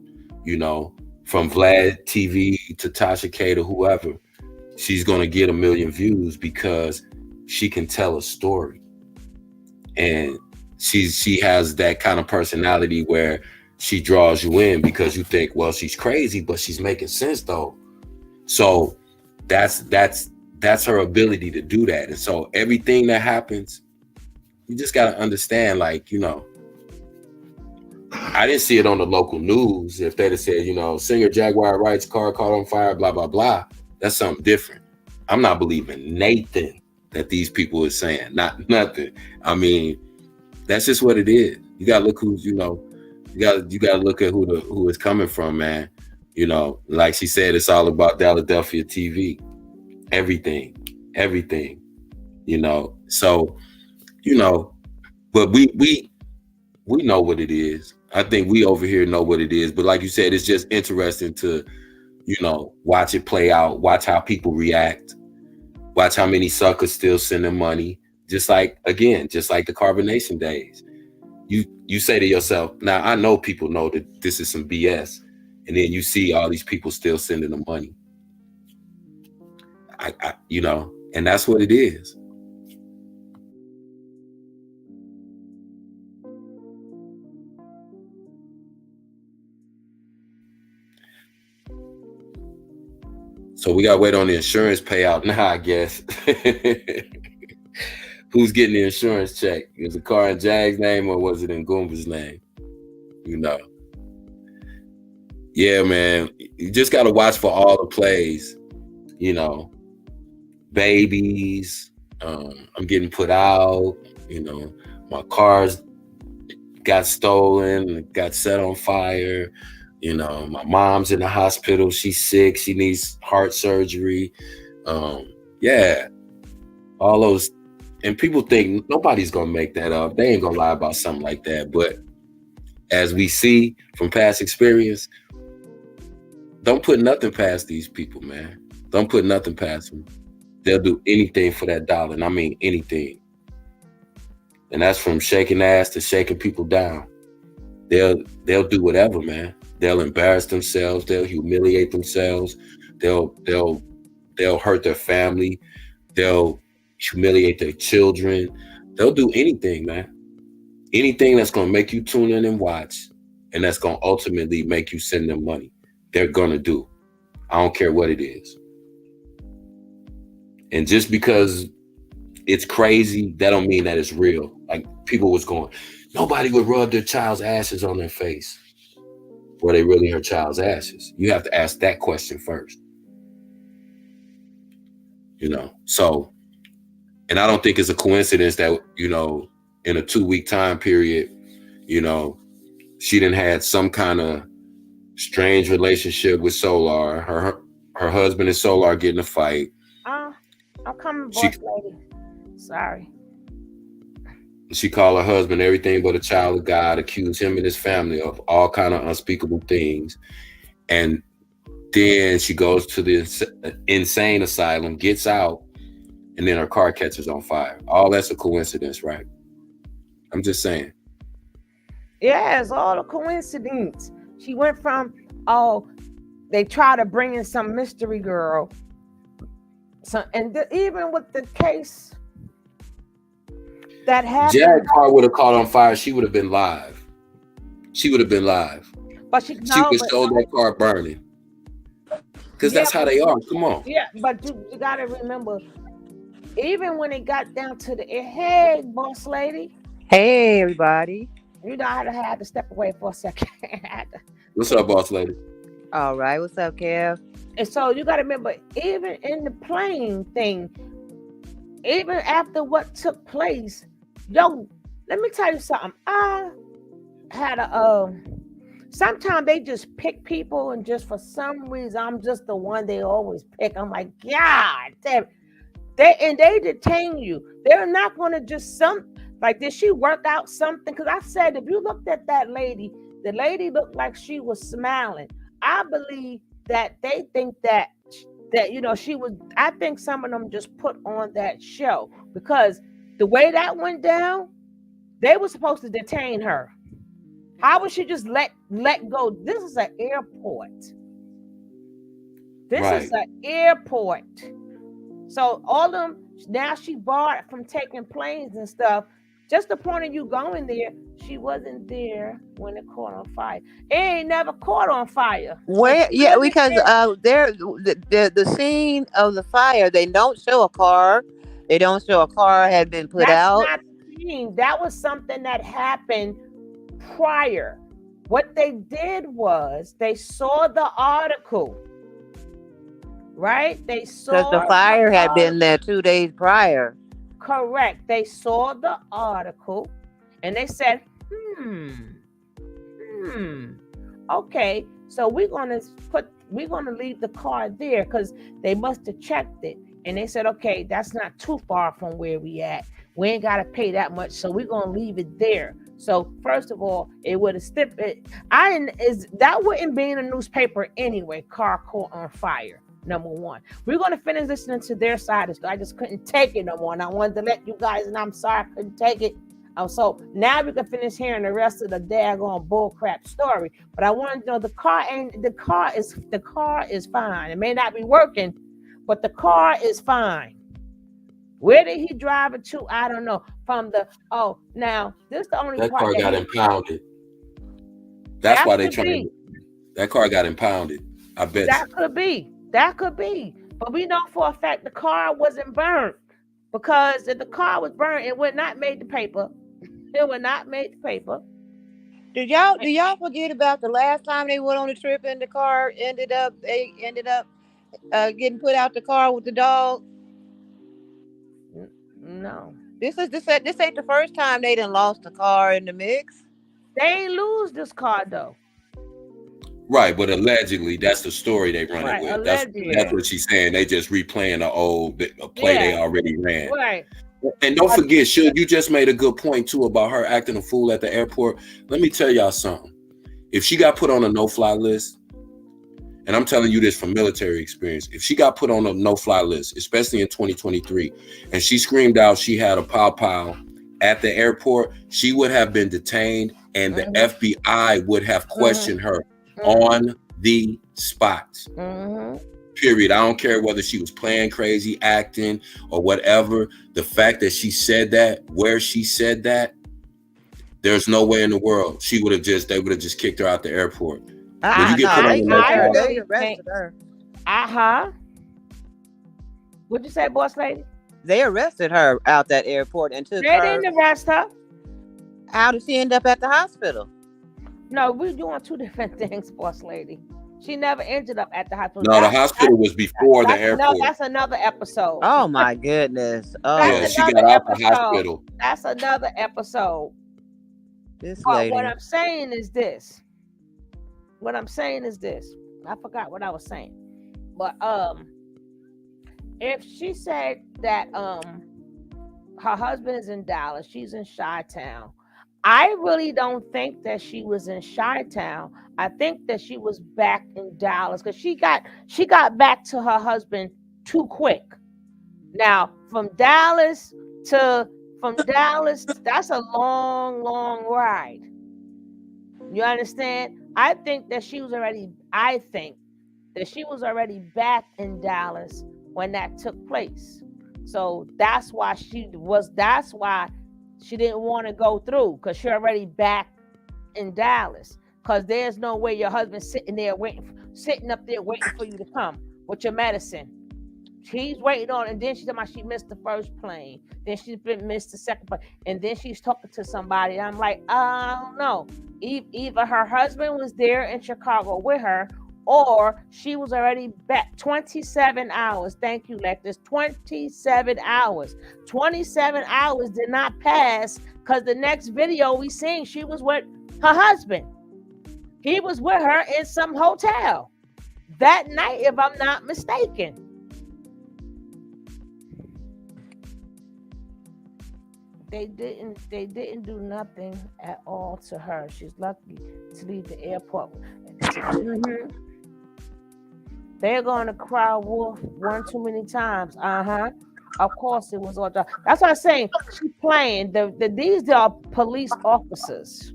from Vlad TV to Tasha K to whoever, she's gonna get 1 million views because she can tell a story. And she has that kind of personality where she draws you in because you think, well, she's crazy, but she's making sense though. So that's her ability to do that. And so everything that happens, you just got to understand, like, I didn't see it on the local news. If they'd have said, singer Jaguar Wright's car caught on fire, blah, blah, blah, that's something different. I'm not believing Nathan that these people are saying, not nothing. I mean, that's just what it is. You got to look who's, you got to look at who it's coming from, man. Like she said, it's all about Philadelphia TV. Everything. So, but we know what it is. I think we over here know what it is. But like you said, it's just interesting to, watch it play out, watch how people react, watch how many suckers still sending money. Just like the carbonation days. You say to yourself, now I know people know that this is some BS. And then you see all these people still sending the money. And that's what it is. So we got to wait on the insurance payout now, I guess. Who's getting the insurance check? Is the car in Jag's name or was it in Goomba's name? Yeah, man. You just got to watch for all the plays. Babies. I'm getting put out. My cars got stolen, got set on fire. My mom's in the hospital. She's sick. She needs heart surgery. Yeah, all those. And people think nobody's going to make that up. They ain't going to lie about something like that. But as we see from past experience, don't put nothing past these people, man. Don't put nothing past them. They'll do anything for that dollar. And I mean anything. And that's from shaking ass to shaking people down. They'll do whatever, man. They'll embarrass themselves. They'll humiliate themselves. They'll hurt their family. They'll humiliate their children. They'll do anything, man. Anything that's going to make you tune in and watch, and that's going to ultimately make you send them money. They're going to do. I don't care what it is. And just because it's crazy, that don't mean that it's real. Like people was going, nobody would rub their child's ashes on their face. Were they really her child's ashes? You have to ask that question first. So, and I don't think it's a coincidence that, in a 2-week time period, she done had some kind of strange relationship with Solar. Her husband and Solar getting a fight. I'll come, boss lady. Sorry. She called her husband everything but a child of God, accused him and his family of all kind of unspeakable things. And Then she goes to the insane asylum, gets out, and then her car catches on fire. All that's a coincidence, right? I'm just saying. Yeah, it's all a coincidence. She went from, they try to bring in some mystery girl. So, and even with the case that happened, Jag car would have caught on fire. She would have been live. She would have been live. But she would have showed that car burning. Because that's how they are. Come on. Yeah, but you got to remember, even when it got down to the hey, boss lady. Hey, everybody. You know, I had to step away for a second. What's up, boss lady? All right. What's up, Kev? And so you got to remember, even in the plane thing, even after what took place, yo, let me tell you something. I had sometimes they just pick people, and just for some reason, I'm just the one they always pick. I'm like, God damn. They detain you. They're not going to just like, did she work out something? Because I said, if you looked at that lady, the lady looked like she was smiling. I believe that they think that she was. I think some of them just put on that show, because the way that went down, they were supposed to detain her. How would she just let go? This is an airport. This is an airport. So all of them, now she barred from taking planes and stuff. Just the point of you going there, she wasn't there when it caught on fire. It ain't never caught on fire. Where? Yeah, because the scene of the fire, they don't show a car. They don't show a car had been put out. That's not the scene. That was something that happened prior. What they did was they saw the article. Right? They saw because the fire had been there 2 days prior. Correct. They saw the article and they said, okay, so we're gonna leave the car there, because they must have checked it. And they said, okay, that's not too far from where we at. We ain't gotta pay that much, so we're gonna leave it there. So first of all, it would have that wouldn't be in a newspaper anyway. Car caught on fire. Number one, we're going to finish listening to their side of the story. I just couldn't take it no more, and I wanted to let you guys, and I'm sorry I couldn't take it. So now we can finish hearing the rest of the daggone bullcrap story. But I wanted to know, the car is fine. It may not be working, but the car is fine. Where did he drive it to? I don't know. Now this is the only that part car got impounded. That's why they trying. That car got impounded. I bet that could be. That could be, but we know for a fact the car wasn't burned, because if the car was burned, it would not make the paper. It would not make the paper. Do y'all forget about the last time they went on a trip and the car ended up getting put out the car with the dog? No. This ain't the first time they done lost a car in the mix. They ain't lose this car though. Right, but allegedly, that's the story they run it with. That's what she's saying. They just replaying a play they already ran. Right. And don't forget, Suge, you just made a good point too about her acting a fool at the airport. Let me tell y'all something. If she got put on a no-fly list, and I'm telling you this from military experience, if she got put on a no-fly list, especially in 2023, and she screamed out she had a pow at the airport, she would have been detained, and the FBI would have questioned her on the spot. Period. I don't care whether she was playing crazy, acting, or whatever. The fact that she said that, where she said that, there's no way in the world they would have just kicked her out the airport. When you get put on they arrested her. What'd you say, boss lady? They arrested her out that airport and took her. They didn't arrest her. How did she end up at the hospital? No, we're doing two different things, boss lady. She never ended up at the hospital. No, the hospital was before the airport. No, that's another episode. Oh my goodness. Oh, yeah, she got out the hospital. That's another episode. What I'm saying is this. I forgot what I was saying. But if she said that her husband is in Dallas, she's in Chi-Town, I really don't think that she was in Chi-Town. I think that she was back in Dallas because she got back to her husband too quick. Now from Dallas, that's a long, long ride. You understand? I think that she was already back in Dallas when that took place. So that's why she didn't want to go through, because she's already back in Dallas. Because there's no way your husband's sitting up there waiting for you to come with your medicine. He's waiting on, and then she's talking about she missed the first plane, then she's been missed the second plane, and then she's talking to somebody. I'm like, I don't know. Either her husband was there in Chicago with her, or she was already back. 27 hours. Thank you, Lectus. 27 hours. 27 hours did not pass, because the next video we seen, she was with her husband. He was with her in some hotel that night, if I'm not mistaken. They didn't do nothing at all to her. She's lucky to leave the airport. Mm-hmm. They're going to cry wolf one too many times. Of course it was all done. That's what I'm saying. She's playing. These are police officers.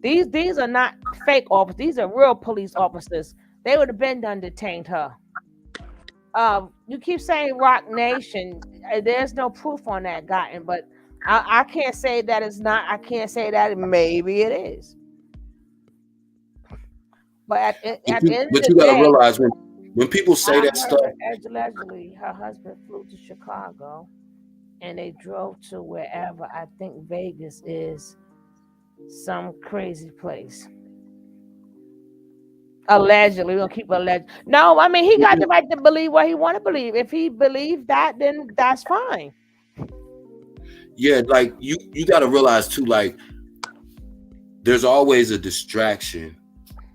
These are not fake officers. These are real police officers. They would have been done detained her. You keep saying Rock Nation. There's no proof on that, gotten, but I can't say that it's not. I can't say that maybe it is. But at the end of the day, you gotta realize when people say that stuff. Allegedly, her husband flew to Chicago, and they drove to wherever. I think Vegas is some crazy place. Allegedly, we're gonna keep alleged. No, I mean, he got the right to believe what he want to believe. If he believes that, then that's fine. Yeah, like you got to realize too, like there's always a distraction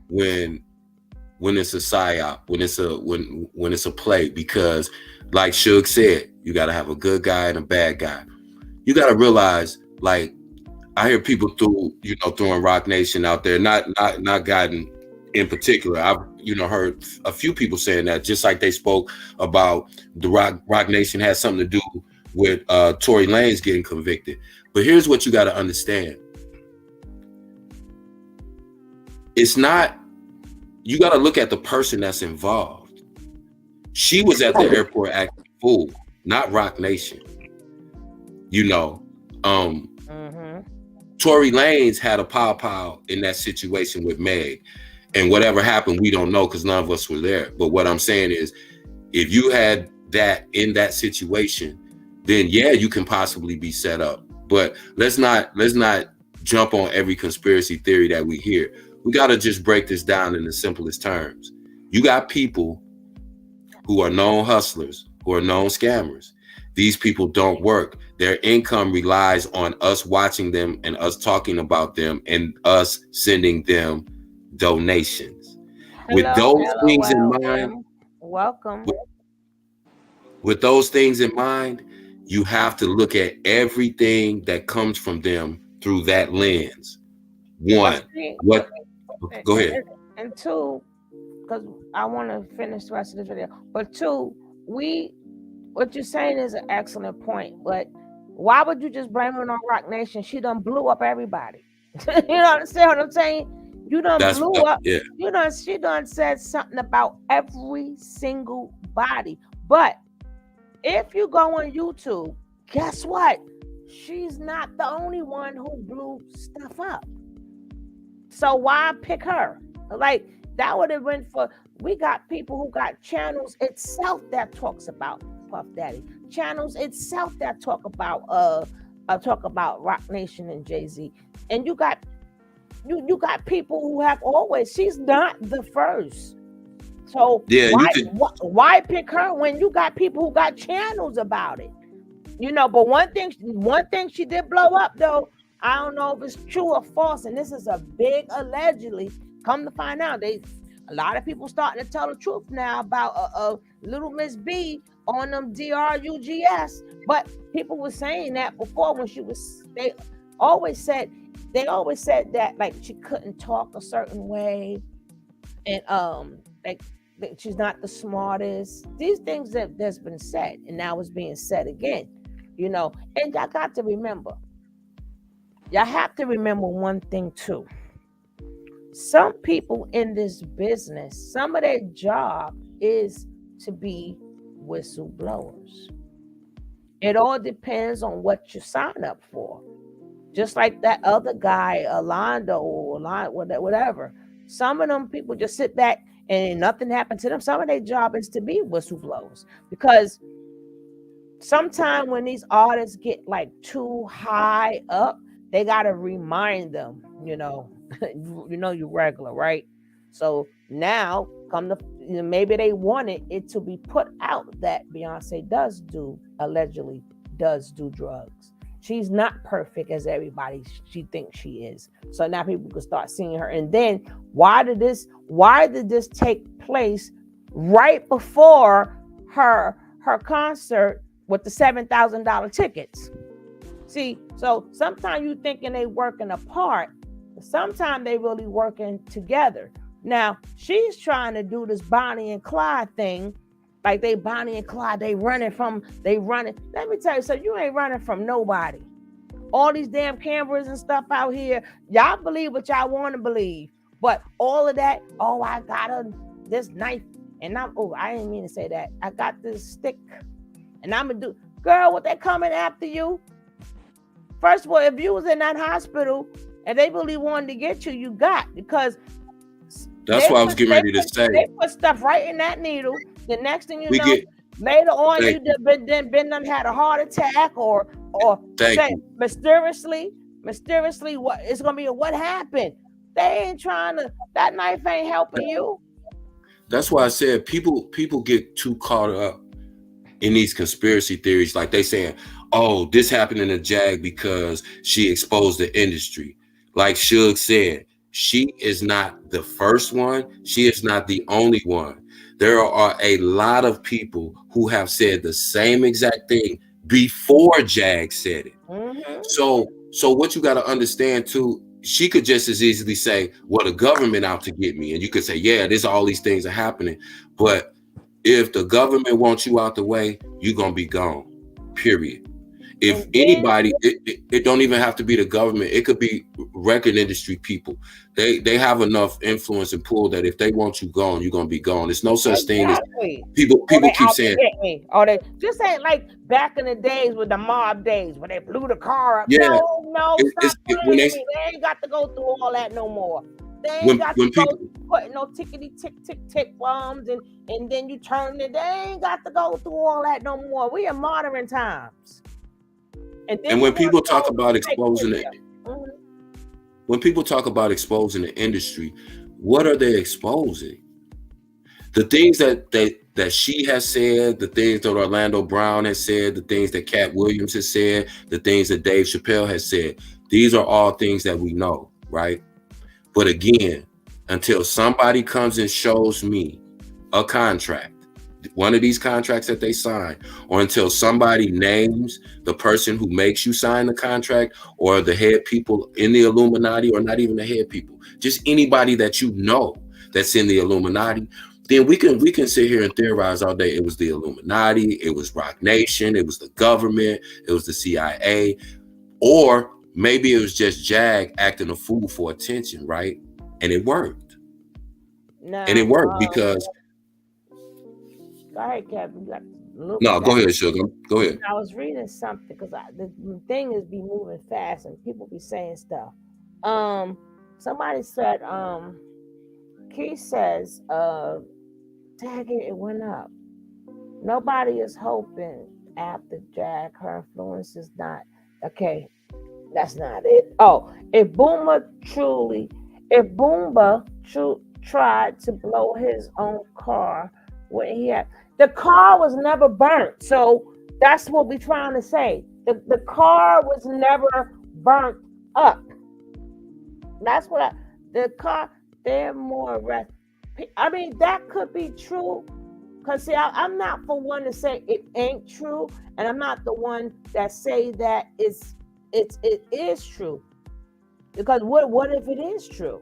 when it's a psyop, when it's a play, because like Suge said, you got to have a good guy and a bad guy. You got to realize, like, I hear people throwing Rock Nation out there, not gotten in particular. I've heard a few people saying that, just like they spoke about the Rock Nation had something to do with Tory Lanez getting convicted. But here's what you got to understand. It's not, you got to look at the person that's involved. She was at the airport acting fool, not Rock Nation. Tory Lanez had a pow in that situation with Meg. And whatever happened, we don't know, because none of us were there. But what I'm saying is, if you had that in that situation, then yeah, you can possibly be set up. But let's not jump on every conspiracy theory that we hear. We got to just break this down in the simplest terms. You got people who are known hustlers, who are known scammers. These people don't work. Their income relies on us watching them and us talking about them and us sending them donations. With those things in mind, welcome. With those things in mind, you have to look at everything that comes from them through that lens. One, go ahead. And two, because I want to finish the rest of this video. But two, what you're saying is an excellent point. But why would you just blame it on Rock Nation? She done blew up everybody. You understand what I'm saying? You done blew up. Yeah. She done said something about every single body. But if you go on YouTube, guess what? She's not the only one who blew stuff up. So why pick her? Like, that would have been for, we got people who got channels itself that talks about Puff Daddy. Channels itself that talk about Rock Nation and Jay-Z. And you got people who have always, she's not the first. So yeah, why pick her when you got people who got channels about it? But one thing she did blow up though. I don't know if it's true or false, and this is a big allegedly. Come to find out, a lot of people starting to tell the truth now about Little Miss B on them DRUGS. But people were saying that before when they always said that like she couldn't talk a certain way, and like that she's not the smartest. These things that's been said, and now it's being said again, you know. And y'all got to remember, y'all have to remember one thing too. Some people in this business, some of their job is to be whistleblowers. It all depends on what you sign up for. Just like that other guy, Alonda or whatever. Some of them people just sit back and nothing happened to them. Some of their job is to be whistleblowers, because sometimes when these artists get like too high up, they gotta remind them, you regular, right? So now maybe they wanted it to be put out that Beyonce allegedly does do drugs. She's not perfect as everybody she thinks she is. So now people can start seeing her. And then why did this take place right before her concert with the $7,000 tickets? See, so sometimes you thinking they working apart, but sometimes they really working together. Now she's trying to do this Bonnie and Clyde thing, like they Bonnie and Clyde, they running. Let me tell you, so you ain't running from nobody. All these damn cameras and stuff out here, y'all believe what y'all want to believe, but all of that, I got this knife, and I didn't mean to say that. I got this stick, and I'm gonna do, girl, what they coming after you? First of all, if you was in that hospital and they really wanted to get you, you got, because that's what I was getting ready to say. They put stuff right in that needle. The next thing you know, later on, you done had a heart attack, or say mysteriously, what it's gonna be? What happened? They ain't trying to. That knife ain't helping you. That's why I said people get too caught up in these conspiracy theories, like they saying, "Oh, this happened in the Jag because she exposed the industry." Like Suge said, she is not the first one. She is not the only one. There are a lot of people who have said the same exact thing before Jag said it. Mm-hmm. So what you got to understand too, she could just as easily say, well, the government out to get me. And you could say, yeah, there's all these things are happening. But if the government wants you out the way, you're going to be gone, period. If anybody, it don't even have to be the government. It could be record industry people. They have enough influence and pull that if they want you gone, you're gonna be gone. There's no such thing as people keep saying. They just ain't like back in the days with the mob days when they blew the car up. Yeah. No, they ain't got to go through all that no more. They ain't got to go putting no tickety tick bombs and then you turn it. They ain't got to go through all that no more. We in modern times. And when people talk about exposing it, when people talk about exposing the industry, what are they exposing? The things that she has said, the things that Orlando Brown has said, the things that Cat Williams has said, the things that Dave Chappelle has said. These are all things that we know, right? But again, until somebody comes and shows me a contract, one of these contracts that they sign, or until somebody names the person who makes you sign the contract, or the head people in the Illuminati, or not even the head people, just anybody that you know that's in the Illuminati, then we can sit here and theorize all day. It was the Illuminati, it was Rock Nation, it was the government, it was the CIA, or maybe it was just Jag acting a fool for attention, right? And it worked. And it worked because. Go ahead, Kevin. No, go ahead, Sugar. Go ahead. I was reading something because the thing is be moving fast and people be saying stuff. Somebody said, Keith says, dang it went up. Nobody is hoping after Jag. Her influence is not okay. That's not it. Oh, if Boomba tried to blow his own car when he had. The car was never burnt. So that's what we're trying to say. The car was never burnt up. That's what the car, they're more arrest. I mean, that could be true. Because see, I'm not for one to say it ain't true. And I'm not the one that say that it is true. Because what if it is true?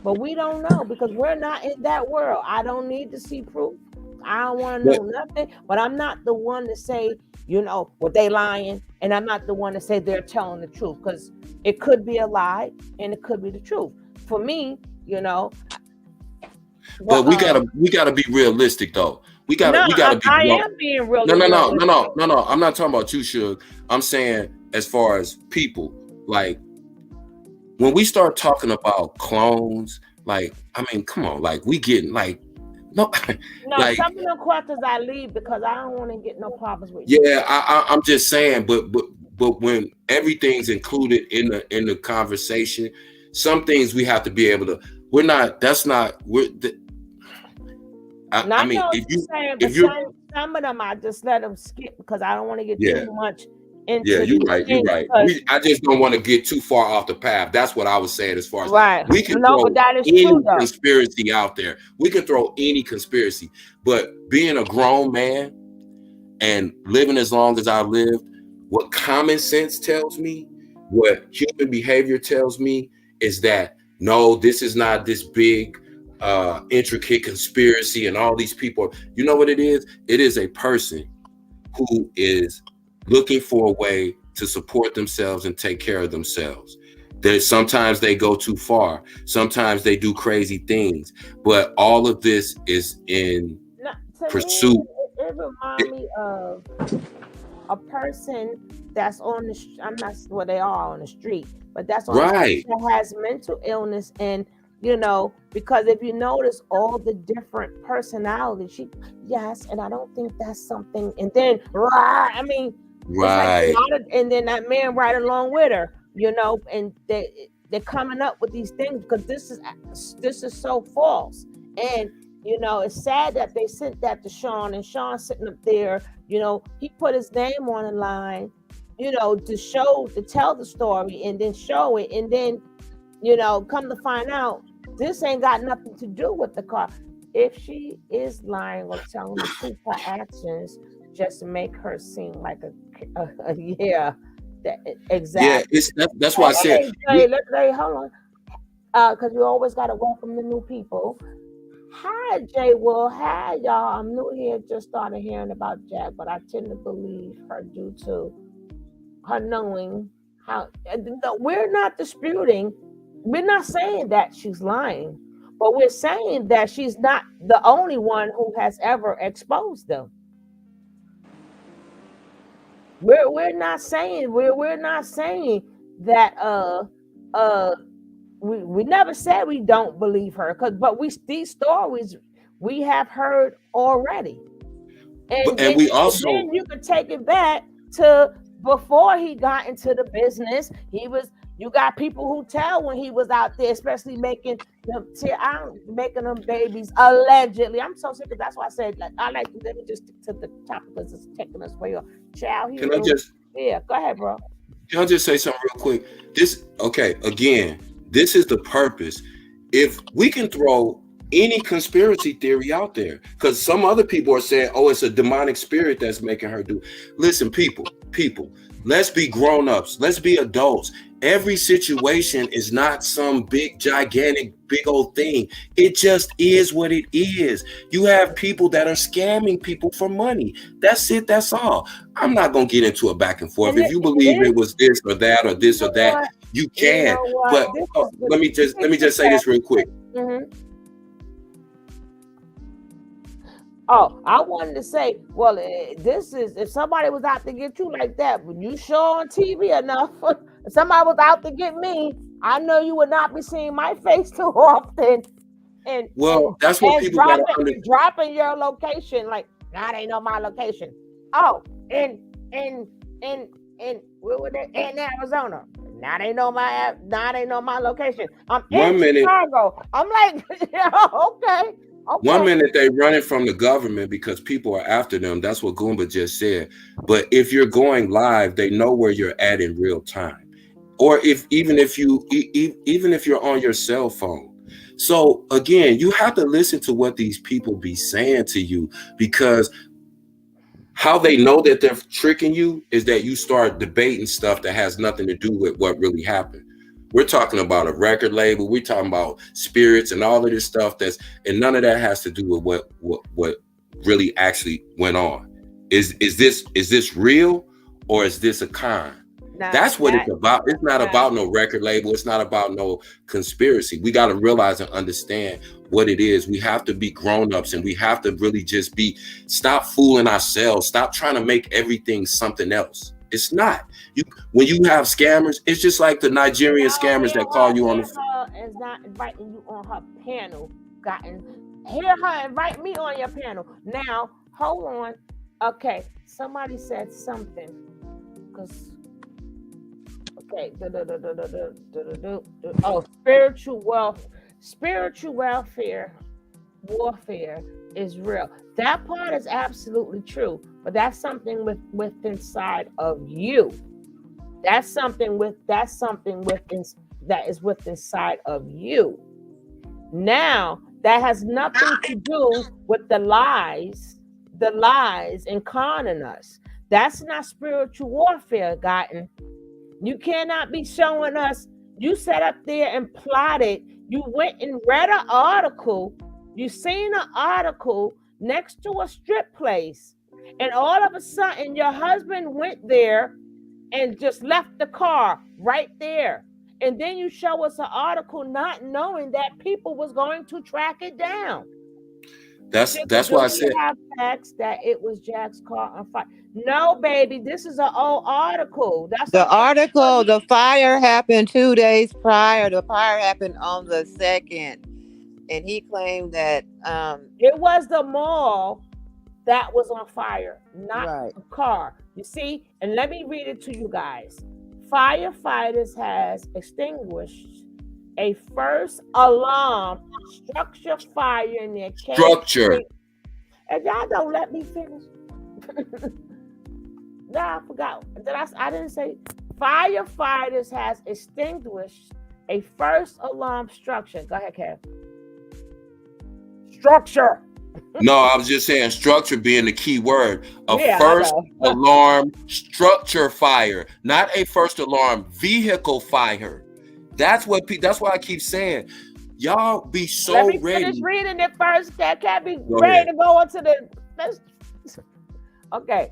But we don't know because we're not in that world. I don't need to see proof. I don't want to know nothing. But I'm not the one to say, what they lying, and I'm not the one to say they're telling the truth because it could be a lie and it could be the truth. For me, But we gotta be realistic though. We gotta be. I am being really. No. I'm not talking about you, Suge. I'm saying as far as people, like when we start talking about clones, like I mean, come on, like we getting like no. Like, some of the questions I leave because I don't want to get no problems with you. Yeah, I'm just saying, but when everything's included in the conversation, some things we have to be able to. We're not. That's not. I mean, if you some of them I just let them skip because I don't want to get too much into. Yeah, you're right. I just don't want to get too far off the path. That's what I was saying. As far as we can throw any conspiracy out there, we can throw any conspiracy. But being a grown man and living as long as I lived, what common sense tells me, what human behavior tells me, is that no, this is not this big. Intricate conspiracy and all these people. You know what it is? It is a person who is looking for a way to support themselves and take care of themselves. Sometimes they go too far. Sometimes they do crazy things. But all of this is in pursuit. It reminds me of a person that's on the. I'm not where they are on the street, but that's on the street that has mental illness and. Because if you notice all the different personalities, yes, and I don't think that's something. And then, I mean, right. And then that man right along with her, and they're coming up with these things because this is so false. And it's sad that they sent that to Sean, and Sean sitting up there. He put his name on the line, to tell the story and then show it, and then. Come to find out, this ain't got nothing to do with the car. If she is lying or telling the truth, her actions just make her seem like exactly. Yeah, that's why I said. Hey, hold on, because you always got to welcome the new people. Hi, Jay. Well, hi, y'all. I'm new here. Just started hearing about Jack, but I tend to believe her due to her knowing how. We're not disputing. We're not saying that she's lying, but we're saying that she's not the only one who has ever exposed them. We're not saying that we never said we don't believe her but these stories we have heard already, and we also then you could take it back to before he got into the business. You got people who tell when he was out there, especially making them babies allegedly. I'm so sick of that's why I said let me just stick to the topic because it's taking us way off. Child, go ahead, bro. Can I just say something real quick? This is the purpose. If we can throw any conspiracy theory out there, because some other people are saying, oh, it's a demonic spirit that's making her do. Listen, people, let's be grown-ups. Let's be adults. Every situation is not some big, gigantic, big old thing. It just is what it is. You have people that are scamming people for money. That's it. That's all. I'm not going to get into a back and forth. If you believe it was this or that or this or that, you can. But let me just say this real quick. Mm-hmm. Oh, I wanted to say, well, this is if somebody was out to get you like that, but you show on TV enough. If somebody was out to get me, I know you would not be seeing my face too often. And that's what people dropping your location. Like, that ain't on my location. Oh, and where were they? In Arizona. That ain't on my location. I'm in Chicago. I'm like, okay. One minute they running from the government because people are after them. That's what Goomba just said. But if you're going live, they know where you're at in real time. Or even if you're on your cell phone. So again, you have to listen to what these people be saying to you, because how they know that they're tricking you is that you start debating stuff that has nothing to do with what really happened. We're talking about a record label. We're talking about spirits and all of this stuff and none of that has to do with what really actually went on. Is this real or is this a con? That's what it's about. It's not about no record label. It's not about no conspiracy. We got to realize and understand what it is. We have to be grown-ups and we have to really just stop fooling ourselves. Stop trying to make everything something else. It's not. When you have scammers, it's just like the Nigerian scammers that call you on the phone. Is not inviting you on her panel. Hear her invite me on your panel. Now, hold on. Okay, somebody said something. Okay. Oh, spiritual warfare is real. That part is absolutely true, but that's something with inside of you. That is with inside of you. Now, that has nothing to do with the lies and conning us. That's not spiritual warfare, Gotten. You cannot be showing us, you sat up there and plotted, you went and read an article, you seen an article next to a strip place, and all of a sudden your husband went there and just left the car right there. And then you show us an article not knowing that people was going to track it down. That's why I said have facts that it was Jack's car on fire. No, baby, this is an old article. That's the article. The fire happened 2 days prior. The fire happened on the 2nd, and he claimed that it was the mall that was on fire, not the car. You see, and let me read it to you guys. Firefighters has extinguished a first alarm structure fire near structure. And y'all don't let me finish. Nah, I forgot. I didn't say firefighters has extinguished a first alarm structure. Go ahead, Kev. Structure. No, I was just saying structure being the key word. First alarm structure fire, not a first alarm vehicle fire. That's why I keep saying, y'all be so ready. Let me finish reading it first. Can't be ready to go into the. Okay.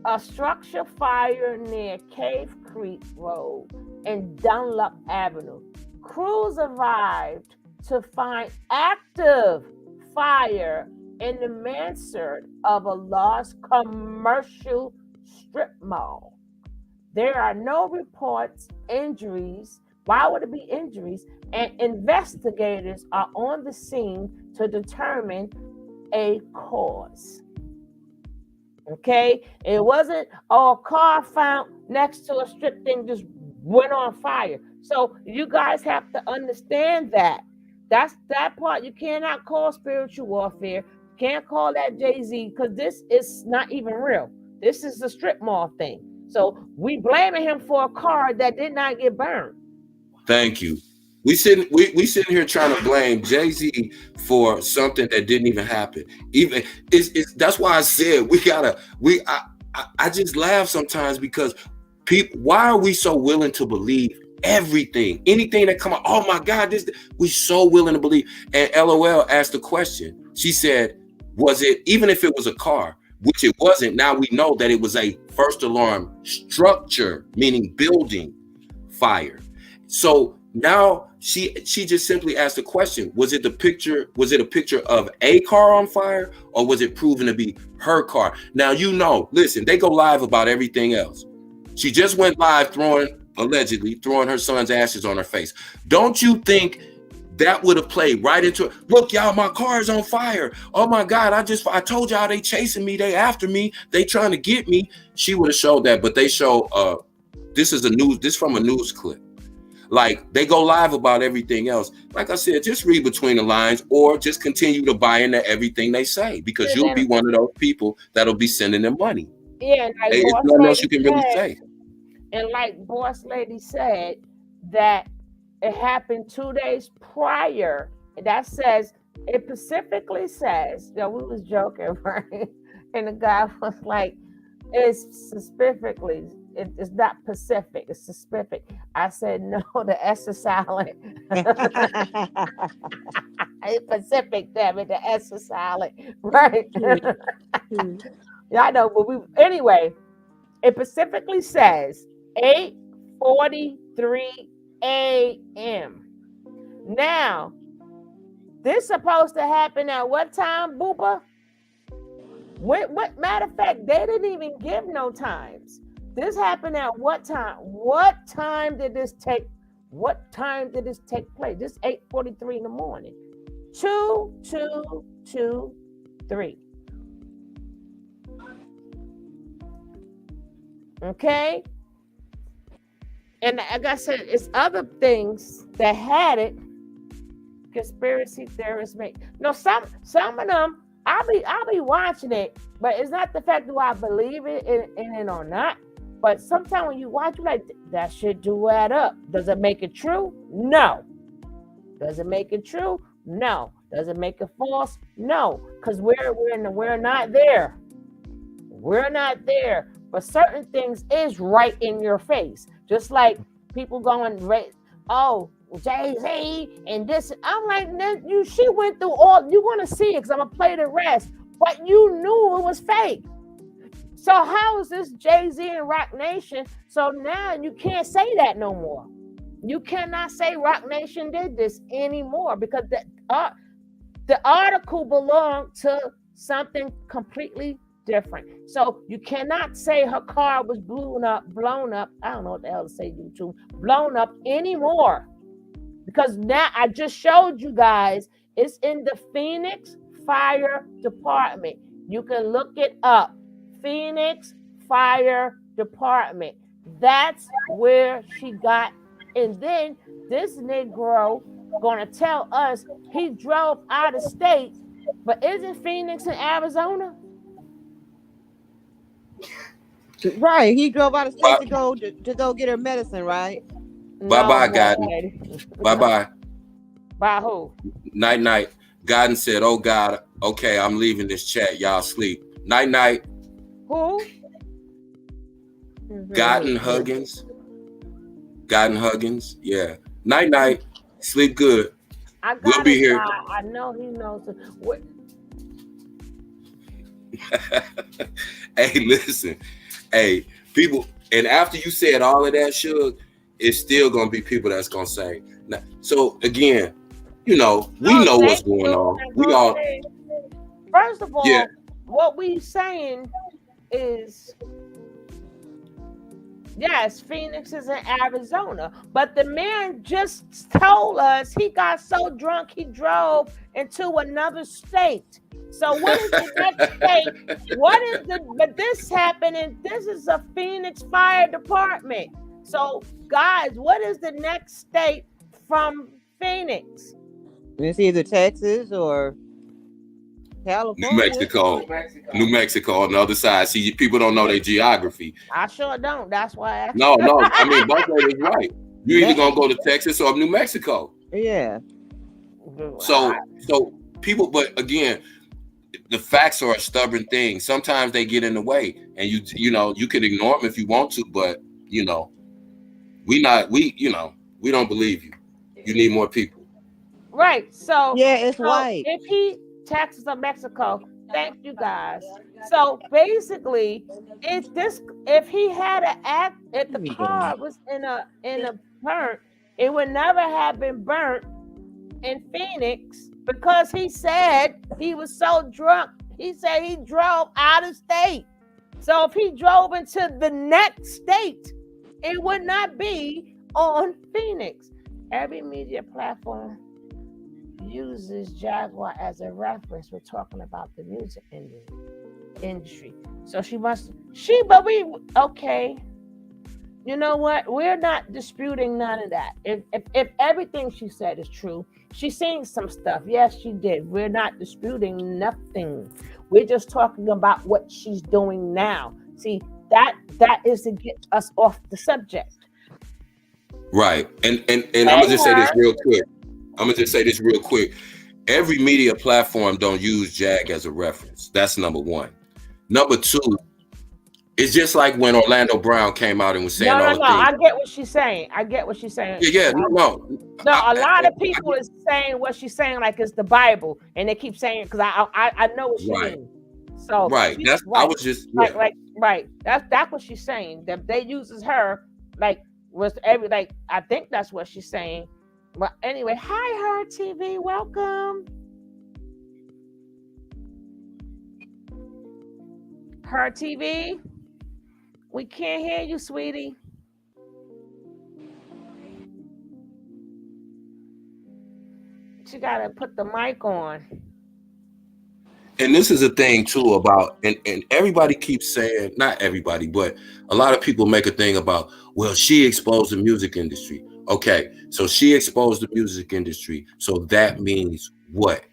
A structure fire near Cave Creek Road and Dunlop Avenue. Crews arrived to find active fire in the mansard of a large commercial strip mall. There are no reports, injuries. Why would it be injuries? And investigators are on the scene to determine a cause. Okay? It wasn't a car found next to a strip thing just went on fire. So you guys have to understand that. That's that part. You cannot call spiritual warfare. Can't call that Jay-Z because this is not even real. This is the strip mall thing. So we blaming him for a car that did not get burned. Thank you. We sitting here trying to blame Jay-Z for something that didn't even happen. Even that's why I said I just laugh sometimes because people, why are we so willing to believe anything that come out? Oh my God, we so willing to believe. And LOL asked the question. She said, was it, even if it was a car, which it wasn't, now we know that it was a first alarm structure, meaning building fire. So now she just simply asked the question, was it a picture of a car on fire, or was it proven to be her car? Now, listen, they go live about everything else. She just went live allegedly throwing her son's ashes on her face. Don't you think that would have played right into it? Look, y'all, my car is on fire. Oh my God, I told y'all they chasing me, they after me, they trying to get me. She would have showed that, but they show this from a news clip. Like, they go live about everything else. Like I said, just read between the lines or just continue to buy into everything they say, because you'll be one of those people that'll be sending them money. Yeah, like there's nothing else you can really say. And like Boss Lady said, that it happened 2 days prior. And that says It specifically says, we was joking, right? And the guy was like, it's specifically, it's not Pacific, it's specific. I said, no, the S is silent. It's Pacific, damn it, the S is silent, right? Yeah, I know, but anyway, it specifically says 8:43 a.m. Now, this supposed to happen at what time, Boopa? What matter of fact, they didn't even give no times. This happened at what time? What time did this take? What time did this take place? This 8:43 in the morning. 2, 2, 2, 3. Okay. And like I said, it's other things that had it. Conspiracy theorists make no some of them. I'll be watching it, but it's not the fact do I believe it in it or not. But sometimes when you watch, you like that shit do add up. Does it make it true? No. Does it make it true? No. Does it make it false? No. Because we're not there. We're not there. But certain things is right in your face. Just like people going, oh, Jay-Z and this. I'm like, she went through all. You're going to see it because I'm going to play the rest. But you knew it was fake. So how is this Jay-Z and Rock Nation? So now you can't say that no more. You cannot say Rock Nation did this anymore because the article belonged to something completely different. So you cannot say her car was blown up. I don't know what the hell to say, YouTube. Blown up anymore. Because now I just showed you guys it's in the Phoenix Fire Department. You can look it up. Phoenix Fire Department. That's where she got. And then this Negro gonna tell us he drove out of state, but isn't Phoenix in Arizona? Right, he drove out of state to go get her medicine, right? Bye-bye, Godden. Bye-bye. By who? Night. Godden said, oh, God, okay, I'm leaving this chat. Y'all sleep. Night. Who? Godden Huggins. Yeah. Night. Sleep good. We'll be here. I know he knows. Hey, listen. Hey, people, and after you said all of that, Suge, it's still going to be people that's going to say. Now, so, again, we know what's going on. We all. First of all, what we saying is, yes, Phoenix is in Arizona, but the man just told us he got so drunk he drove into another state. So what is the next state? But this happened, and this is a Phoenix Fire Department. So guys, what is the next state from Phoenix? It's either Texas or California. New Mexico on the other side. See, people don't know their geography. I sure don't. That's why I asked. No. I mean, both ways is right. You're either gonna go to Texas or New Mexico. Yeah. So people, but again, the facts are a stubborn thing. Sometimes they get in the way, and you can ignore them if you want to, but we don't believe you. You need more people. Right. So yeah, it's white. If he Texas or Mexico, thank you guys. So basically, if he had an act, if the car was in a burnt, it would never have been burnt in Phoenix because he said he was so drunk. He said he drove out of state. So if he drove into the next state, it would not be on Phoenix. Every media platform uses Jaguar as a reference. We're talking about the music industry. So okay. You know what? We're not disputing none of that. If everything she said is true, she's saying some stuff. Yes, she did. We're not disputing nothing. We're just talking about what she's doing now. See, that is to get us off the subject. Right. And I'm gonna just say this real quick. every media platform don't use Jag as a reference. That's number one. Number two, it's just like when Orlando Brown came out and was saying all the No. things. I get what she's saying. I get what she's saying. Yeah, No, a lot of people is saying what she's saying like it's the Bible, and they keep saying because I know what she Right. means. So Right. That's I was just right. That's what she's saying. That they uses her like was like I think that's what she's saying. But anyway, hi Her TV, welcome. Her TV, we can't hear you, sweetie. She gotta put the mic on. And this is a thing too about and everybody keeps saying, not everybody, but a lot of people make a thing about, well, she exposed the music industry. Okay, so she exposed the music industry. So that means what?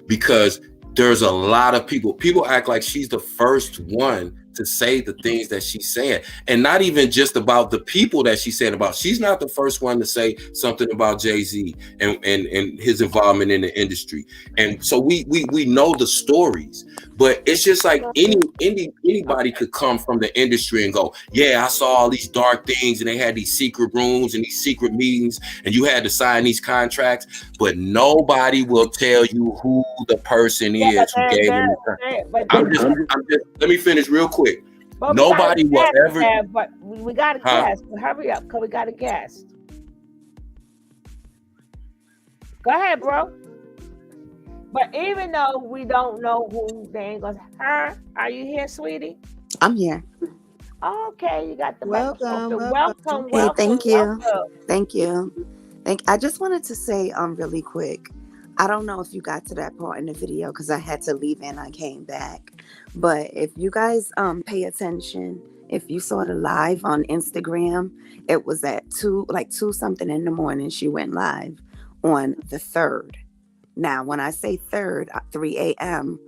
Because there's a lot of people act like she's the first one to say the things that she's saying, and not even just about the people that she's saying about. She's not the first one to say something about Jay-Z and his involvement in the industry. And so we know the stories, but it's just like anybody could come from the industry and go, yeah, I saw all these dark things and they had these secret rooms and these secret meetings and you had to sign these contracts, but nobody will tell you who the person is who gave them the contract. Let me finish real quick. But nobody will ever. But we got a guest. Hurry up, cause we got a guest. Go ahead, bro. But even though we don't know who they ain't gonna her, are you here, sweetie? I'm here. Okay, you got the Welcome. Welcome. Hey, thank you. Welcome. Thank you. I just wanted to say really quick. I don't know if you got to that part in the video because I had to leave and I came back. But if you guys pay attention, if you saw the live on Instagram, it was at 2 something in the morning. She went live on the 3rd. Now, when I say 3rd, 3 a.m.,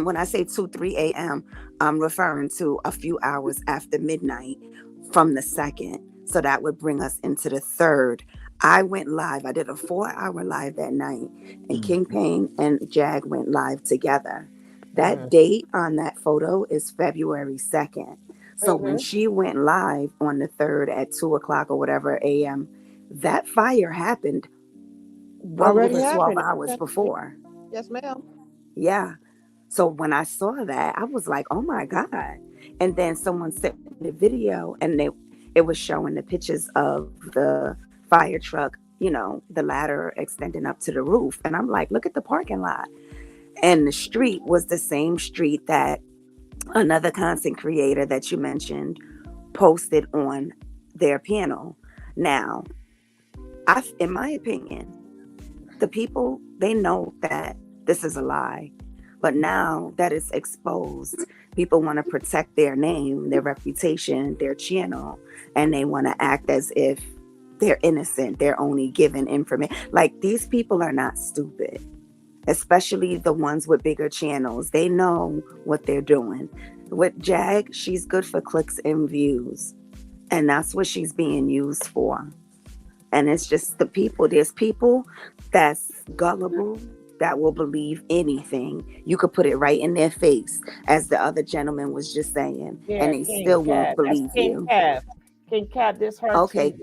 when I say 3 a.m., I'm referring to a few hours after midnight from the 2nd. So that would bring us into the 3rd. I went live. I did a 4-hour live that night, and King Payne and Jag went live together. That date on that photo is February 2nd. So when she went live on the 3rd at 2 o'clock or whatever a.m., that fire happened well over 12 hours before. Yes, ma'am. Yeah. So when I saw that, I was like, oh my God. And then someone sent me the video and it was showing the pictures of the fire truck, the ladder extending up to the roof. And I'm like, look at the parking lot. And the street was the same street that another content creator that you mentioned posted on their panel. Now, in my opinion, the people, they know that this is a lie. But now that it's exposed, people want to protect their name, their reputation, their channel, and they want to act as if they're innocent. They're only given information. Like, these people are not stupid, especially the ones with bigger channels. They know what they're doing. With Jag, she's good for clicks and views, and that's what she's being used for. And it's just the people. There's people that's gullible, that will believe anything. You could put it right in their face, as the other gentleman was just saying, and they still won't believe you. King Kev, this hurts. Okay,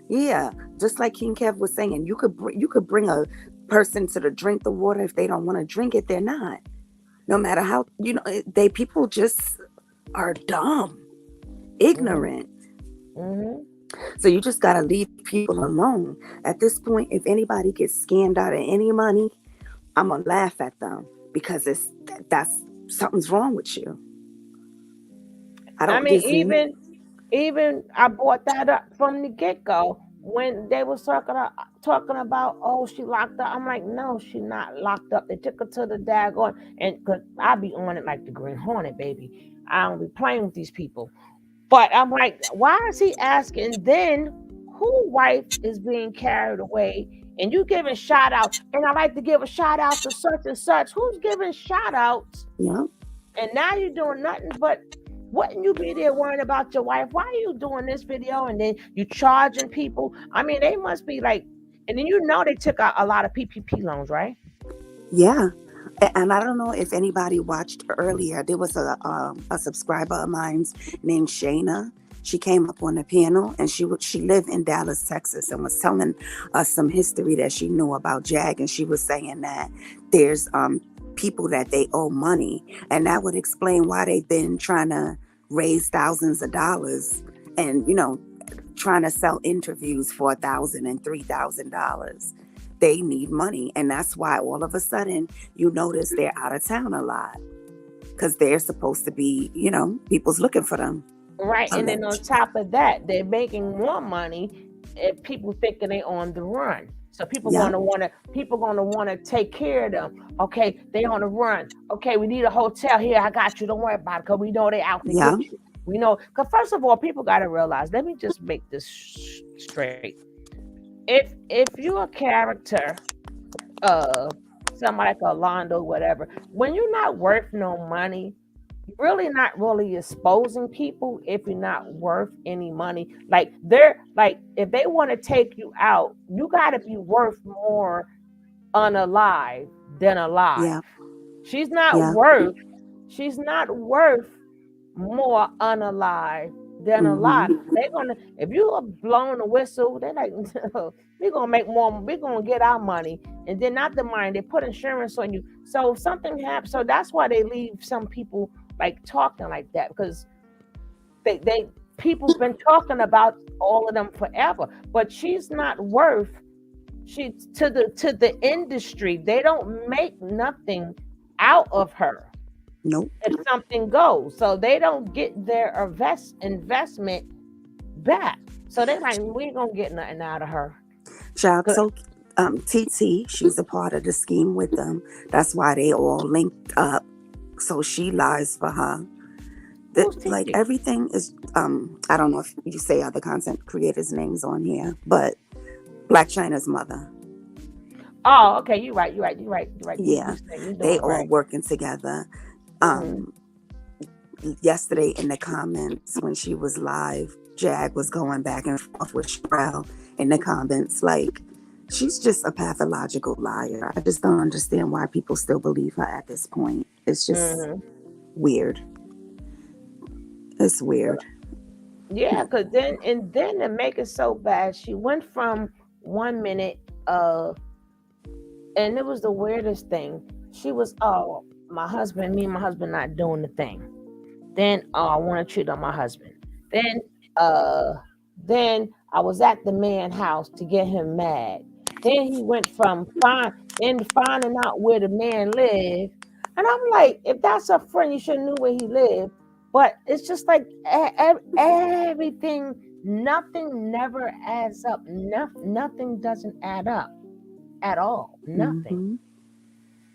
yeah. Just like King Kev was saying, you could bring a person to drink the water. If they don't want to drink it, they're not. No matter how people just are dumb, ignorant. So you just gotta leave people alone. At this point, if anybody gets scammed out of any money, I'm gonna laugh at them because that's something's wrong with you. Even I brought that up from the get-go when they was talking about, oh, she locked up. I'm like, no, she not locked up. They took her to the daggone, and because I be on it like the Green Hornet, baby. I don't be playing with these people. But I'm like, why is he asking then who wife is being carried away? And you giving shout outs. And I like to give a shout out to such and such. Who's giving shout outs? Yeah. And now you're doing nothing but wouldn't you be there worrying about your wife? Why are you doing this video and then you charging people? I mean, they must be like, And then you know they took out a lot of PPP loans, right? Yeah. And I don't know if anybody watched earlier. There was a subscriber of mine named Shayna. She came up on the panel, and she lived in Dallas, Texas, and was telling us some history that she knew about Jag. And she was saying that there's people that they owe money, and that would explain why they've been trying to raise thousands of dollars, and trying to sell interviews for $1,000 and $3,000. They need money, and that's why all of a sudden you notice they're out of town a lot, because they're supposed to be, people's looking for them. Right. And then on top of that, they're making more money if people thinking they on the run. So people gonna wanna take care of them. Okay, they on the run. Okay, we need a hotel here. I got you. Don't worry about it, because we know they out to get you. We know, because first of all, people gotta realize. Let me just make this straight. If you're a character, somebody like Orlando, whatever, when you're not worth no money, you're really not really exposing people if you're not worth any money. Like if they want to take you out, you gotta be worth more unalive than alive. Yeah. She's not worth more unalive than alive. They're gonna, if you are blowing the whistle, they're like, we're gonna make more, we're gonna get our money, and then not the money, they put insurance on you. So if something happens, so that's why they leave some people like talking like that, because they people's been talking about all of them forever, but she's not worth, she to the industry, they don't make nothing out of her. Nope. If something goes, so they don't get their investment back. So they're like, we ain't gonna get nothing out of her. Child, so TT, she's a part of the scheme with them. That's why they all linked up. So she lies for her. Like everything is, I don't know if you say other content creators' names on here, but Black China's mother. Oh, okay, you're right. Yeah, they all working together. Yesterday in the comments when she was live, Jag was going back and forth with Sherelle in the comments, like, she's just a pathological liar. I just don't understand why people still believe her at this point. It's just weird. It's weird. Yeah, because then to make it so bad, she went from 1 minute and it was the weirdest thing. She was, me and my husband not doing the thing. Then I want to cheat on my husband. Then I was at the man's house to get him mad. Then he went from finding out where the man lived. And I'm like, if that's a friend, you should have knew where he lived. But it's just like everything, nothing never adds up. Nothing doesn't add up at all. Nothing.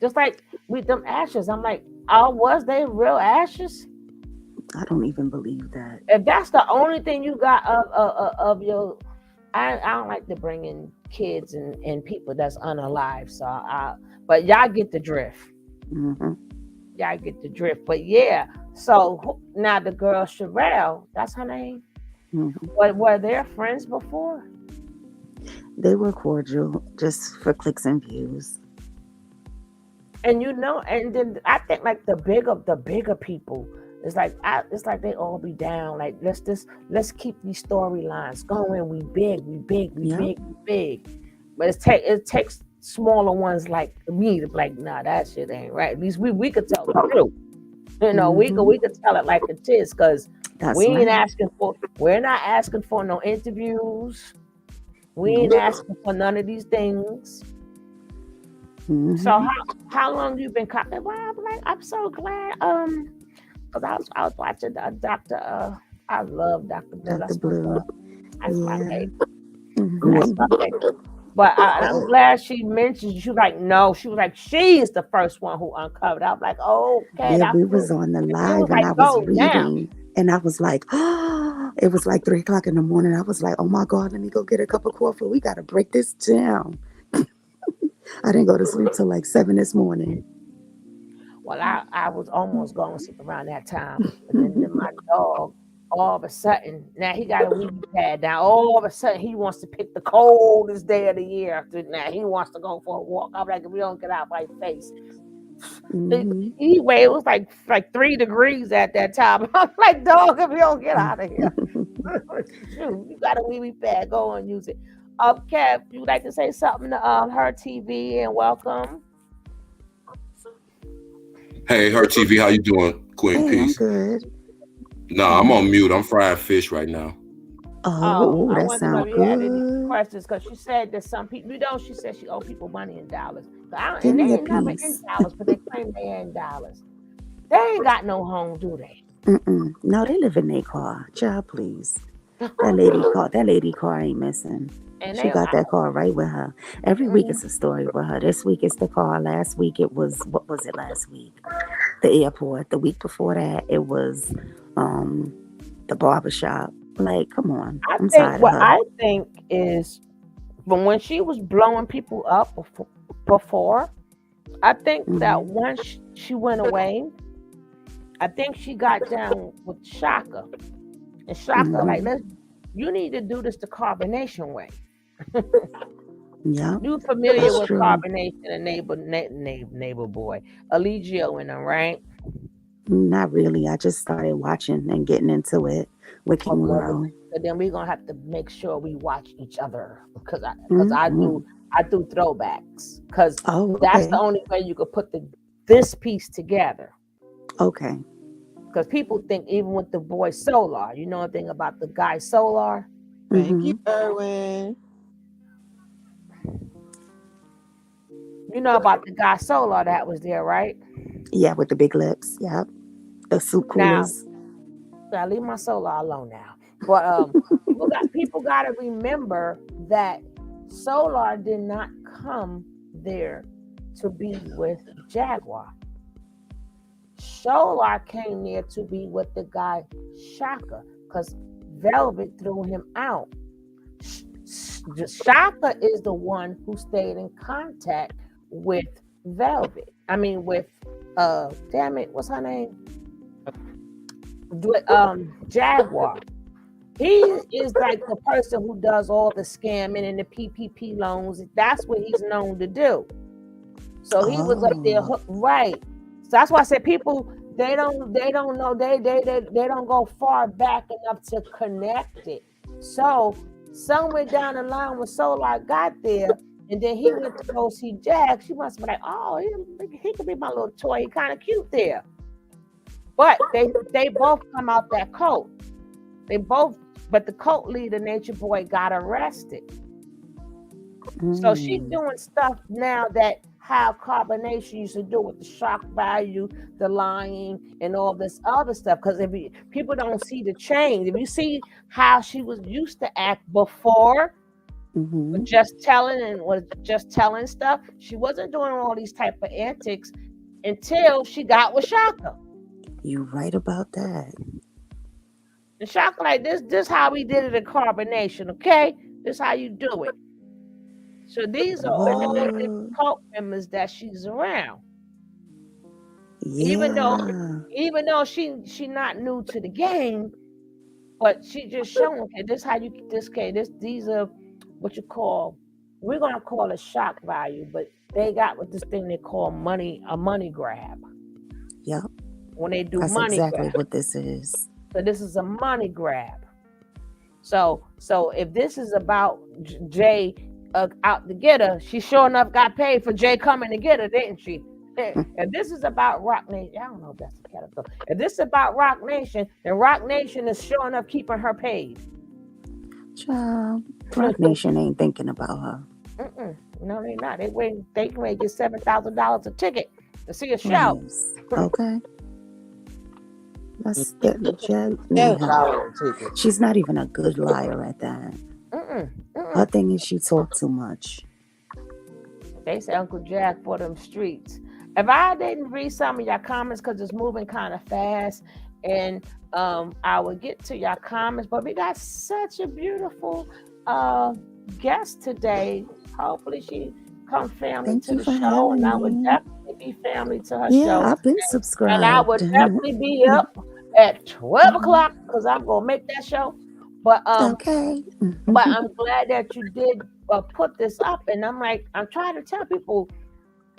Just like with them ashes, I'm like, was they real ashes? I don't even believe that. If that's the only thing you got of your, I don't like to bring in kids and people that's unalive. So but y'all get the drift. Y'all get the drift. But yeah, so now the girl Sherelle, that's her name. Were they friends before? They were cordial, just for clicks and views. And and then I think like the bigger people, it's like they all be down. Like let's keep these storylines going. We big. But it takes smaller ones like me to be like, nah, that shit ain't right. At least we could tell the truth. We could tell it like it is, because we're not asking for no interviews. We ain't asking for none of these things. So how long you been copying? Well, I'm so glad. Because I was watching Dr. I love Dr. Blue. That's Blue. That's my favorite. But I'm glad she mentioned. She was like, no. She was like, she is the first one who uncovered. I was like, okay. Yeah, we was on the live and I was reading. And I was like, it was like 3:00 in the morning. I was like, oh my God, let me go get a cup of coffee. We got to break this down. I didn't go to sleep till like 7 this morning. Well, I was almost going to sleep around that time. But then my dog all of a sudden, now he got a weed pad. Now all of a sudden, he wants to pick the coldest day of the year. Now he wants to go for a walk. I'm like, if we don't get out my face. Anyway, it was like 3 degrees at that time. I'm like, dog, if you don't get out of here, shoot, you got a wee pad. Go and use it. Kev, you like to say something to Her TV and welcome? Hey, Her TV, how you doing? Queen, Hey, I'm peace. good. Nah, I'm on mute. I'm frying fish right now. Oh, I that wonder sounds if you had any good. questions because she said that some people, she said she owe people money in dollars. Give And me they a ain't never in piece. dollars, but they claim they in dollars. They ain't got no home, do they? No, they live in their car. Child, please. That lady car ain't missing. And She got that car right with her. Every week it's a story with her. This week it's the car. Last week it was, what was it last week? The airport. The week before that it was the barbershop. Like, come on. I'm tired of her. I think is from when she was blowing people up before, I think that once she went away, I think she got down with Shaka. And Shaka, like, you need to do this the carbonation way. Yeah. You familiar That's with true. carbonation and neighbor boy, Eligio and them, right? Not really. I just started watching and getting into it with King World. But then we're gonna have to make sure we watch each other because I do throwbacks because that's the only way you could put this piece together. Okay. Because people think even with the boy Solar, you know anything about the guy Solar? Thank you, Erwin. You know about the guy Solar that was there, right? Yeah, with the big lips. Yep. The soup coolers. Now leave my Solar alone now. But people got to remember that Solar did not come there to be with Jaguar. Solar came there to be with the guy Shaka because Velvet threw him out. Shaka is the one who stayed in contact with Velvet. I mean, with damn it, what's her name? Jaguar. He is like the person who does all the scamming and the PPP loans. That's what he's known to do. So he was like their hook, right? So that's why I said people they don't know they don't go far back enough to connect it. So somewhere down the line when Solar got there and then he went to go see Jag, she must be like, oh, he could be my little toy. He kind of cute there. But they both come out that cult. But the cult leader, Nature Boy, got arrested. So she's doing stuff now that how carbonation used to do with the shock value, the lying, and all this other stuff. Because if people don't see the change, if you see how she was used to act before, with just telling stuff, she wasn't doing all these type of antics until she got with Shaka. You right about that. And Shaka like this how we did it in carbonation, okay? This how you do it. So these are all the cult members that she's around. Yeah. Even though she not new to the game, but she just showing, okay, this how you these are what you call, we're gonna call it shock value, but they got with this thing they call a money grab. Yep. When they do That's money exactly grab. what this is. So this is a money grab. So if this is about Jay out to get her, she sure enough got paid for Jay coming to get her, didn't she? If this is about Rock Nation, I don't know if that's the caterpillar. If this is about Rock Nation, then Rock Nation is sure enough keeping her paid. Child, Rock Nation ain't thinking about her. No, they're not. They can get $7,000 a ticket to see a show. Please. Okay. Let's get she's not even a good liar at that. Her thing is she talk too much. They say Uncle Jack for them streets. If I didn't read some of your comments because it's moving kind of fast, and I will get to your comments, but we got such a beautiful guest today. Hopefully she come family to the show, and I would definitely be family to her show. Yeah, I've been subscribed. And I would definitely be up at 12 o'clock because I'm gonna make that show. But Okay. but I'm glad that you did put this up, and I'm trying to tell people.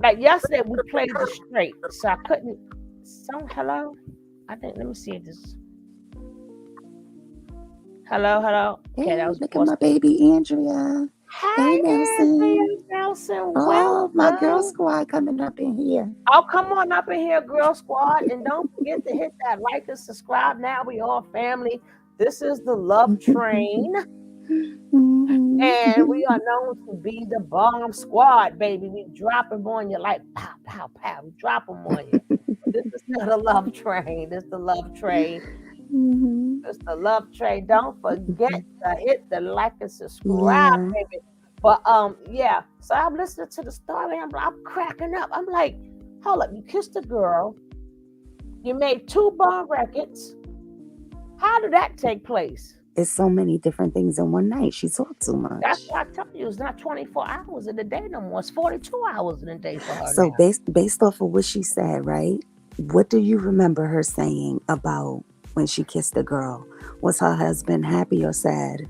Like yesterday, we played the straight, so I couldn't. So hello, I think. Let me see if this. Hello. Okay, that Hey, was look at my baby Andrea. Hey, Hi, Andrea Nelson. Nelson. Oh, my girl Welcome. squad coming up in here. Oh, come on up in here, Girl Squad, and don't forget to hit that like and subscribe. Now we all family. This is the Love Train. And we are known to be the bomb squad, baby. We drop them on you like pow, pow, pow. We drop them on you. This is not the love train. This is the love train. It's the love train. Don't forget to hit the like and subscribe, Yeah. baby. But yeah. So I'm listening to the story. I'm cracking up. I'm like, hold up. You kissed a girl. You made 2 bomb records. How did that take place? It's so many different things in one night. She talked too much. That's why I tell you, it's not 24 hours in a day no more. It's 42 hours in a day for her. So now. based off of what she said, right? What do you remember her saying about when she kissed the girl? Was her husband happy or sad?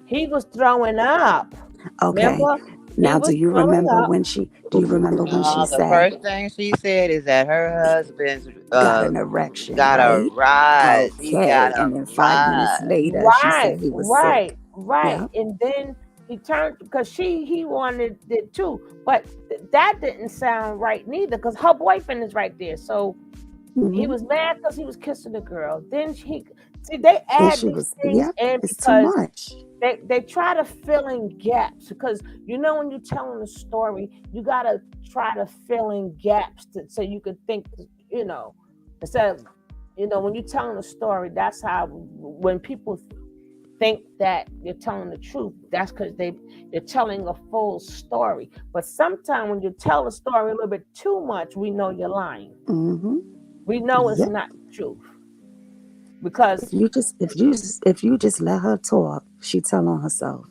He was throwing up. Okay. Remember? Now, do you remember when she? Do you remember when she The said first thing she said is that her husband's got an erection? got a right? rise. He's Okay. got a And then 5 minutes rise. later, she said he was sick. Right. And then he turned because he wanted it too, but that didn't sound right neither because her boyfriend is right there. So he was mad because he was kissing the girl. Then they add these things in it's too because much. they try to fill in gaps because when you're telling a story, you gotta try to fill in gaps so you could think, instead of, when you're telling a story, that's how when people think that you're telling the truth, that's because they're telling a full story. But sometimes when you tell a story a little bit too much, we know you're lying. We know it's not the truth. Because if you just let her talk, she tell on herself.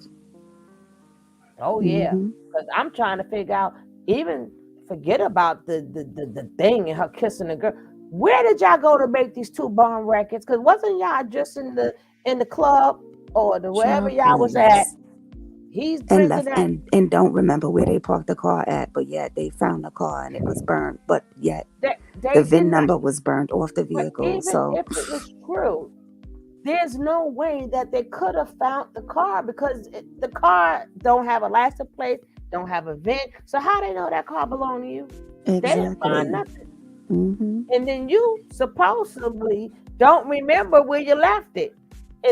Oh yeah, because I'm trying to figure out. Even forget about the thing and her kissing the girl. Where did y'all go to make these 2 bomb records? Because wasn't y'all just in the club or wherever y'all was at? He's drinking and don't remember where they parked the car at, but yet they found the car and it was burned. But yet the VIN number was burned off the vehicle. Even So if it was true, there's no way that they could have found the car because the car don't have a license plate, don't have a VIN. So how they know that car belonged to you? Exactly. They didn't find nothing. And then you supposedly don't remember where you left it.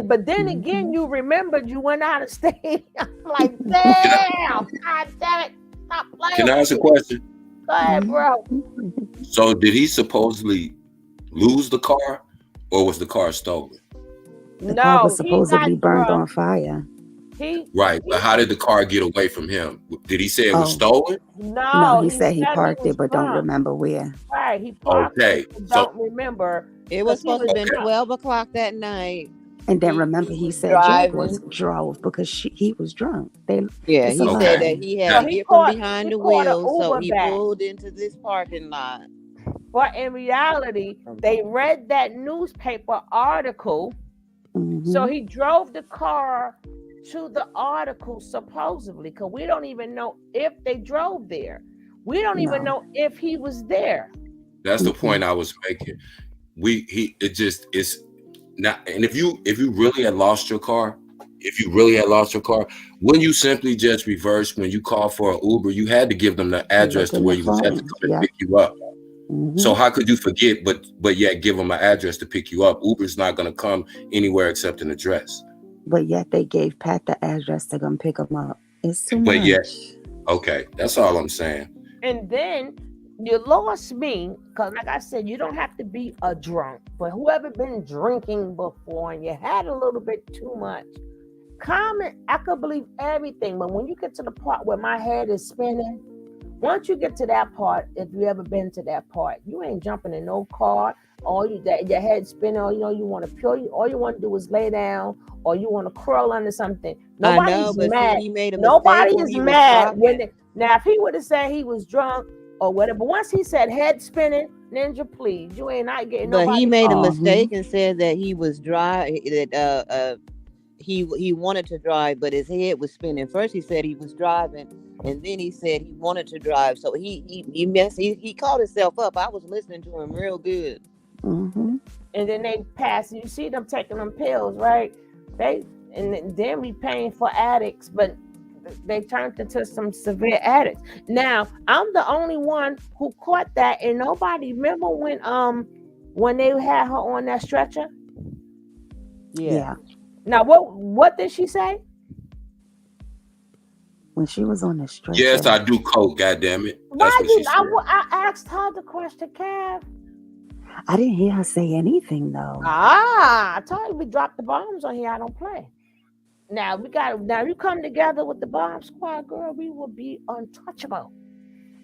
But then again, you remembered you went out of state. I'm like, damn, God damn it, stop playing. Can I ask a question? Go ahead, bro. So did he supposedly lose the car, or was the car stolen? The car was supposedly burned on fire. Right, but how did the car get away from him? Did he say it was stolen? No, he said he parked it, but don't remember where. Right, he parked it, but don't remember. It was supposed to have been 12 o'clock that night. And then remember, he said Jaguar drove because he was drunk. He said that he had to get from behind the wheel, so he pulled into this parking lot. But in reality, they read that newspaper article, so he drove the car to the article supposedly, because we don't even know if they drove there. We don't even know if he was there. That's the point I was making. It's not. And if you really had lost your car, wouldn't you simply just reverse when you call for an Uber? You had to give them the address to where you was at to come and pick you up. So how could you forget, but yet give them an address to pick you up? Uber's not going to come anywhere except an address. But yet they gave Pat the address to come pick him up. It's too much. But yet, okay, that's all I'm saying. And then you lost me, because like I said, you don't have to be a drunk, but whoever been drinking before and you had a little bit too much, I could believe everything, but when you get to the part where my head is spinning, once you get to that part, if you ever been to that part, you ain't jumping in no car, your head spinning, or you want to peel, all you want to do is lay down, or you want to curl under something. Nobody's mad. Nobody is mad now if he would have said he was drunk or whatever. But once he said head spinning, Ninja, please. You ain't not getting But he nobody made a call. mistake and said that he was he wanted to drive, but his head was spinning. First he said he was driving, and then he said he wanted to drive. So he caught himself up. I was listening to him real good. Mm-hmm. And then they pass. You see them taking them pills, right? And then we paying for addicts, but they turned into some severe addicts. Now I'm the only one who caught that, and nobody remember when they had her on that stretcher. Yeah. Now what did she say? When she was on the stretcher. Yes, I do coke. Goddamn it. That's Why what she said. I asked her the question, Cav. I didn't hear her say anything though. I told you we dropped the bombs on here. I don't play. Now you come together with the bomb squad, girl, we will be untouchable.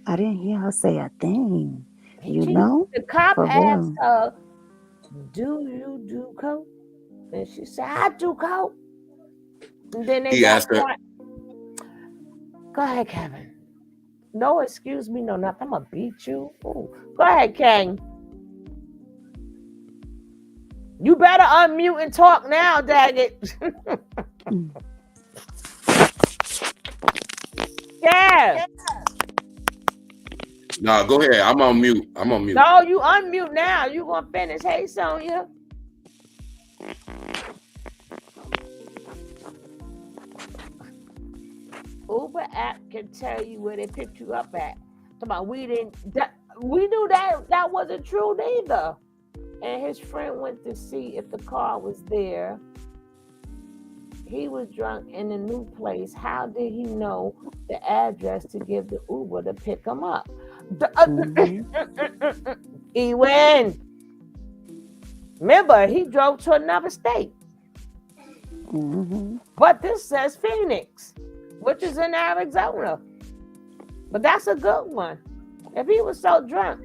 I didn't hear her say a thing. The cop For asked real. her, "Do you do coke?" And she said, "I do coke." And then He asked her. Go ahead, Kevin. No, excuse me, no nothing. I'm gonna beat you. Ooh. Go ahead, King. You better unmute and talk now, daggit. Yeah. No, go ahead. I'm on mute. No, you unmute now. You gonna finish. Hey, Sonia. Uber app can tell you where they picked you up at. We knew that wasn't true neither. And his friend went to see if the car was there. He was drunk in a new place. How did he know the address to give the Uber to pick him up? Ewan. Remember, he drove to another state. But this says Phoenix, which is in Arizona. But that's a good one. If he was so drunk,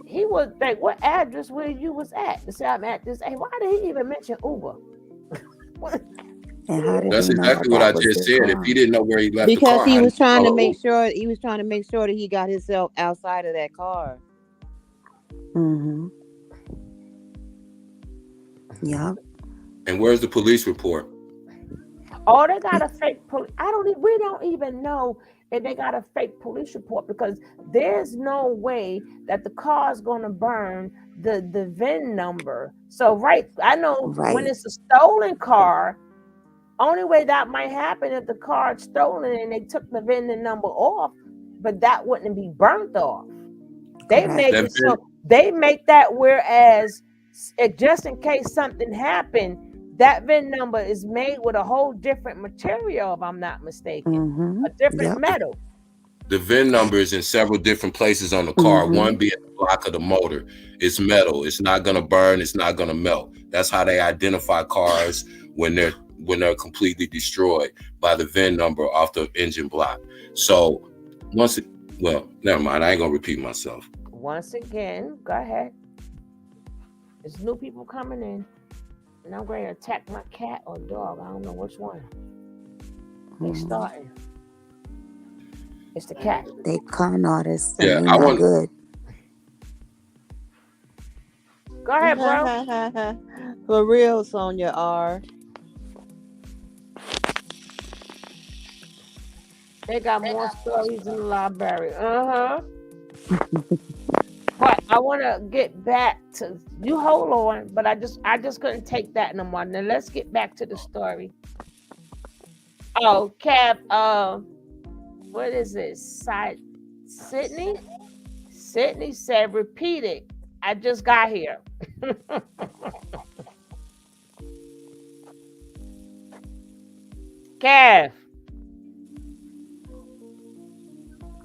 he would think, what address where you was at? To say I'm at this. Hey, why did he even mention Uber? And how did That's he know exactly what I just said. car? If he didn't know where he left because the car, he was trying to make sure that he got himself outside of that car. Yeah. And where's the police report? Oh, they got a fake police. We don't even know if they got a fake police report, because there's no way that the car is going to burn the VIN number. So, right, I know when it's a stolen car, only way that might happen if the car is stolen and they took the VIN number off, but that wouldn't be burnt off. They make it so they make that, whereas just in case something happened, that VIN number is made with a whole different material, if I'm not mistaken, a different metal. The VIN number is in several different places on the car. One being the block of the motor. It's metal. It's not gonna burn. It's not gonna melt. That's how they identify cars when they're completely destroyed, by the VIN number off the engine block. So never mind. I ain't gonna repeat myself. Once again, go ahead. There's new people coming in. And I'm going to attack my cat or dog. I don't know which one. They starting. It's the cat. They con artists. Yeah, I want good. Go ahead, bro. For real, Sonia R. They got more stories in the library. But I want to get back to you. Hold on, but I just couldn't take that no more. Now let's get back to the story. Oh, Cav, what is this? Sydney? Sydney said, repeat it. I just got here. Cav.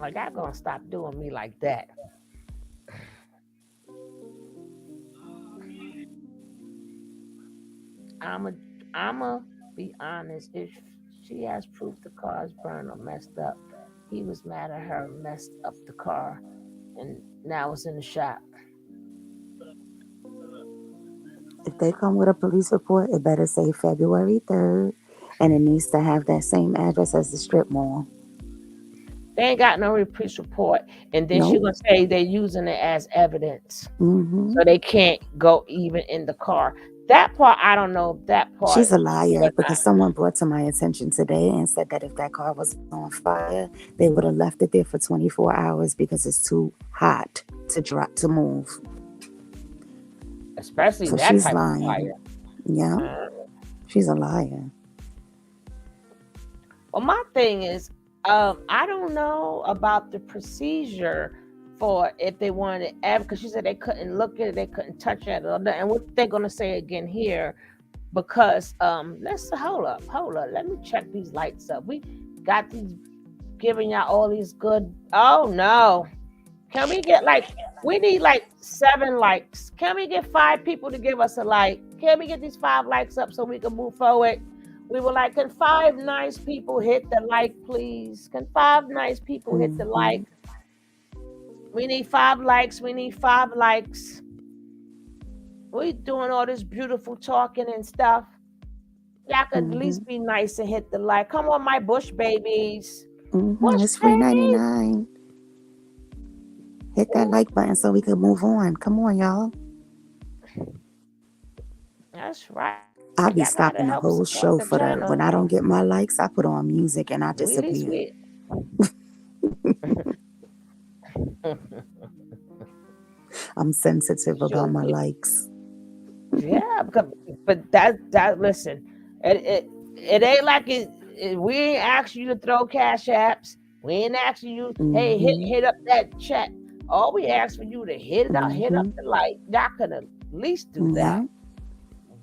Oh, y'all gonna stop doing me like that. I'ma be honest. If she has proof the car's burned or messed up, he was mad at her, messed up the car, and now it's in the shop. If they come with a police report, it better say February 3rd, and it needs to have that same address as the strip mall. They ain't got no police report, and then she Nope. gonna say they're using it as evidence, Hmm. so they can't go even in the car. That part, I don't know if that part She's a is true liar or because not. someone brought to my attention today and said that if that car was on fire, they would have left it there for 24 hours because it's too hot to move. Especially So that she's type of lying. fire. Yeah, Uh, she's a liar. Well, my thing is, I don't know about the procedure for if they wanted to add, because she said they couldn't look at it, they couldn't touch it, or and what they're gonna say again here, because let's hold up, let me check these lights up. We got these giving y'all all these good. Oh no, can we get we need 7 likes? Can we get 5 people to give us a like? Can we get these 5 likes up so we can move forward? We were like, can 5 nice people hit the like, please? Can 5 nice people hit the like? We need 5 likes. We need 5 likes. We doing all this beautiful talking and stuff. Y'all could at least be nice and hit the like. Come on, my Bush babies. Bush It's free babies. 99. Hit that like button so we can move on. Come on, y'all. That's right. I'll be Y'all gotta stopping the help whole support show the for channel. when I don't get my likes, I put on music and I Really disappear. sweet. I'm sensitive about my likes. Yeah, but that listen, it ain't like we ain't asking you to throw cash apps. We ain't asking you, hey, hit up that chat. All we ask for you to hit up the like. Y'all can at least do that.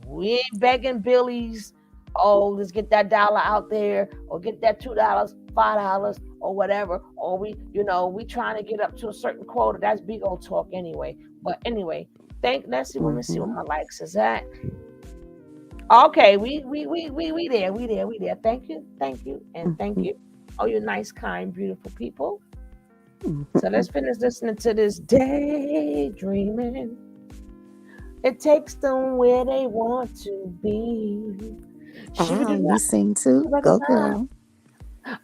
We ain't begging Billy's. Oh, let's get that dollar out there, or get that $2, $5, or whatever. Or we trying to get up to a certain quota. That's big old talk anyway. But anyway, let's see. Let me see what my likes is at. Okay, we there. Thank you, and thank you. Oh, you nice, kind, beautiful people. So let's finish listening to this daydreaming. It takes them where they want to be. You sing too? Go, girl.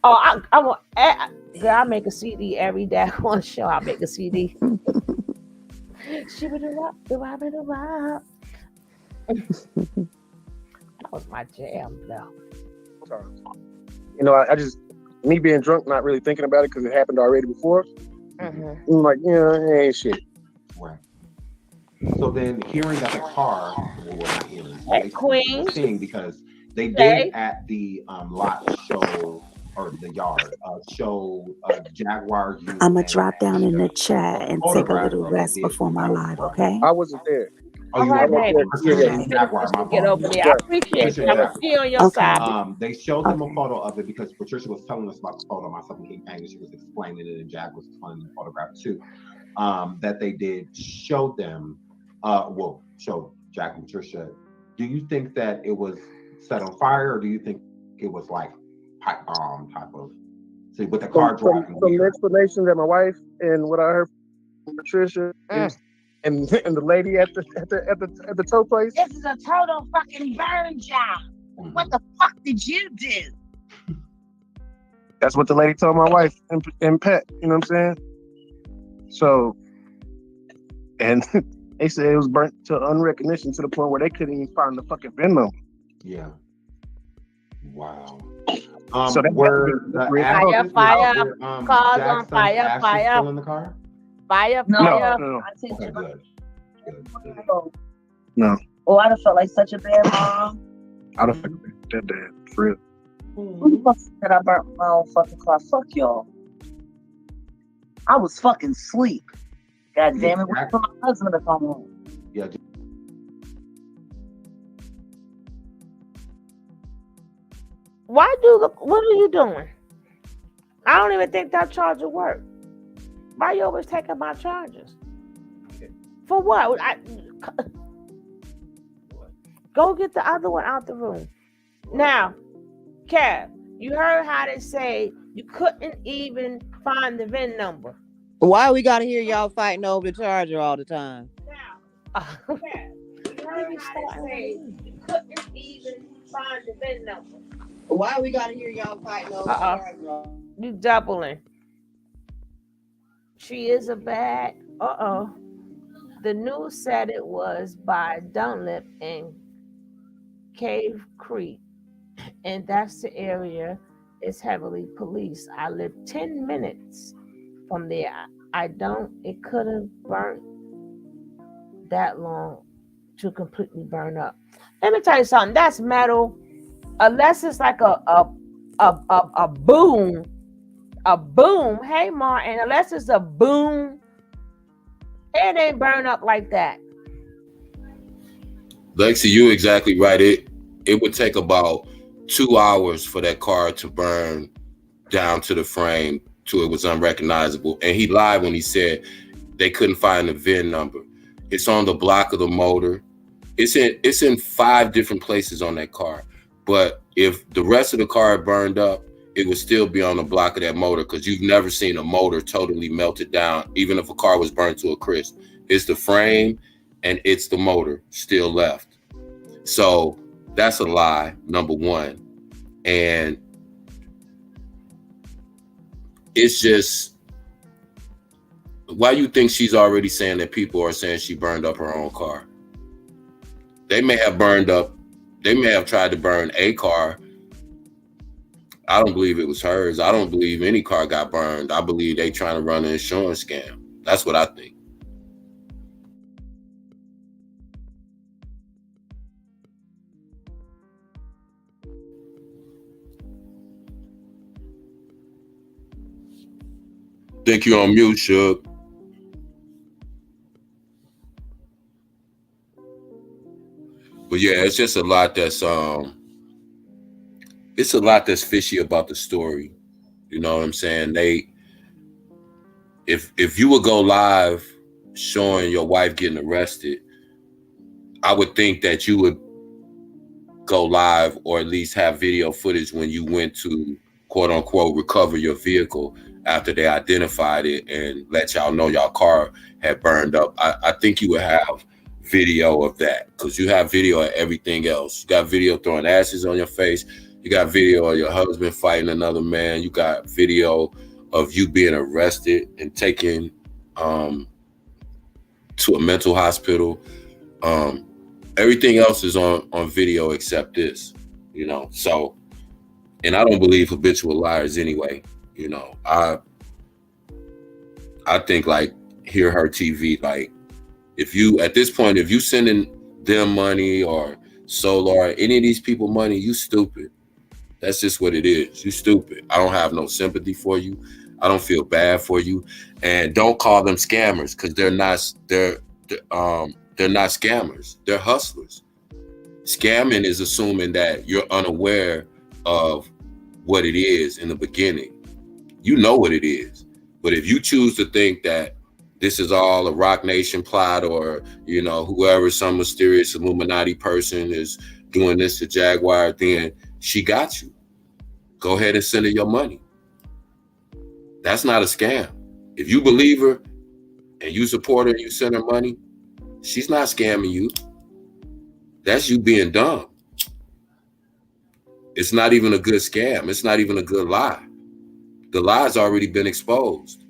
Oh, I want. Girl, I make a CD every day. I want to show. I make a CD. That was my jam, though. You know, I just, me being drunk, not really thinking about it because it happened already before. I'm like, it ain't shit. Right. So then, hearing that the car, not hearing, Queen, seeing, because they did at the lot show, or the yard show Jaguar. I'm gonna drop down in the chat and take a little rest before my live. Okay. I wasn't there. Oh, all right, baby. Jaguar, my get over there. I appreciate you. I'm gonna be on your side. They showed them a photo of it because Patricia was telling us about the photo. Myself and King Pang, she was explaining it, and Jack was explaining the photograph too. That they did show them. Show Jack and Patricia. Do you think that it was set on fire, or do you think it was like pipe bomb type of? See, with the car driving. From the explanation that my wife and what I heard from Patricia and the lady at the tow place. This is a total fucking burn job. What the fuck did you do? That's what the lady told my wife and Pet. You know what I'm saying? So, and they said it was burnt to unrecognition to the point where they couldn't even find the fucking VIN number. Yeah. Wow. So that were the fire, cars on fire, still in the car? Fire. No. Okay, good. No. Oh, I'd have felt like such a bad mom. I'd have felt like that dad, for real. Who the fuck said I burnt my own fucking car? Fuck y'all. I was fucking asleep. God damn it, wait for my husband to come home. Yeah. What are you doing? I don't even think that charger worked. Why you always taking my chargers? For what? Go get the other one out the room. Now, Kev, you heard how they say you couldn't even find the VIN number. Why we gotta hear y'all fighting over the charger all the time? Now, Kev, you heard how they say you couldn't even find the VIN number. Why we gotta hear y'all fighting over the charger? You doubling. She is a bad. The news said it was by Dunlip and Cave Creek, and that's the area is heavily policed. I live 10 minutes from there. I don't. It could have burnt that long to completely burn up. Let me tell you something. That's metal. Unless it's like a boom, a boom. Hey, Martin. Unless it's a boom, it ain't burn up like that. Lexi, you exactly right. It would take about 2 hours for that car to burn down to the frame till it was unrecognizable. And he lied when he said they couldn't find the VIN number. It's on the block of the motor. It's in 5 different places on that car. But if the rest of the car had burned up, it would still be on the block of that motor, because you've never seen a motor totally melted down, even if a car was burned to a crisp. It's the frame and it's the motor still left. So that's a lie, number one. And it's just, why you think she's already saying that people are saying she burned up her own car? They may have tried to burn a car. I don't believe it was hers. I don't believe any car got burned. I believe they trying to run an insurance scam. That's what I think. Think you're on mute, Suge. But yeah, it's just a lot that's fishy about the story. You know what I'm saying? If you would go live showing your wife getting arrested, I would think that you would go live or at least have video footage when you went to quote unquote recover your vehicle after they identified it and let y'all know y'all car had burned up. I think you would have video of that, because you have video of everything else. You got video throwing ashes on your face. You got video of your husband fighting another man. You got video of you being arrested and taken to a mental hospital. Everything else is on video except this, you know. So, and I don't believe habitual liars anyway. You know, I think like Hear Her TV, like if you at this point, if you sending them money or Solar, any of these people money, you stupid. That's just what it is. You stupid. I don't have no sympathy for you. I don't feel bad for you. And don't call them scammers, because they're not scammers. They're hustlers. Scamming is assuming that you're unaware of what it is in the beginning. You know what it is. But if you choose to think that this is all a Rock Nation plot, or, you know, whoever, some mysterious Illuminati person is doing this to Jaguar, then she got you. Go ahead and send her your money. That's not a scam. If you believe her and you support her and you send her money, she's not scamming you. That's you being dumb. It's not even a good scam. It's not even a good lie. The lie's already been exposed.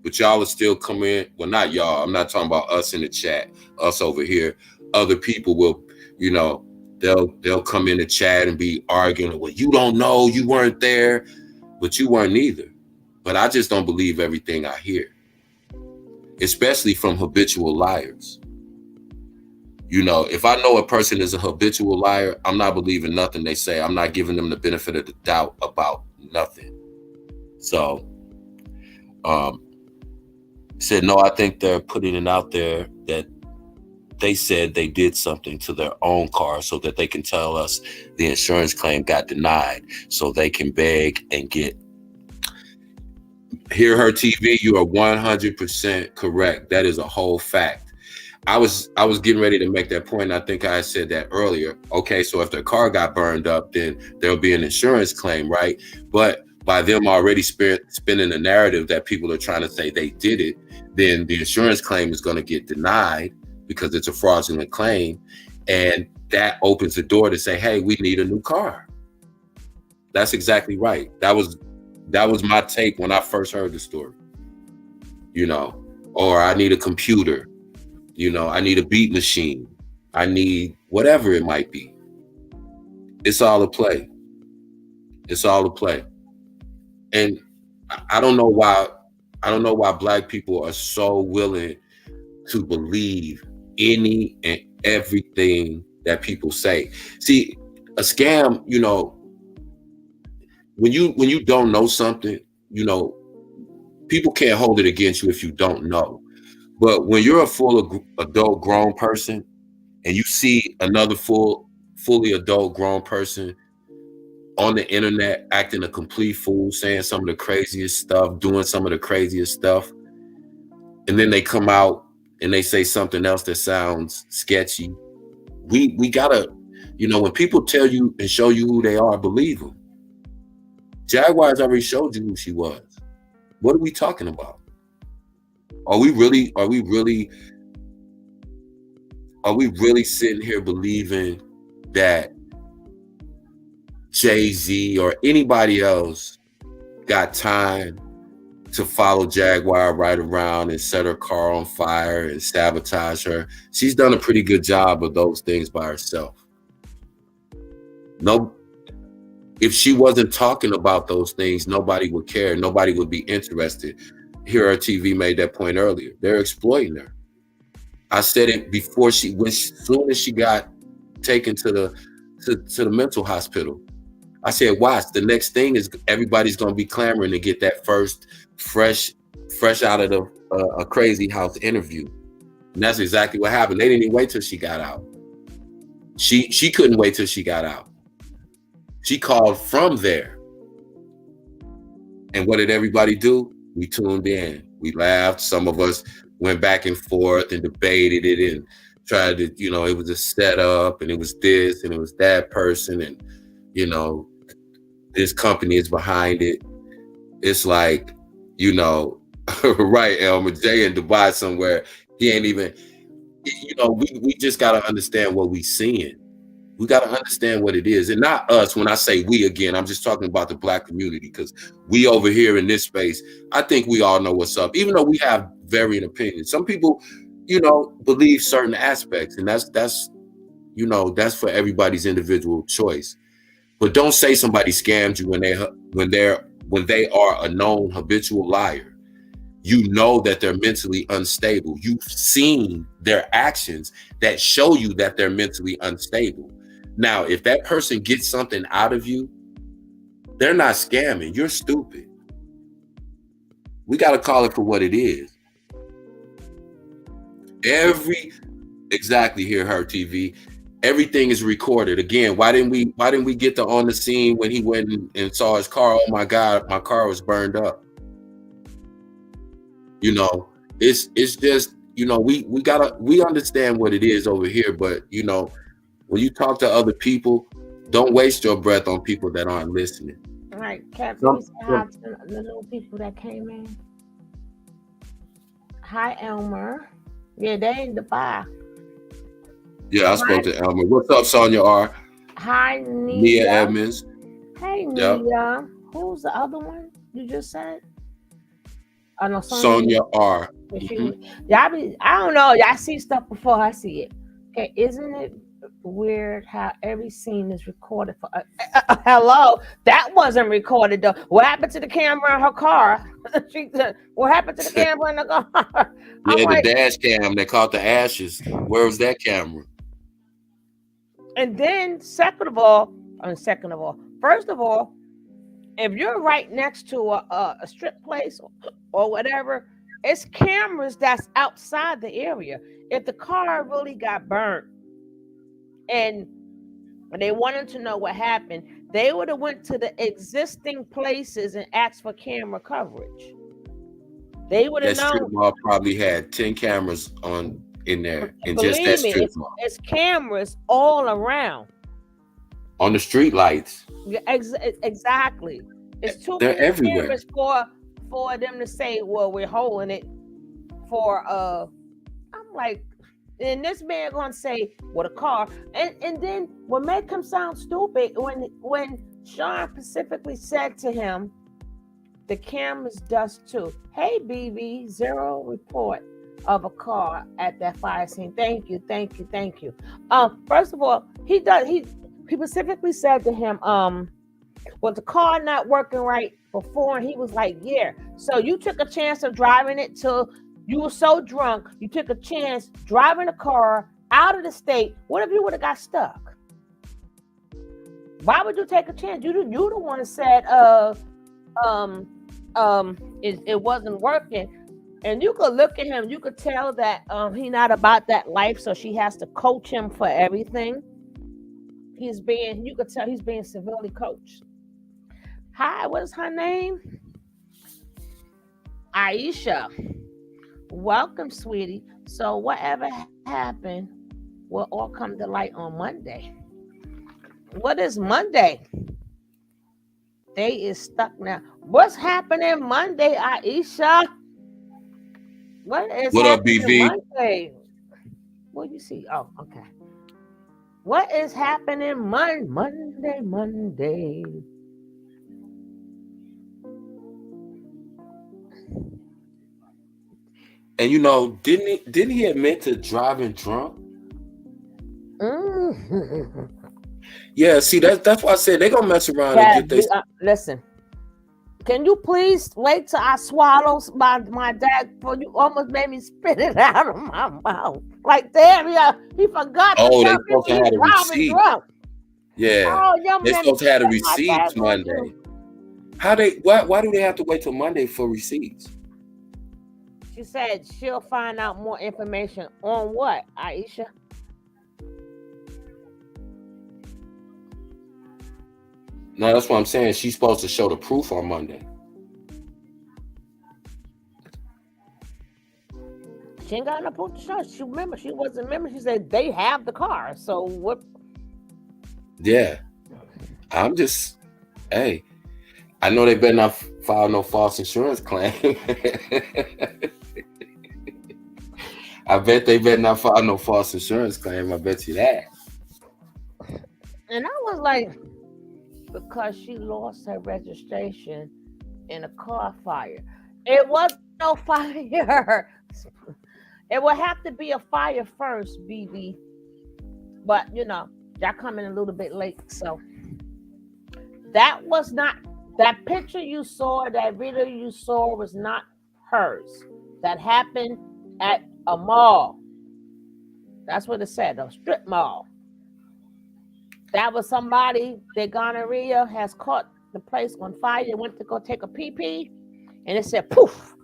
But y'all are still coming. Well, not y'all. I'm not talking about us in the chat, us over here. Other people will, you know, they'll come in the chat and be arguing. Well, you don't know, you weren't there, but you weren't either. But I just don't believe everything I hear, especially from habitual liars. You know, if I know a person is a habitual liar, I'm not believing nothing they say. I'm not giving them the benefit of the doubt about nothing. So, said, no, I think they're putting it out there that they said they did something to their own car so that they can tell us the insurance claim got denied, so they can beg and get. Hear Her TV, you are 100% correct. That is a whole fact. I was getting ready to make that point. I think I said that earlier. Okay, so if their car got burned up, then there'll be an insurance claim, right? But by them already spinning the narrative that people are trying to say they did it, then the insurance claim is going to get denied because it's a fraudulent claim. And that opens the door to say, hey, we need a new car. That's exactly right. That was my take when I first heard the story. you know, or I need a computer, you know, I need a beat machine, I need whatever it might be. It's all a play. It's all a play. And I don't know why Black people are so willing to believe any and everything that people say. See, a scam, you know, when you don't know something, you know, people can't hold it against you if you don't know. But when you're a full adult grown person and you see another fully adult grown person on the internet acting a complete fool, saying some of the craziest stuff, doing some of the craziest stuff, and then they come out and they say something else that sounds sketchy, we gotta, you know, when people tell you and show you who they are, believe them. Jaguar's already showed you who she was. What are we talking about? Are we really sitting here believing that Jay-Z or anybody else got time to follow Jaguar right around and set her car on fire and sabotage her? She's done a pretty good job of those things by herself. No, if she wasn't talking about those things, nobody would care. Nobody would be interested. Here, our TV made that point earlier. They're exploiting her. I said it before soon as she got taken to the mental hospital. I said, watch, the next thing is everybody's going to be clamoring to get that first fresh out of a crazy house interview. And that's exactly what happened. They didn't even wait till she got out. She couldn't wait till she got out. She called from there. And what did everybody do? We tuned in. We laughed. Some of us went back and forth and debated it and tried to, you know, it was a setup and it was this and it was that person and, you know, this company is behind it. It's like, you know, right, Elmer, Jay in Dubai somewhere, he ain't even, you know, we just got to understand what we seeing. We got to understand what it is. And not us. When I say we, again, I'm just talking about the Black community, because we over here in this space, I think we all know what's up, even though we have varying opinions. Some people, you know, believe certain aspects, and that's you know, that's for everybody's individual choice. But don't say somebody scammed you when they are a known habitual liar. You know that they're mentally unstable. You've seen their actions that show you that they're mentally unstable. Now, if that person gets something out of you, they're not scamming. You're stupid. We got to call it for what it is. Exactly, here, Her TV. Everything is recorded. Again, why didn't we get on the scene when he went and saw his car? Oh my God, my car was burned up. You know, it's just, you know, we understand what it is over here, but you know, when you talk to other people, don't waste your breath on people that aren't listening. All right, Captain, say hi to the little people that came in. Hi, Elmer. Yeah, they in Dubai. Yeah, I spoke to Elmer. What's up, Sonia R? Hi, Nia. Nia Edmonds. Hey, Nia. Who's the other one you just said? Oh, no, Sonia R. Mm-hmm. I don't know. Y'all see stuff before I see it. Okay, isn't it weird how every scene is recorded for? Hello, that wasn't recorded though. What happened to the camera in her car? What happened to the camera in the car? The dash cam. They caught the ashes. Where was that camera? And then, first of all, if you're right next to a strip place or whatever, it's cameras that's outside the area. If the car really got burnt and they wanted to know what happened, they would have went to the existing places and asked for camera coverage. They would have known. That strip mall probably had 10 cameras in there, and just that strip mall. It's cameras all around. On the street lights. Exactly. It's too They're many everywhere. cameras for them to say, well, we're holding it for I'm like, and this man gonna say, what a car. And then what make him sound stupid when Sean specifically said to him The cameras does too. Hey, BB, zero report of a car at that fire scene. Thank you. First of all, he specifically said to him, was the car not working right before? And he was like, yeah. So you took a chance of driving it till you were so drunk. You took a chance driving a car out of the state. What if you would have got stuck? Why would you take a chance? You the one that said it wasn't working. And you could look at him, you could tell that he's not about that life, so she has to coach him for everything. You could tell he's being severely coached. Hi, what is her name? Aisha. Welcome, sweetie. So whatever happened will all come to light on Monday. What is Monday? They is stuck now. What's happening Monday, Aisha? What up, BV? Monday? What do you see? Oh, okay. What is happening Monday? And you know, didn't he admit to driving drunk? Mm-hmm. Yeah, see, that's why I said they're gonna mess around and get they. Listen, can you please wait till I swallow my dad? For you almost made me spit it out of my mouth. Like, damn, yeah, he forgot. Oh, they supposed to have a receipt. Drunk. Yeah, they supposed to have the receipts Monday. Why do they have to wait till Monday for receipts? She said she'll find out more information on what, Aisha? No, that's what I'm saying. She's supposed to show the proof on Monday. She ain't got no proof to show. She wasn't remember. She said they have the car. So what? Yeah. I'm just, hey, I know they better not file no false insurance claim. I bet they better not file no false insurance claim. I bet you that. And I was like, because she lost her registration in a car fire. It was no fire. It would have to be a fire first, BB. But, you know, y'all coming a little bit late. So that was not, that picture you saw, that video you saw was not hers. That happened at a mall. That's what it said, a strip mall. That was somebody that gonorrhea has caught the place on fire. They went to go take a pee-pee, and it said poof.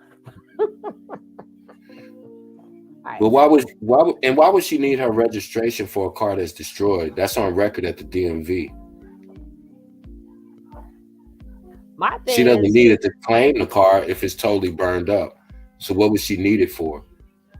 But why would she need her registration for a car that's destroyed? That's on record at the DMV. She doesn't need it to claim the car if it's totally burned up. So what would she need it for?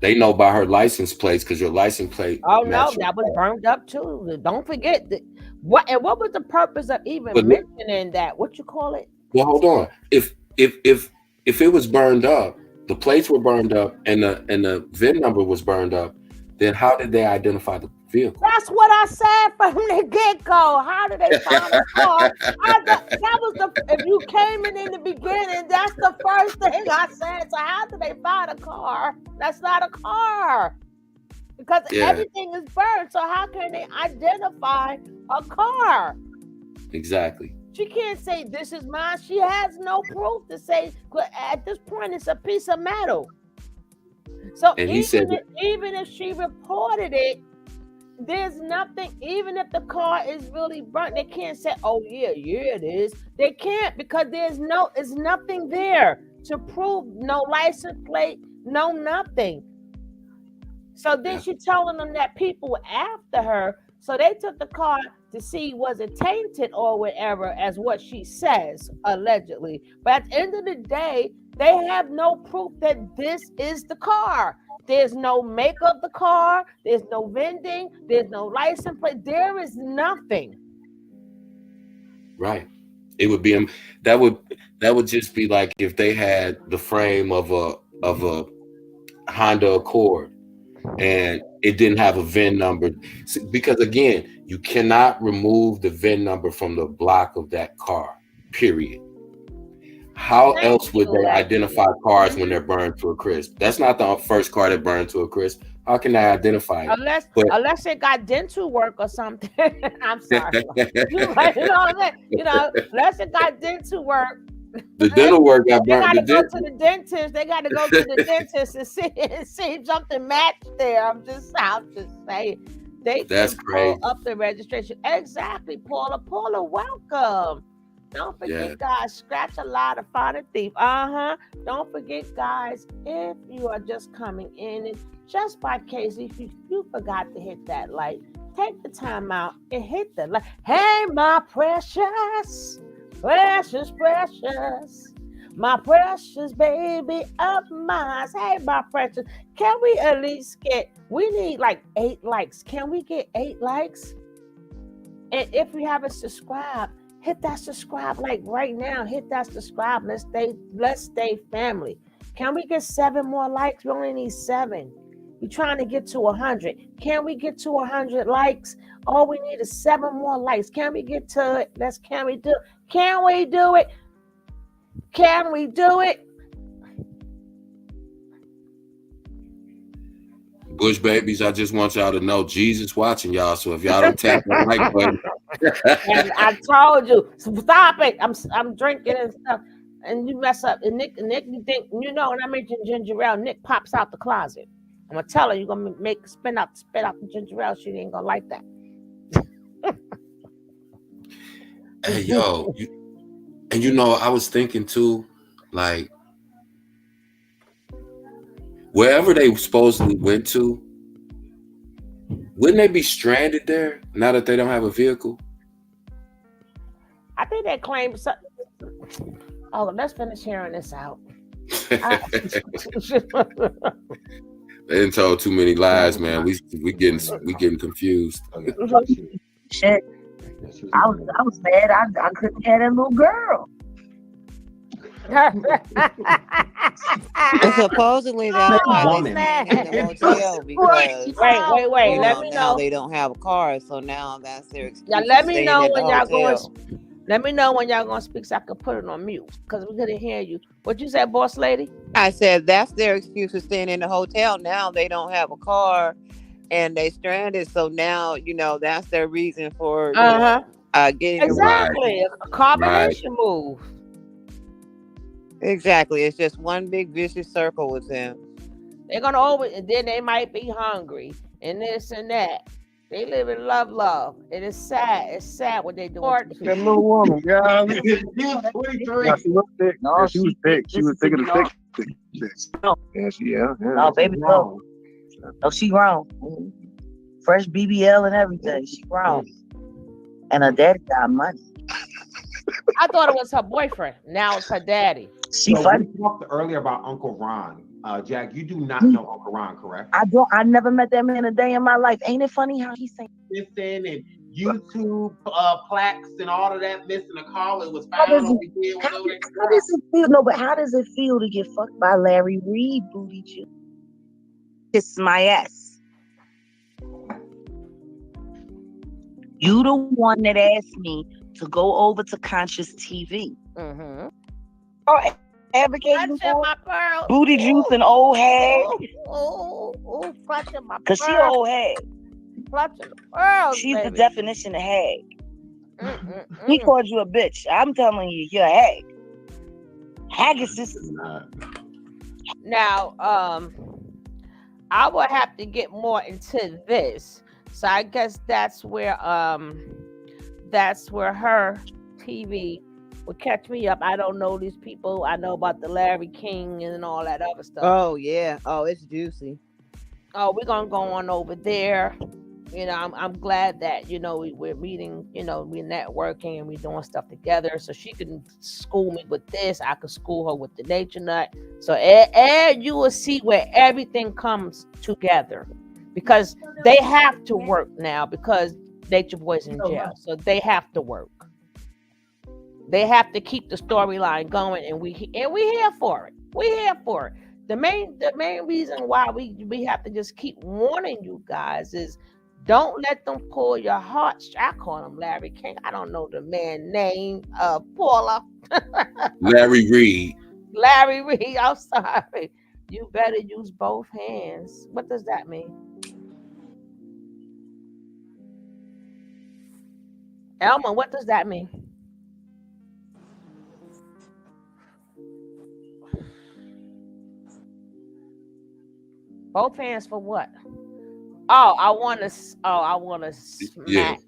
They know by her license plates because your license plate. Oh no, that was burned up too. Don't forget that. What was the purpose of even mentioning that? What you call it? Well, hold on. If it was burned up, the plates were burned up, and the VIN number was burned up, then how did they identify the vehicle? That's what I said from the get-go. How did they find the car? If you came in the beginning, that's the first thing I said. So how did they find a car? That's not a car. Because everything is burned. So how can they identify a car? Exactly. She can't say this is mine. She has no proof to say. At this point, it's a piece of metal. So even if she reported it, there's nothing. Even if the car is really burnt, they can't say, "Oh yeah, it is." They can't because there's nothing there to prove. No license plate, no nothing. So then she's telling them that people were after her. So they took the car to see was it tainted or whatever, as what she says, allegedly. But at the end of the day, they have no proof that this is the car. There's no make of the car. There's no vending. There's no license plate. There is nothing. Right. It would be that would just be like if they had the frame of a Honda Accord and it didn't have a VIN number, because again, you cannot remove the VIN number from the block of that car, period. How Thank else would you, they Lexi. identify cars when they're burned to a crisp? That's not the first car that burned to a crisp. How can they identify it? Unless it got dental work or something. I'm sorry. You know what I'm saying? Unless it got dental work. The dental work got They burned. got to go to the dentist. They got to go to the dentist and see if something matched there. I'm just saying. That's can crazy. pull up the registration. Exactly, Paula. Paula, welcome. Don't forget, guys, scratch a lot of find a thief. Don't forget, guys, if you are just coming in, and just by case, if you forgot to hit that like, take the time out and hit the like. Hey, my precious, precious, precious, my precious baby of mine. Hey, my precious, can we at least we need like 8 likes. Can we get 8 likes? And if you haven't subscribed, hit that subscribe like right now. Hit that subscribe. Let's stay family. Can we get 7 more likes? We only need 7. We're trying to get to 100. Can we get to 100 likes? All we need is 7 more likes. Can we get to it? Can we do it? Can we do it? Can we do it? Bush babies, I just want y'all to know Jesus watching y'all. So if y'all don't tap that like button, and I told you, stop it. I'm drinking and stuff, and you mess up. And Nick, you think when I mentioned ginger ale, Nick pops out the closet. I'm gonna tell her you're gonna spit out the ginger ale. She ain't gonna like that. Hey yo, I was thinking too, like wherever they supposedly went to, wouldn't they be stranded there now that they don't have a vehicle? I think they claim something. Oh, let's finish hearing this out. They didn't tell too many lies, man. We getting confused. Shit. I was mad. I couldn't have that little girl. And supposedly that's why they staying at the hotel because wait. Let me now know. they don't have a car, so now that's their excuse. Yeah, let me know when y'all going. Let me know when y'all gonna speak so I can put it on mute because we couldn't hear you. What you said, boss lady? I said that's their excuse for staying in the hotel. Now they don't have a car and they stranded, so now that's their reason for getting exactly a combination move. Exactly, it's just one big vicious circle with them. They're gonna always, and then they might be hungry and this and that. They live in love, and it's sad. It's sad what they do. That little woman, yeah. She was thick. No, she was thick. She was thicker than thick. Yeah. No, baby, no. Oh, she grown. Fresh BBL and everything. She grown. And her daddy got money. I thought it was her boyfriend. Now it's her daddy. We talked earlier about Uncle Ron. Jack, you do not know Uncle Ron, correct? I don't. I never met that man a day in my life. Ain't it funny how he's saying missing and YouTube plaques and all of that missing a car? It was found over here. How does it feel? No, but how does it feel to get fucked by Larry Reed, booty juice? Kiss my ass. You the one that asked me to go over to Conscious TV. Mm-hmm. Oh, advocating for my pearls. Booty juice and old hag. Clutching my pearls. Cause she old hag. Clutching the pearls. She's baby. the definition of hag. He called you a bitch. I'm telling you, you're a hag. Hag is just. Now, I will have to get more into this. So I guess that's where her TV would catch me up. I don't know these people. I know about the Larry King and all that other stuff. Oh yeah. Oh, it's juicy. Oh, we're gonna go on over there. I'm glad that we're meeting. We're networking and we're doing stuff together. So she can school me with this. I could school her with the nature nut. So and you will see where everything comes together. Because they have to work now because Nature Boy's in jail. So they have to work. They have to keep the storyline going, and we here for it. We're here for it. The main reason why we have to just keep warning you guys is Don't let them pull your heartstrings. I call him Larry King. I don't know the man name. Paula. Larry Reed. Larry Reed. I'm sorry. You better use both hands. What does that mean? Elma, what does that mean? Both hands for what? Oh, I want to smack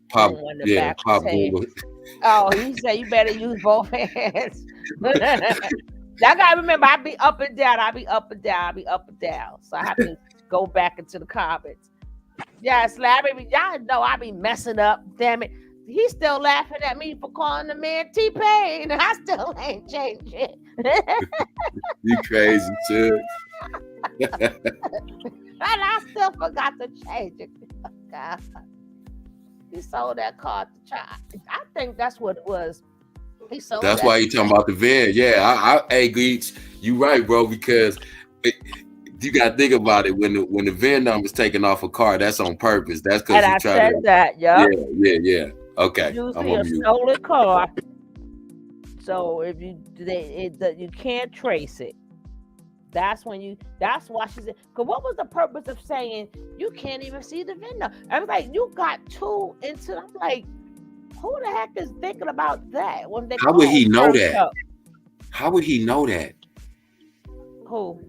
pop. you in the Yeah, back of pop. his head. Oh, he said you better use both hands. Y'all gotta remember, I be up and down. So I have to go back into the comments. Yes, Larry, y'all know I be messing up. Damn it. He's still laughing at me for calling the man T-Pain. I still ain't changed it. You crazy, too. And I still forgot to change it. God. He sold that car to child. I think that's what it was. He sold That's that. why you talking about the VIN. Yeah, hey, Geach, you right, bro, because you got to think about it. When the VIN number's taken off a car, that's on purpose. That's because And you I try said to. that, Yeah. Okay. Usually a stolen car. So if you can't trace it. That's why she said, because what was the purpose of saying you can't even see the VIN number? I was like, you got two into, I'm like, who the heck is thinking about that? When they How would he know that? Up? How would he know that? Who?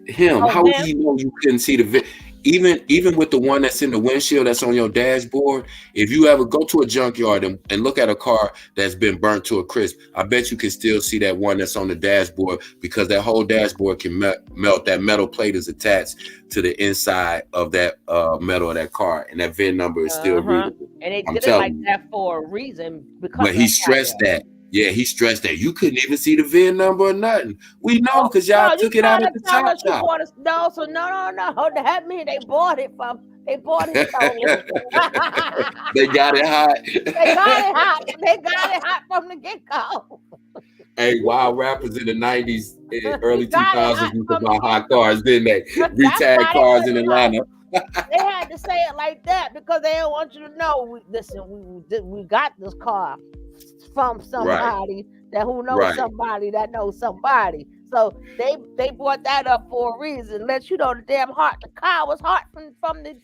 Him. How would he know you couldn't see the VIN? Even with the one that's in the windshield that's on your dashboard, if you ever go to a junkyard and look at a car that's been burnt to a crisp, I bet you can still see that one that's on the dashboard, because that whole dashboard can melt. That metal plate is attached to the inside of that metal of that car, and that VIN number is still readable. And they did it like that for a reason. But he stressed that. Yeah, he stressed that you couldn't even see the VIN number or nothing. We know because y'all took it out at the top shop. No. That means they bought it stolen. They got it hot. They got it hot from the get-go. Hey, wild rappers in the 90s, early 2000s used to buy hot cars, didn't they? Retag cars in Atlanta. They had to say it like that because they don't want you to know. We got this car from somebody who knows somebody that knows somebody. So they brought that up for a reason. Let you know the car was hot from the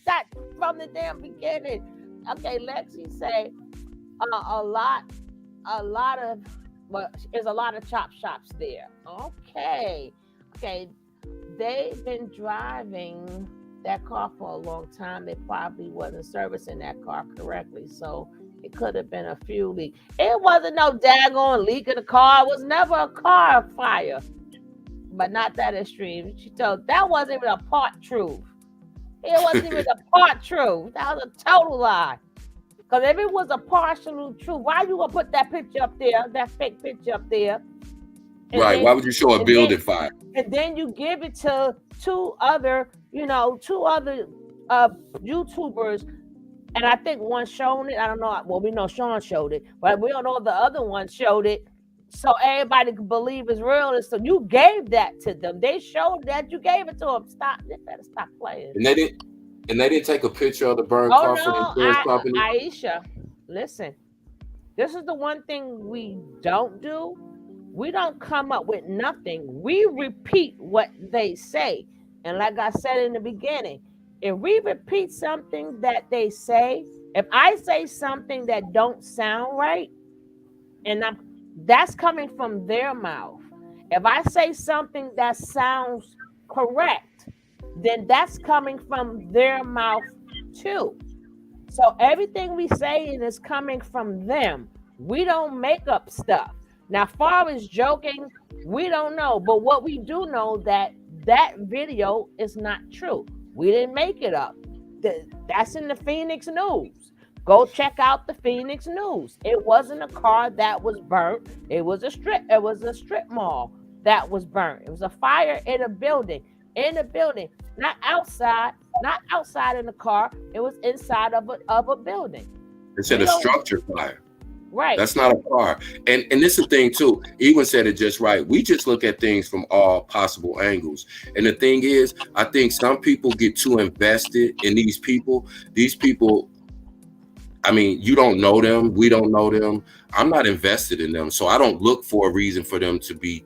damn beginning. Okay, Lexi say a lot of, well, there's a lot of chop shops there. Okay, they've been driving that car for a long time. They probably wasn't servicing that car correctly, so it could have been a fuel leak. It wasn't no daggone leak in the car. It was never a car fire, but not that extreme. She told that wasn't even a part truth. It wasn't even a part truth. That was a total lie. Because if it was a partial truth, why you gonna put that picture up there, that fake picture up there? Right. Why would you show a building fire? And then you give it to two other YouTubers, and I think one showed it. I don't know. Well, we know Sean showed it, but we don't know if the other one showed it. So everybody can believe it's real. And so you gave that to them. They showed that you gave it to them. Stop. They better stop playing. And they didn't take a picture of the burned car for the insurance company. Aisha, listen. This is the one thing we don't do. We don't come up with nothing. We repeat what they say. And like I said in the beginning, if we repeat something that they say, if I say something that don't sound right, and that's coming from their mouth. If I say something that sounds correct, then that's coming from their mouth too. So everything we say is coming from them. We don't make up stuff. Now, far as joking, we don't know. But what we do know that video is not true. We didn't make it up. That's in the Phoenix News. Go check out the Phoenix News. It wasn't a car that was burnt. It was a strip mall that was burnt. It was a fire in a building. Not outside in the car. It was inside of a building. It said a structure fire. Right. That's not a car. And this is the thing too. Ewan said it just right. We just look at things from all possible angles. And the thing is, I think some people get too invested in these people. These people, I mean, you don't know them. We don't know them. I'm not invested in them. So I don't look for a reason for them to be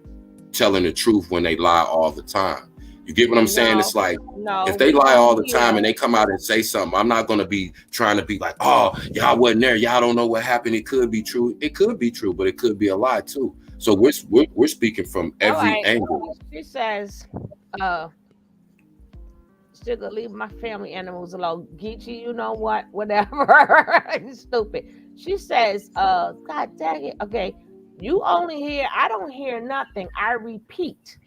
telling the truth when they lie all the time. You get what I'm saying? It's like, if they lie all the time and they come out and say something, I'm not going to be trying to be like, oh, y'all wasn't there. Y'all don't know what happened. It could be true. It could be true, but it could be a lie too. So we're speaking from every angle. She says, still gonna leave my family animals alone. Geechee, you know what? Whatever. Stupid. She says, God dang it. Okay, you only hear, I don't hear nothing. I repeat.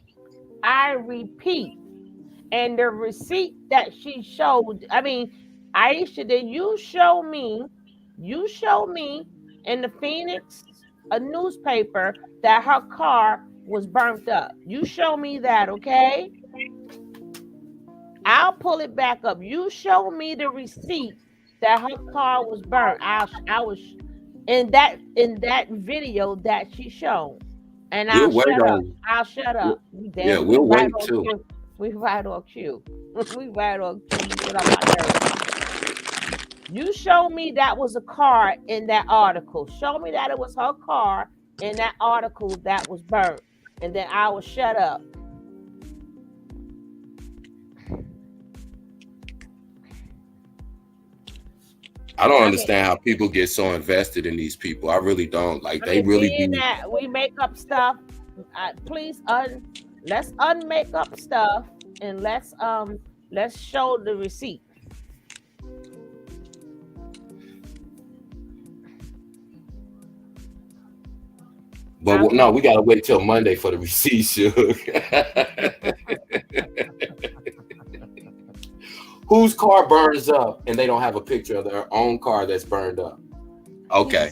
And the receipt that she showed, I mean, Aisha, did you show me in the Phoenix, a newspaper, that her car was burnt up. You show me that, okay? I'll pull it back up. You show me the receipt that her car was burnt. I was in that video that she showed. And I'll shut up. Yeah, we'll wait too. We right on cue. We right on cue. You show me that was a car in that article. Show me that it was her car in that article that was burnt. And then I will shut up. I don't understand how people get so invested in these people. I really don't. Like, they really do. That we make up stuff. Please let's unmake up stuff and let's show the receipt. But no, we gotta wait till Monday for the receipt, Whose car burns up and they don't have a picture of their own car that's burned up? Okay.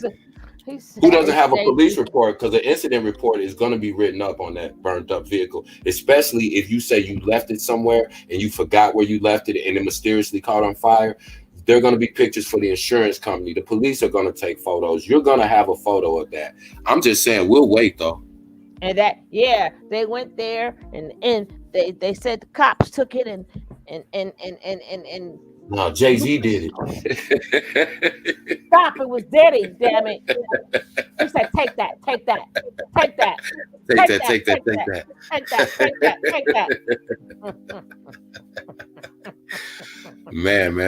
Who doesn't have a police report? Because the incident report is going to be written up on that burnt up vehicle, especially if you say you left it somewhere and you forgot where you left it and it mysteriously caught on fire. There are going to be pictures for the insurance company. The police are going to take photos. You're going to have a photo of that. I'm just saying, we'll wait though. And that, yeah, they went there and they said the cops took it and no, Jay-Z did it. Stop, it was Diddy, damn it. He said, take that. Man.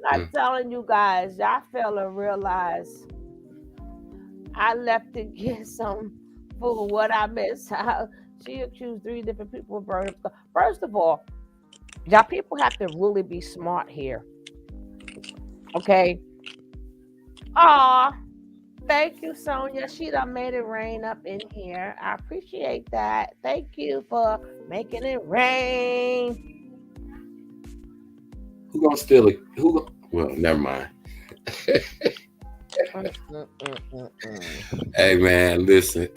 I'm telling you guys, y'all fail to realize I left to get some food. What I missed. She accused 3 different people of burning up. First of all, y'all people have to really be smart here. Okay. Thank you, Sonia. She done made it rain up in here. I appreciate that. Thank you for making it rain. Who gonna steal it? Well, never mind. Hey man, listen.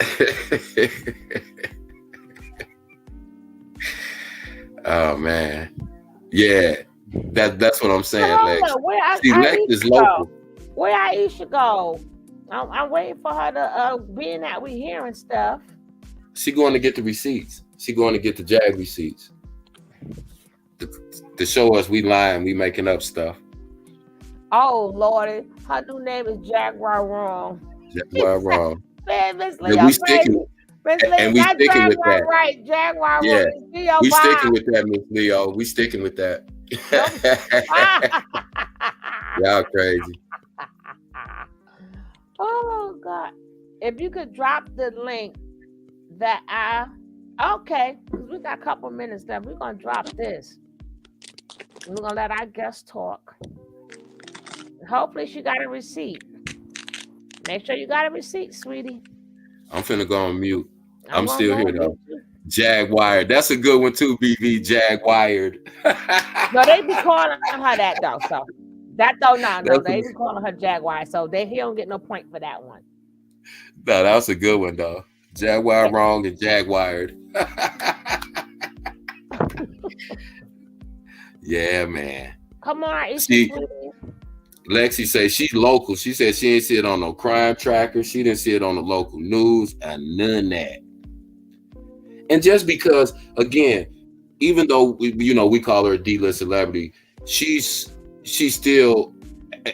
Oh man, yeah, that's what I'm saying, Lex. See, Lex is local. Where Aisha go? I'm waiting for her to being that we hearing stuff. She going to get the receipts. She going to get the Jag receipts to show us we lying, we making up stuff. Oh Lordy, her new name is Jaguar Wrong. Jaguar Wrong. Man, Miss Leo, we sticking. And we sticking with that. Right, Jaguar. Yeah, we sticking with that, Miss Leo. We sticking with that. Y'all crazy. Oh God! If you could drop the link that okay, because we got a couple minutes left. We're gonna drop this. We're gonna let our guest talk. Hopefully, she got a receipt. Make sure you got a receipt, sweetie. I'm finna go on mute. I'm still here though. Jaguar. That's a good one too, BB. Jaguared. No, they be calling her that though. So that though, no, they be calling her Jaguar. So he don't get no point for that one. No, that was a good one though. Jaguar Wrong and Jaguared. Yeah, man. Come on, see, Lexi says she's local. She said she didn't see it on no crime tracker. She didn't see it on the local news and none of that. And just because, again, even though we call her a D-list celebrity, she's still.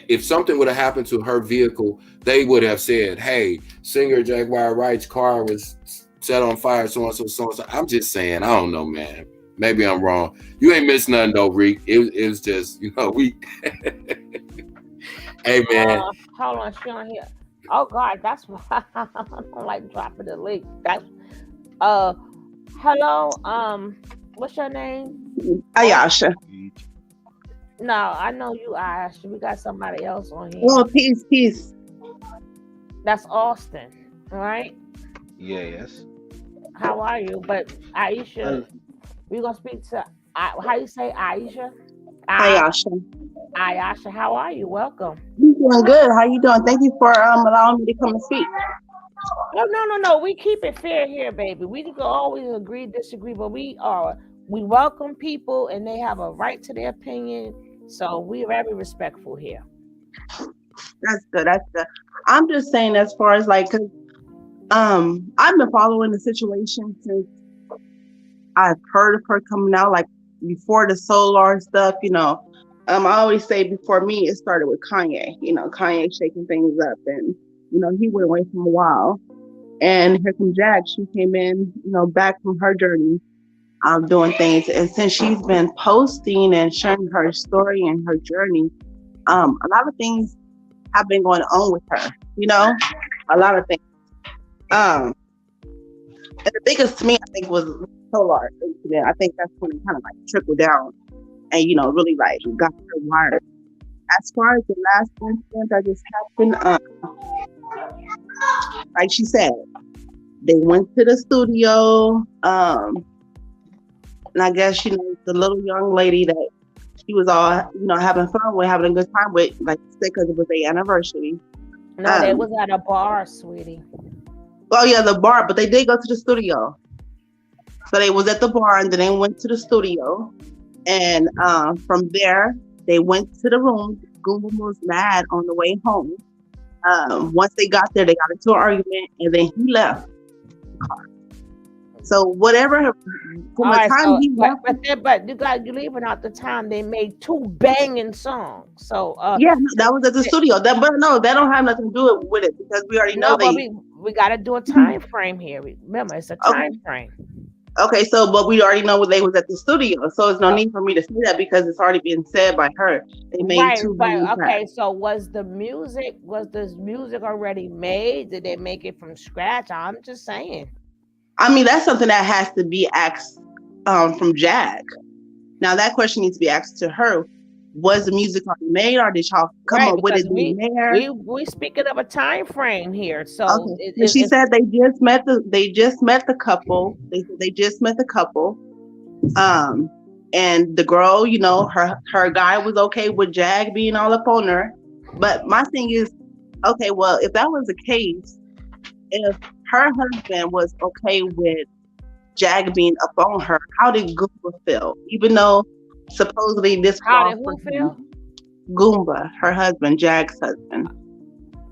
If something would have happened to her vehicle, they would have said, "Hey, singer Jaguar Wright's car was set on fire." So and so, so and so. I'm just saying, I don't know, man. Maybe I'm wrong. You ain't missed nothing though, Reek. It was just, we. Hey man. Hold on, she on here. Oh God, that's why I don't like dropping the link. That's hello, what's your name? Ayasha. No, I know you, Ayasha. We got somebody else on here. Oh, peace. That's Austin, right? Yes. How are you? But Aisha, we're gonna speak to how you say Aisha? Ayasha, how are you? Welcome. I'm doing good. How you doing? Thank you for allowing me to come and speak. No. We keep it fair here, baby. We can always agree, disagree, but we welcome people and they have a right to their opinion. So we're very respectful here. That's good. I'm just saying, as far as like, 'cause, I've been following the situation since I've heard of her coming out, like before the Solar stuff, I always say before me, it started with Kanye, Kanye shaking things up, and, he went away for a while. And here comes Jag. She came in, back from her journey, doing things. And since she's been posting and sharing her story and her journey, a lot of things have been going on with her, a lot of things. And the biggest to me, I think, was Solar incident. I think that's when it kind of like trickled down and, really like got her wired. As far as the last incident that just happened, like she said, they went to the studio, and I guess, the little young lady that she was all, having fun with, having a good time with, like, because it was their anniversary. No, they was at a bar, sweetie. Oh yeah, the bar, but they did go to the studio. So they was at the bar and then they went to the studio, and from there they went to the room. Google was mad on the way home. Once they got there, they got into an argument, and then he left the car. So whatever, from the time he left, but you leaving out the time they made 2 banging songs. So yeah, that was at the studio. But no, that don't have nothing to do with it, because we already know we got to do a time frame here. Remember, it's a time frame. Okay, so but we already know they was at the studio, so there's no need for me to say that because it's already been said by her. They made 2 banging tracks. So was this music already made? Did they make it from scratch? I'm just saying. I mean, that's something that has to be asked from Jag. Now that question needs to be asked to her. Was the music already made, or did y'all come up with it there? We speaking of a time frame here. So okay. She said they just met the couple. They just met the couple. And the girl, her guy was okay with Jag being all up on her. But my thing is, okay, well, if that was the case, if her husband was okay with Jag being up on her, how did Goomba feel? Even though supposedly this how did who feel? Goomba, her husband, Jag's husband.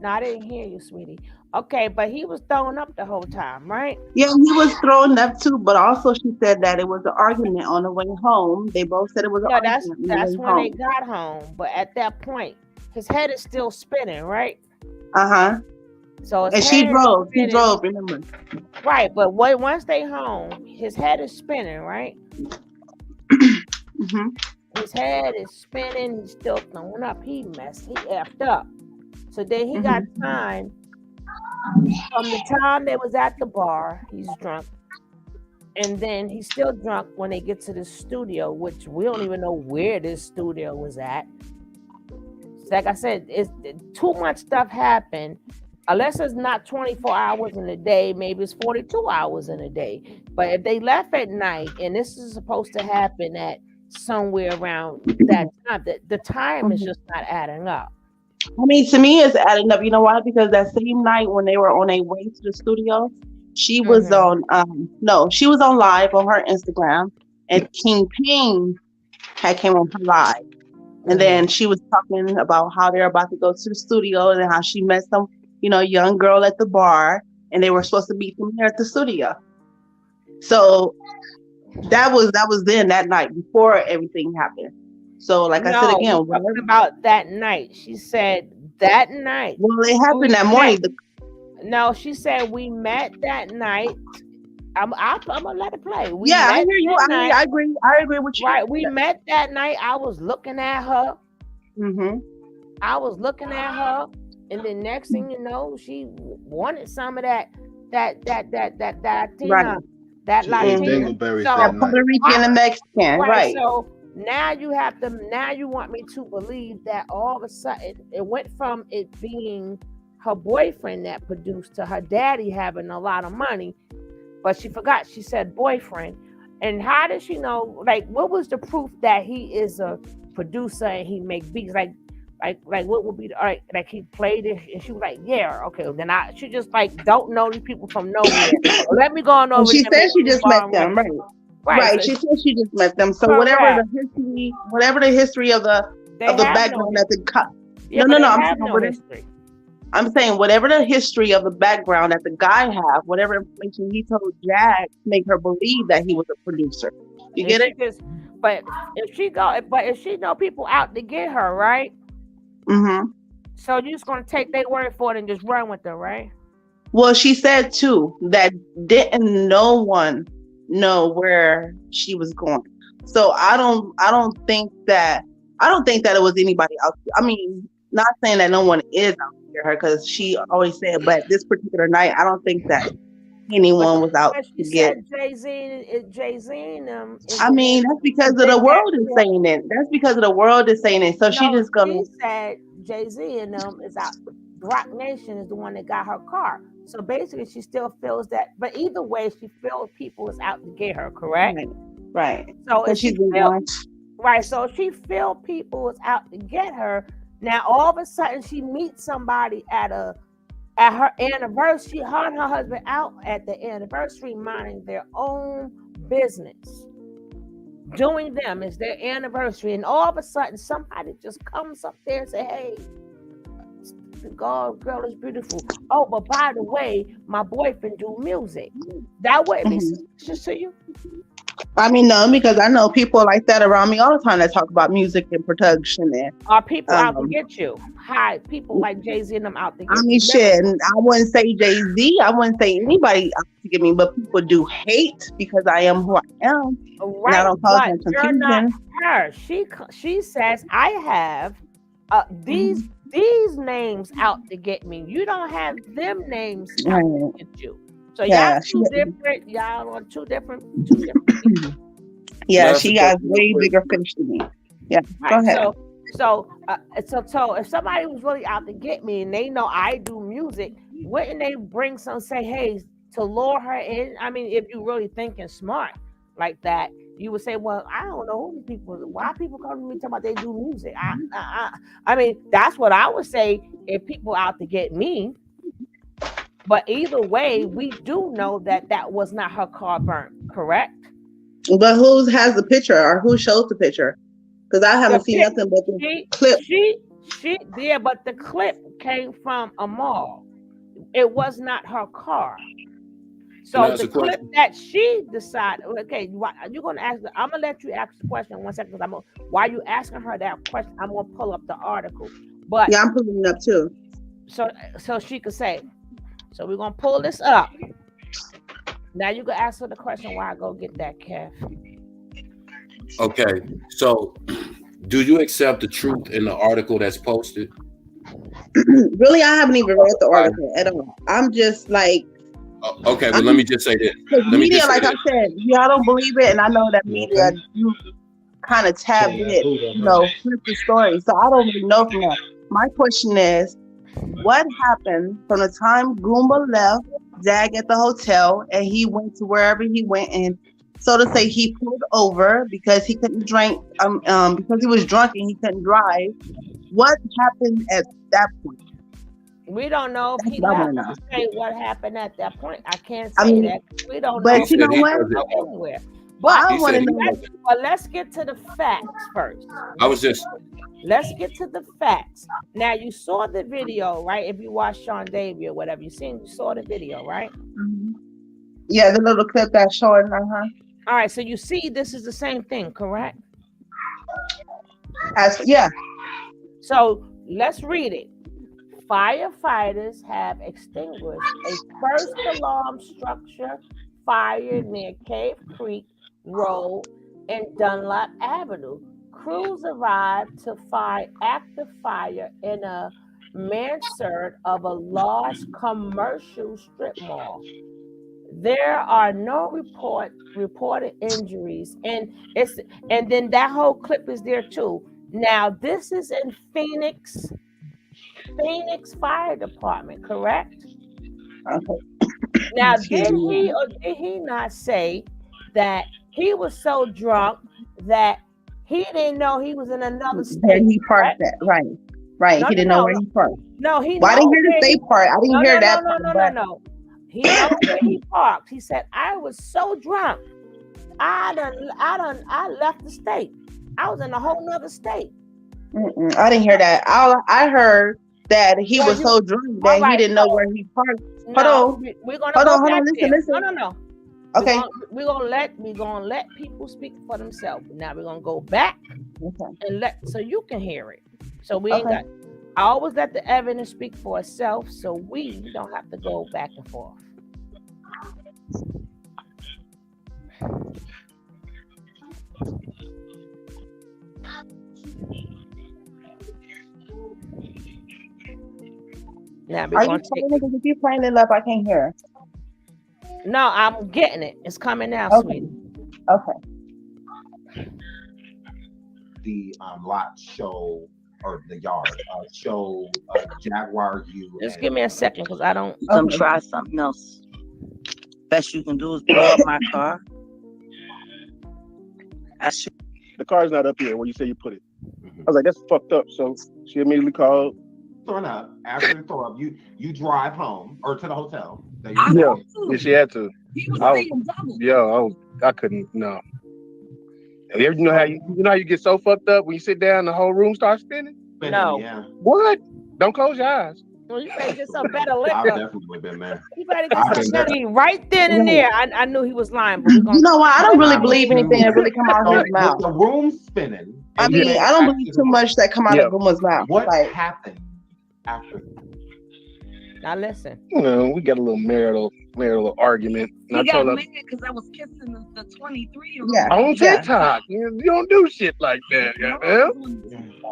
No, I didn't hear you, sweetie. Okay, but he was throwing up the whole time, right? Yeah, he was throwing up too, but also she said that it was an argument on the way home. They both said it was an argument. That's when they got home. But at that point, his head is still spinning, right? Uh-huh. So she drove, remember. Right, but once they home, his head is spinning, right? Mm-hmm. His head is spinning, he's still throwing up. He effed up. So then he got time. From the time they was at the bar, he's drunk. And then he's still drunk when they get to the studio, which we don't even know where this studio was at. Like I said, it's too much stuff happened. Unless it's not 24 hours in a day, maybe it's 42 hours in a day. But if they left at night, and this is supposed to happen at somewhere around that time, the time is just not adding up. I mean, to me, it's adding up. You know why? Because that same night when they were on their way to the studio, she was on, she was on live on her Instagram, and King Ping had came on her live. And then she was talking about how they're about to go to the studio and how she met some, young girl at the bar, and they were supposed to meet them there at the studio. So that was then that night before everything happened. So like I said again, talking about that night. She said that night. Well, it happened that morning. No, she said we met that night. I'm gonna let it play. I hear you. I agree with you. Right, we met that night. I was looking at her. Mm-hmm. I was looking at her, and the next thing you know, she wanted some of that Latina, right. that Latina, Puerto Rican and Mexican, right? So now you want me to believe that all of a sudden it went from it being her boyfriend that produced to her daddy having a lot of money. But she forgot. She said boyfriend. And how did she know? Like, what was the proof that he is a producer and he make beats? Like what would be all right? Like he played it, and she was like, "Yeah, okay." Then she just like don't know these people from nowhere. Let me go on over. She said she just met them, right? Right. So she said she just met them. So whatever the history of the background that I'm saying whatever the history of the background that the guy have, whatever information he told Jag, make her believe that he was a producer. You get it? But if she know people out to get her, right? Mm-hmm. So you're just gonna take their word for it and just run with them, right? Well, she said too that didn't no one know where she was going. So I don't think that it was anybody else. I mean, not saying that no one is out to get her, because she always said, but this particular night, I don't think that anyone was out to get Jay-Z and them. I mean, that's because of the world is saying it. That's because of the world is saying it. So she just gonna. She said Jay-Z and them is out. Rock Nation is the one that got her car. So basically, she still feels that. But either way, she feels people is out to get her. Correct. Right. So if she so she feel people is out to get her. Now all of a sudden, she meets somebody at her anniversary. Her and her husband out at the anniversary, minding their own business, doing them. It's their anniversary, and all of a sudden somebody just comes up there and say, "Hey, the girl is beautiful. Oh, but by the way, my boyfriend do music." That wouldn't be suspicious to you? I mean, no, because I know people like that around me all the time that talk about music and production. And are people out to get you? Hi, people like Jay-Z and them out to get you. I mean, shit, I wouldn't say Jay-Z. I wouldn't say anybody out to get me, but people do hate because I am who I am. Right, and I don't cause them you're not her. She says, I have these names out to get me. You don't have them names out to get you. So y'all different. Y'all are two different people. Yeah, she got way bigger fish than me. Yeah, go ahead. So if somebody was really out to get me and they know I do music, wouldn't they bring some, say, hey, to lure her in? I mean, if you really thinking smart like that, you would say, well, I don't know who these people. Why people come to me talking about they do music? I mean, that's what I would say if people out to get me. But either way, we do know that was not her car burnt, correct? But who has the picture or who shows the picture? Because I haven't seen nothing but the clip. But the clip came from a mall. It was not her car. So the clip that she decided, okay, you're gonna ask. I'm gonna let you ask the question 1 second. Because while you asking her that question, I'm gonna pull up the article. But yeah, I'm pulling it up too. So she could say. So we're gonna pull this up. Now you can ask her the question while I go get that, Kev. Okay, so do you accept the truth in the article that's posted? Really, I haven't even read the article at all. I'm just like, okay, but let me just say this. Media, like I said, y'all don't believe it, and I know that media you kind of tabbed it, flip the story. So I don't really know from that. My question is, what happened from the time Goomba left Jag at the hotel and he went to wherever he went, and so to say he pulled over because he couldn't drink, because he was drunk and he couldn't drive. What happened at that point? We don't know if he left to say what happened at that point. I can't say that. We don't know. But you know what? Anywhere. But I want to know. let's get to the facts first. Let's get to the facts. Now you saw the video, right? If you watched Sean Davey or whatever, you saw the video, right? Mm-hmm. Yeah, the little clip that's showing. All right, so you see, this is the same thing, correct? Yeah. So let's read it. Firefighters have extinguished a first alarm structure fire near Cave Creek Road and Dunlap Avenue. Crews arrived to fight active fire in a mansard of a large commercial strip mall. There are no reported injuries, and then that whole clip is there too. Now this is in Phoenix Fire Department, correct? Okay. Now did he or did he not say that he was so drunk that he didn't know he was in another state? Then he parked that, right? No, he didn't know where he parked. No, he. Well, I didn't hear the state part. I didn't hear that part. No. He knows where he parked. He said, "I was so drunk, I left the state. I was in a whole nother state." I didn't hear that. I heard that he was so drunk that he didn't know where he parked. Hold on. We're gonna hold on. Listen. No. Okay. We're gonna let people speak for themselves. Now we're gonna go back and so you can hear it. So we ain't got. I always let the evidence speak for itself, so we don't have to go back and forth. Now we're gonna take. If you're playing it up, I can't hear. No, I'm getting it. It's coming now, sweetie. Okay. The lot show or the yard show Jaguar U. Just give me a second because I don't. Come try something else. Best you can do is blow up my car. The car's not up here where you say you put it. I was like, that's fucked up. So she immediately called. Throwing up. After the throw up, you drive home or to the hotel. Yeah, she had to. I couldn't. No. You know how you get so fucked up when you sit down, the whole room starts spinning. No. Yeah. What? Don't close your eyes. Well, you better get some better liquor. I've definitely been there. You better get some better. Right then and there, I knew he was lying. But you know what? I don't really believe anything that really come out of his mouth. The room spinning. I mean, I don't believe too much that come out of Guma's mouth. What happened after? Now listen. You know, we got a little marital argument. You got mad because I was kissing the 23-year-old. Yeah. On TikTok. You don't do shit like that, yeah. I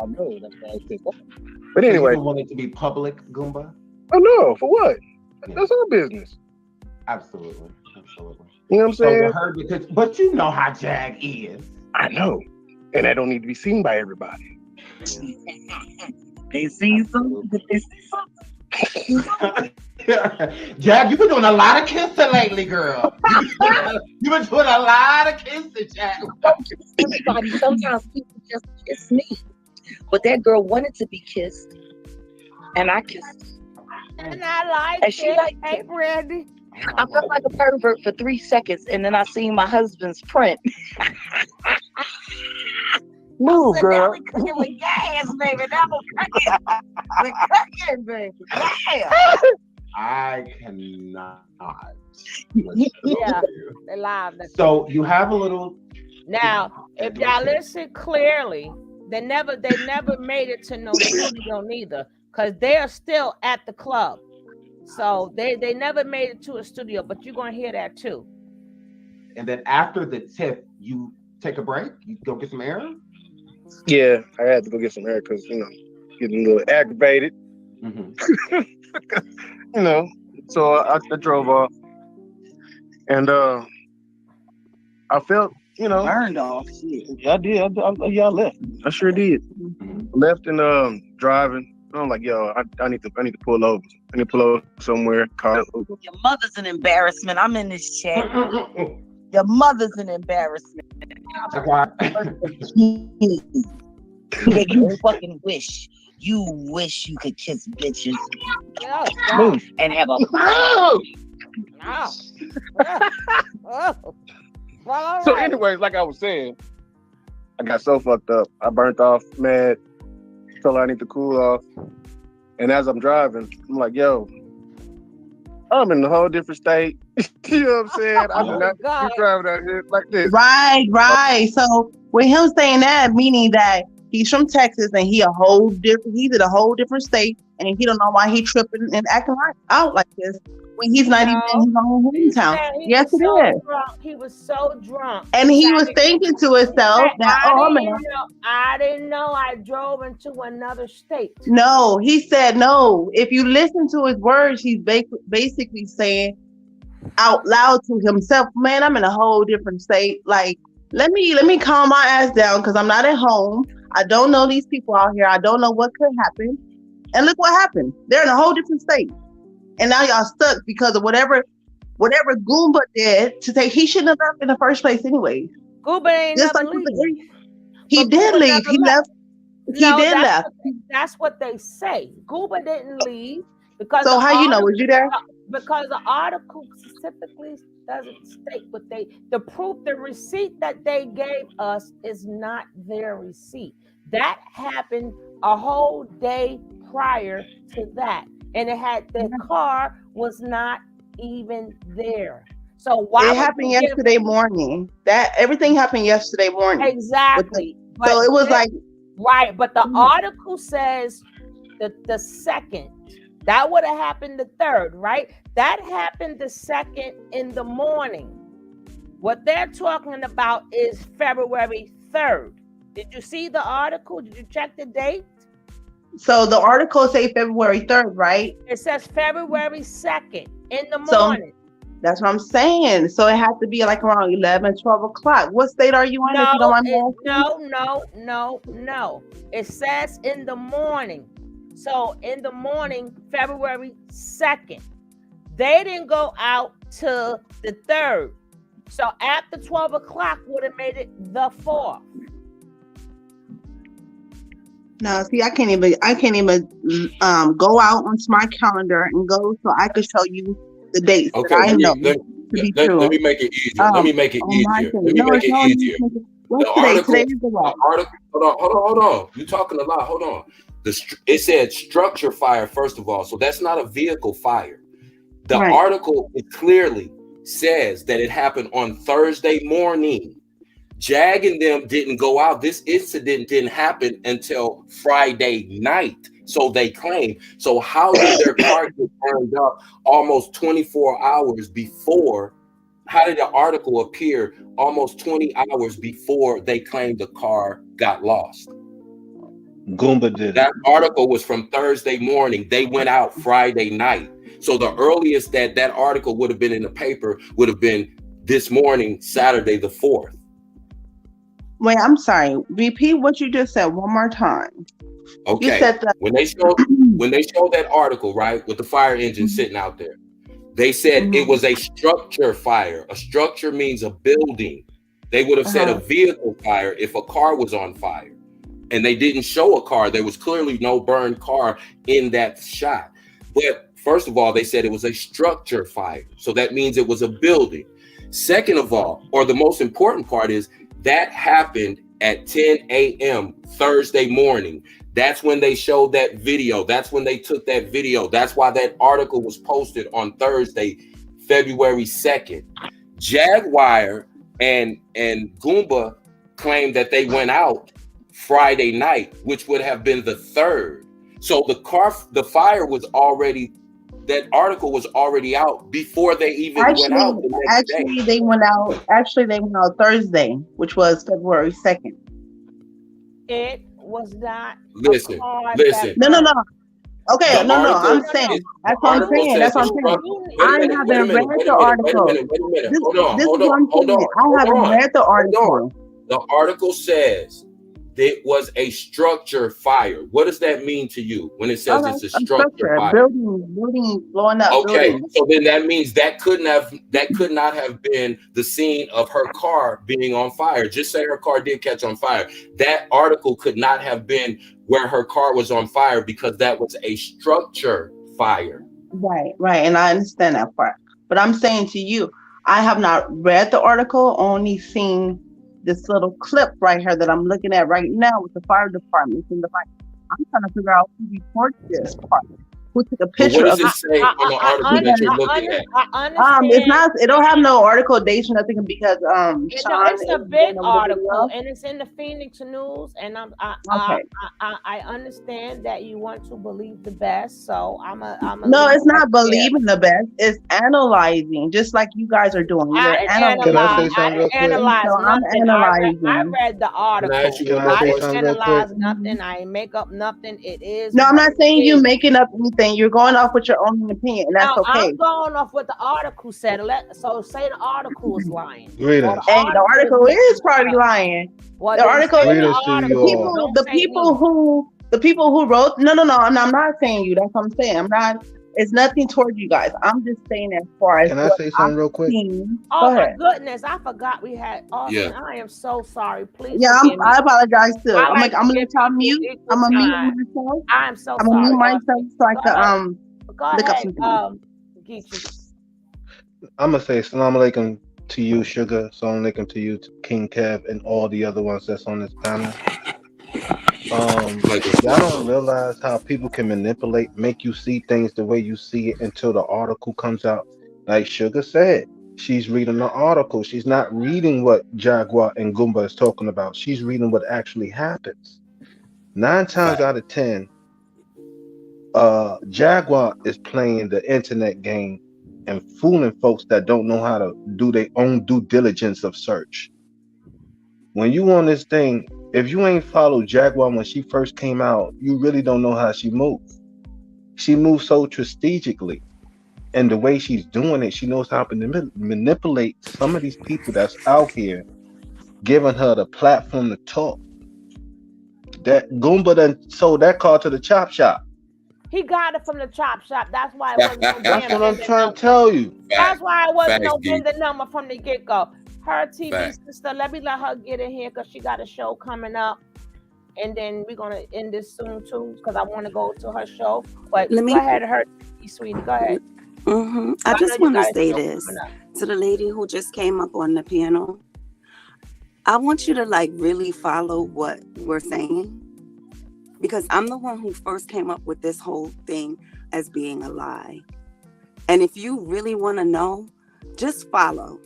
know. That's why I said that. But anyway. You want it to be public, Goomba? Oh, no. For what? Yeah. That's our business. Absolutely. You know what I'm saying? But you know how Jag is. I know. And that don't need to be seen by everybody. They see something, but they see something. Jag, you've been doing a lot of kissing lately, girl. You've been doing a lot of kissing, Jag. Everybody, sometimes people just kiss me. But that girl wanted to be kissed. And I kissed her. And I liked and she it. Liked hey, it. Brandy. I felt like a pervert for 3 seconds. And then I seen my husband's print. Move, girl. We're cooking with gas, baby. That was cooking. We're cooking, baby. Yeah. I cannot. Yeah, they live. So you have a little. Now, if y'all listen clearly, they never made it to no studio neither, because they are still at the club. So they never made it to a studio, but you're gonna hear that too. And then after the tip, you take a break. You go get some air. Yeah, I had to go get some air because, getting a little aggravated. Mm-hmm. So I drove off. And I felt, burned off. I did. I left. I sure did. Mm-hmm. Left and driving. I'm like, yo, I need to pull over. I need to pull over somewhere. Your mother's an embarrassment. I'm in this chat. Your mother's an embarrassment. You fucking wish. You wish you could kiss bitches and have a Well, all So, right. anyways, like I was saying, I got so fucked up. I burnt off, mad. Told her I need to cool off. And as I'm driving, I'm like, yo, I'm in a whole different state. You know what I'm saying? I do Oh not God. be driving out here like this. Right. So with him saying that, meaning that he's from Texas and he's in a whole different state, and he don't know why he tripping and acting out like this when he's not even in No. his own He hometown. said he Yes, was it so is. drunk. He was so drunk. And He he said, was thinking to himself that, I didn't know I drove into another state. no, he said no. If you listen to his words, he's basically saying out loud to himself, man, I'm in a whole different state. Like, let me calm my ass down because I'm not at home. I don't know these people out here. I don't know what could happen. And look what happened. They're in a whole different state. And now y'all stuck because of whatever Goomba did to take. He shouldn't have left in the first place anyway. Gooba ain't Just never like with leave. he But did Gooba leave. never He left. He No, did left. that's what they say. Gooba didn't leave because So how you know? Was you there? because the article specifically doesn't state what the proof, the receipt that they gave us is not their receipt. That happened a whole day prior to that. And the car was not even there. So why It happened yesterday morning. That everything happened yesterday morning. Exactly. So it was like right, but the article says the second. That would have happened the third, right? That happened the second in the morning. What they're talking about is February 3rd. Did you see the article? Did you check the date? So the article say February 3rd, right? It says February 2nd in the morning. That's what I'm saying. So it has to be like around 11, 12 o'clock. What state are you in, if you don't mind me asking? No. It says in the morning. So in the morning, February 2nd. They didn't go out till the 3rd. So after 12 o'clock would have made it the 4th. No, see, I can't even go out onto my calendar and go so I could show you the dates that I know let me make it easier. Let me make it easier. What's today? Today is the what? Hold on. You're talking a lot. Hold on. It said structure fire, first of all. So that's not a vehicle fire. The article clearly says that it happened on Thursday morning. Jag and them didn't go out. This incident didn't happen until Friday night. So they claim. So how did their car get burned up almost 24 hours before? How did the article appear almost 20 hours before they claimed the car got lost? Goomba did. That article was from Thursday morning. They went out Friday night. So the earliest that article would have been in the paper would have been this morning, Saturday the 4th. Wait, I'm sorry. Repeat what you just said one more time. Okay. You said that when they showed that article, right, with the fire engine sitting out there, they said it was a structure fire. A structure means a building. They would have said a vehicle fire if a car was on fire. And they didn't show a car. There was clearly no burned car in that shot. But first of all, they said it was a structure fire. So that means it was a building. Second of all, or the most important part is that happened at 10 a.m. Thursday morning. That's when they showed that video. That's when they took that video. That's why that article was posted on Thursday, February 2nd. Jaguar and Goomba claimed that they went out Friday night, which would have been the 3rd. So the fire was already, that article was already out before they even went out the next day. They went out Thursday, which was February 2nd. It was not. Listen. No. Okay, no. I'm saying. That's what I'm saying. I haven't read the article. Wait a minute. Hold on. I haven't read the article. The article says it was a structure fire. What does that mean to you when it says it's a structure fire? Building blowing up. Okay, so then that means that could not have been the scene of her car being on fire. Just say her car did catch on fire. That article could not have been where her car was on fire because that was a structure fire. Right. And I understand that part. But I'm saying to you, I have not read the article, only seen this little clip right here that I'm looking at right now with the fire department in the light. I'm trying to figure out who reported this part. Who took a But what picture does of it it? say on the article that you're looking at? I It's understand. not. It don't have no article dates or nothing because No, Sean it's a is big going over the article, video. and it's in the Phoenix News. And Okay. I understand that you want to believe the best, so I'm a No, leave it's not that there. believing the best. It's analyzing, just like you guys are doing. I You're didn't Can I analyzing. say analyze. I something real didn't quick? analyze So I'm nothing. I analyzing. read the Can I article. ask you Can one I more I say didn't question? something real quick? analyze nothing. I ain't make up nothing. It is No, I'm what not it saying you is. making up anything. You're going off with your own opinion, and that's Now okay. I'm going off what the article said. So say the article is lying, or the Greetings. Hey, the article making is it probably up. lying. Well, The then article say the is Greetings to article. you all. Don't the say people who wrote. No, and I'm not saying you. That's what I'm saying. I'm not. It's nothing towards you guys. I'm just saying as far as Can I what say I've something real quick? seen. Go Oh my ahead. goodness, I forgot we had Austin. Yeah. I am so sorry. Please Yeah, forgive me. I apologize too. I I'm like gonna to let give y'all people mute. equal I'm gonna mute time. myself. I am so I'm gonna mute sorry, myself Austin. so I Go can ahead. Go look up ahead, something. Geechee. I'm gonna say salam alaikum to you, Sugar. Salam alaikum to you, to King Kev, and all the other ones that's on this panel. Like, Y'all don't realize how people can manipulate, make you see things the way you see it until the article comes out. Like Sugar said, she's reading the article. She's not reading what Jaguar and Goomba is talking about. She's reading what actually happens. 9 times out of 10, Jaguar is playing the internet game and fooling folks that don't know how to do their own due diligence of search. When you on this thing, if you ain't followed Jaguar when she first came out, you really don't know how she moves. She moves so strategically, and the way she's doing it, she knows how to manipulate some of these people that's out here, giving her the platform to talk. That Goomba done sold that car to the chop shop. He got it from the chop shop. That's why it wasn't no That's damn what I'm vendor trying number. to tell you. That's why it wasn't no Facts, Geek. vendor number from the get go. Her TV Facts. sister, let her get in here because she got a show coming up. And then we're gonna end this soon too, because I want to go to her show. But Let me- go ahead, her sweetie. Go ahead. I just know you want to got a say show this coming up. to the lady who just came up on the panel. I want you to really follow what we're saying, because I'm the one who first came up with this whole thing as being a lie. And if you really want to know, just follow,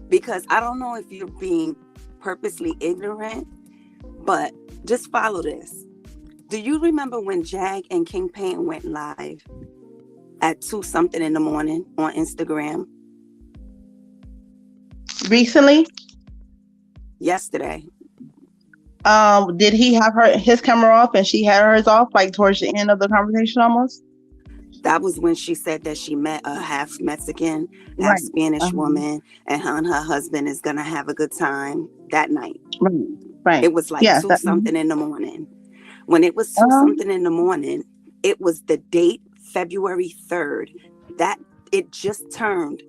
because I don't know if you're being purposely ignorant, but just follow this. Do you remember when Jag and King Pain went live at 2-something in the morning on Instagram? Recently? Yesterday. Did he have his camera off and she had hers off, like towards the end of the conversation almost? That was when she said that she met a half Mexican, half Right. Spanish woman, and her husband is gonna have a good time that night. Right. It was like Yes, 2-something in the morning. When it was 2-something in the morning, it was the date February 3rd. That it just turned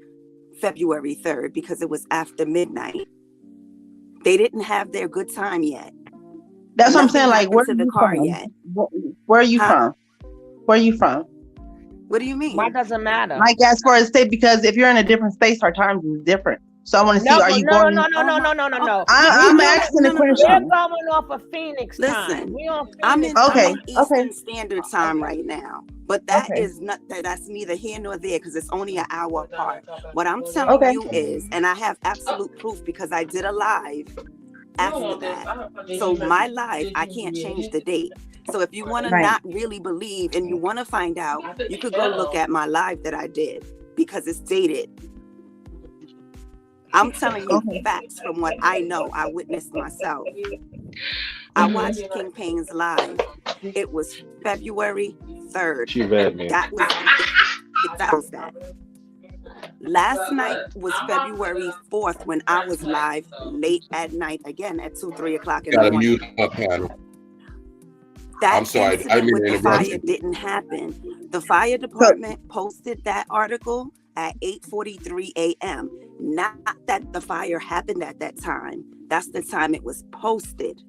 February 3rd because it was after midnight. They didn't have their good time yet. That's what I'm saying. Like, where are you from? Yet. Where are you from? Where are you from? What do you mean? Why doesn't matter? Like, as far as state, because if you're in a different state, our time is different. So I want to see, are you going? No. I'm asking the question. We're going off of Phoenix time. Listen, We on Phoenix I'm in time. Eastern Standard Time right now, but that's neither here nor there because it's only an hour apart. What I'm telling you is, and I have absolute proof because I did a live after that. So my live, I can't change the date. So if you want to not really believe and you want to find out, you could go look at my live that I did because it's dated. I'm telling you facts from what I know. I witnessed myself. I watched King Pain's live. It was February 3rd. She read me. That was that. Last night was February 4th when I was live late at night, again at 2-3 o'clock in the morning. Mute my panel. That I'm sorry, incident with the interrupt fire you. didn't happen. The fire department posted that article at 8:43 a.m. Not that the fire happened at that time. That's the time it was posted.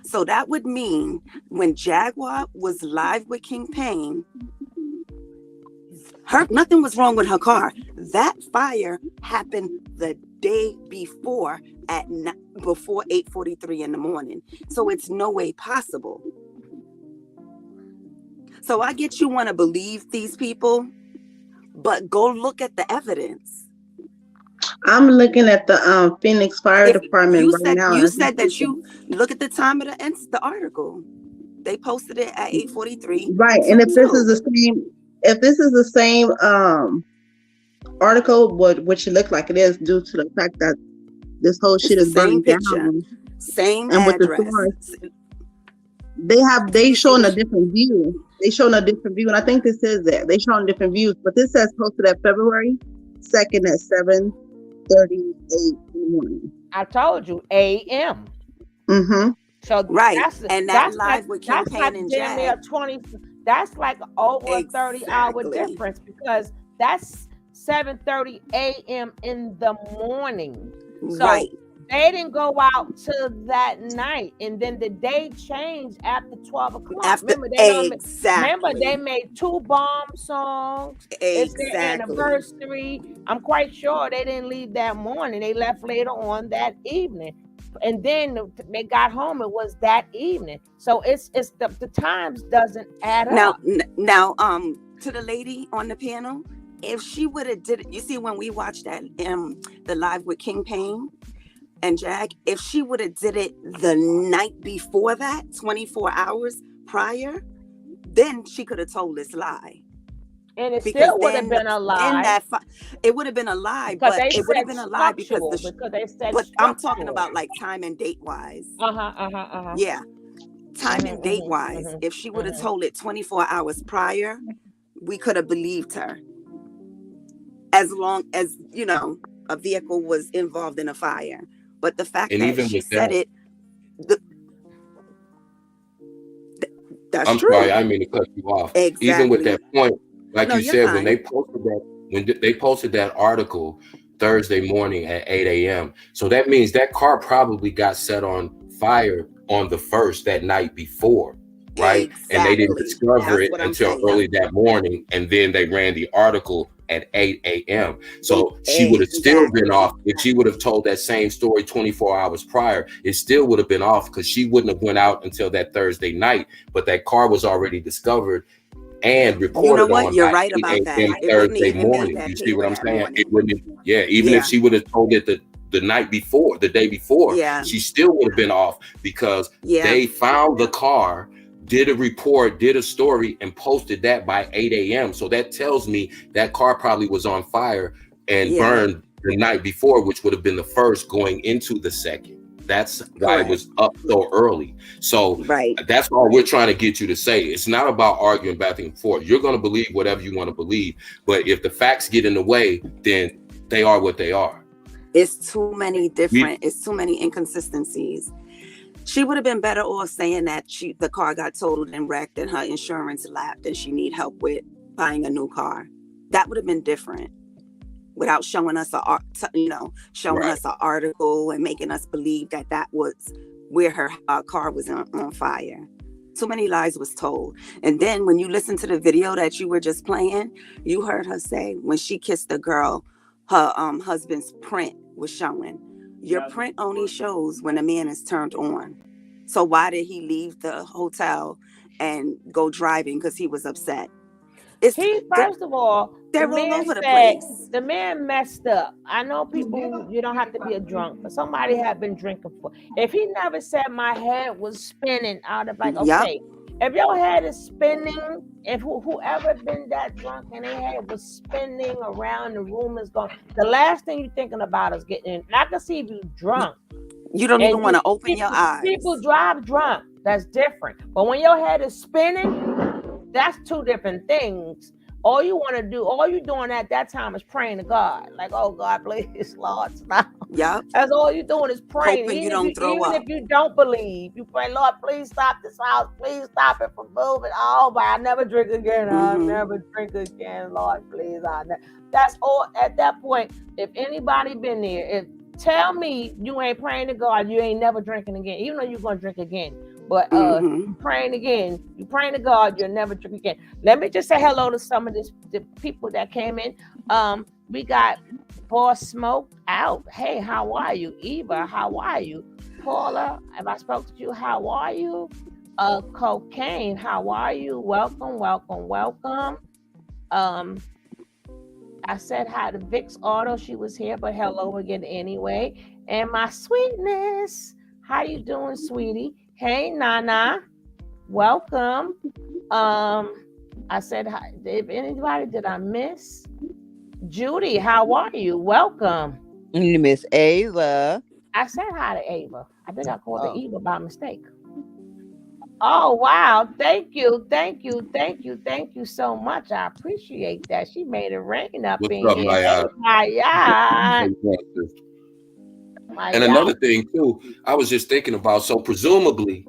So that would mean when Jaguar was live with King Pain, nothing was wrong with her car. That fire happened the day before before 8:43 in the morning. So it's no way possible. So I get you want to believe these people, but go look at the evidence. I'm looking at the Phoenix Fire Department You right said now. you said that you look at the time of the article. They posted it at 8:43. Right, and if this is the same article, which it looks like it is, due to the fact that this whole shit is burning down, same and address. With the source, they showing a different view. They showing a different view, and I think this is it. They showing different views, but this says posted at February 2nd at 7:38 in the morning. I told you, a.m. Mm-hmm. So right, that's live with campaign and damn near 20. That's like over a 30-hour difference, because that's 7:30 a.m. in the morning. So right. They didn't go out till that night, and then the day changed after 12 o'clock. Remember, they made 2 bomb songs. It's their anniversary. I'm quite sure they didn't leave that morning. They left later on that evening, and then they got home. It was that evening. So it's the times doesn't add up. Now, to the lady on the panel, if she would have did it, you see when we watched that the live with King Payne and Jag, if she would have did it the night before that, 24 hours prior, then she could have told this lie. And it still would have been a lie. It would have been a lie, but it would have been a lie because they said. But I'm talking about like time and date wise. Yeah, time and date wise. If she would have told it 24 hours prior, we could have believed her. As long as a vehicle was involved in a fire. But the fact that she said it, that's true. I'm sorry, I didn't mean to cut you off. Exactly. Even with that point, like you said, when they posted that article Thursday morning at 8 a.m. So that means that car probably got set on fire on the 1st that night before, right? Exactly. And they didn't discover it until early that morning, and then they ran the article at 8 a.m. So she would have still been off. If she would have told that same story 24 hours prior, it still would have been off, because she wouldn't have went out until that Thursday night. But that car was already discovered and reported on. You're right about that. Thursday morning. You see what I'm saying? It wouldn't. Even if she would have told it the night before, the day before, she still would have been off, because they found the car, did a report, did a story, and posted that by 8 a.m. So that tells me that car probably was on fire and burned the night before, which would have been the 1st going into the 2nd. That's why it was up so early. So that's all we're trying to get you to say. It's not about arguing back and forth. You're going to believe whatever you want to believe. But if the facts get in the way, then they are what they are. It's too many it's too many inconsistencies. She would have been better off saying that the car got totaled and wrecked and her insurance lapsed and she need help with buying a new car. That would have been different, without showing us us an article and making us believe that was where her car was on fire. Too many lies was told. And then when you listen to the video that you were just playing, you heard her say when she kissed the girl, her husband's print was showing. Your print only shows when a man is turned on. So why did he leave the hotel and go driving? Because he was upset. First of all, they're all over the place. The man messed up. I know people, you don't have to be a drunk, but somebody had been drinking for. If he never said my head was spinning, I would have like, okay. If your head is spinning, if whoever been that drunk and their head was spinning around, the room is gone, the last thing you're thinking about is getting in. And I can see if you're drunk. You don't even want to open your eyes. People drive drunk. That's different. But when your head is spinning, that's 2 different things. All you doing at that time is praying to God. Like, oh God, please, Lord, stop. Yeah. That's all you're doing is praying. Hoping you don't throw up. Even if you don't believe, you pray, Lord, please stop this house. Please stop it from moving. Oh, but I'll never drink again. I'll never drink again. Lord, please. That's all. At that point, if anybody been there, tell me you ain't praying to God, you ain't never drinking again, even though you're going to drink again. But you praying again, you praying to God, you'll never drink again. Let me just say hello to some of the people that came in. We got Boss Smoke out. Hey, how are you? Eva, how are you? Paula, have I spoke to you? How are you? Cocaine, how are you? Welcome, welcome, welcome. I said hi to Vic's Auto. She was here, but hello again anyway. And my sweetness, how you doing, sweetie? Hey, Nana, welcome. I said hi. If anybody did I miss? Judy, how are you? Welcome. Miss Ava. I said hi to Ava. I think I called her Eva by mistake. Oh, wow. Thank you. Thank you. Thank you. Thank you so much. I appreciate that. She made it rain up What's in up, here. Hey, my yacht. And another thing too, I was just thinking about, so presumably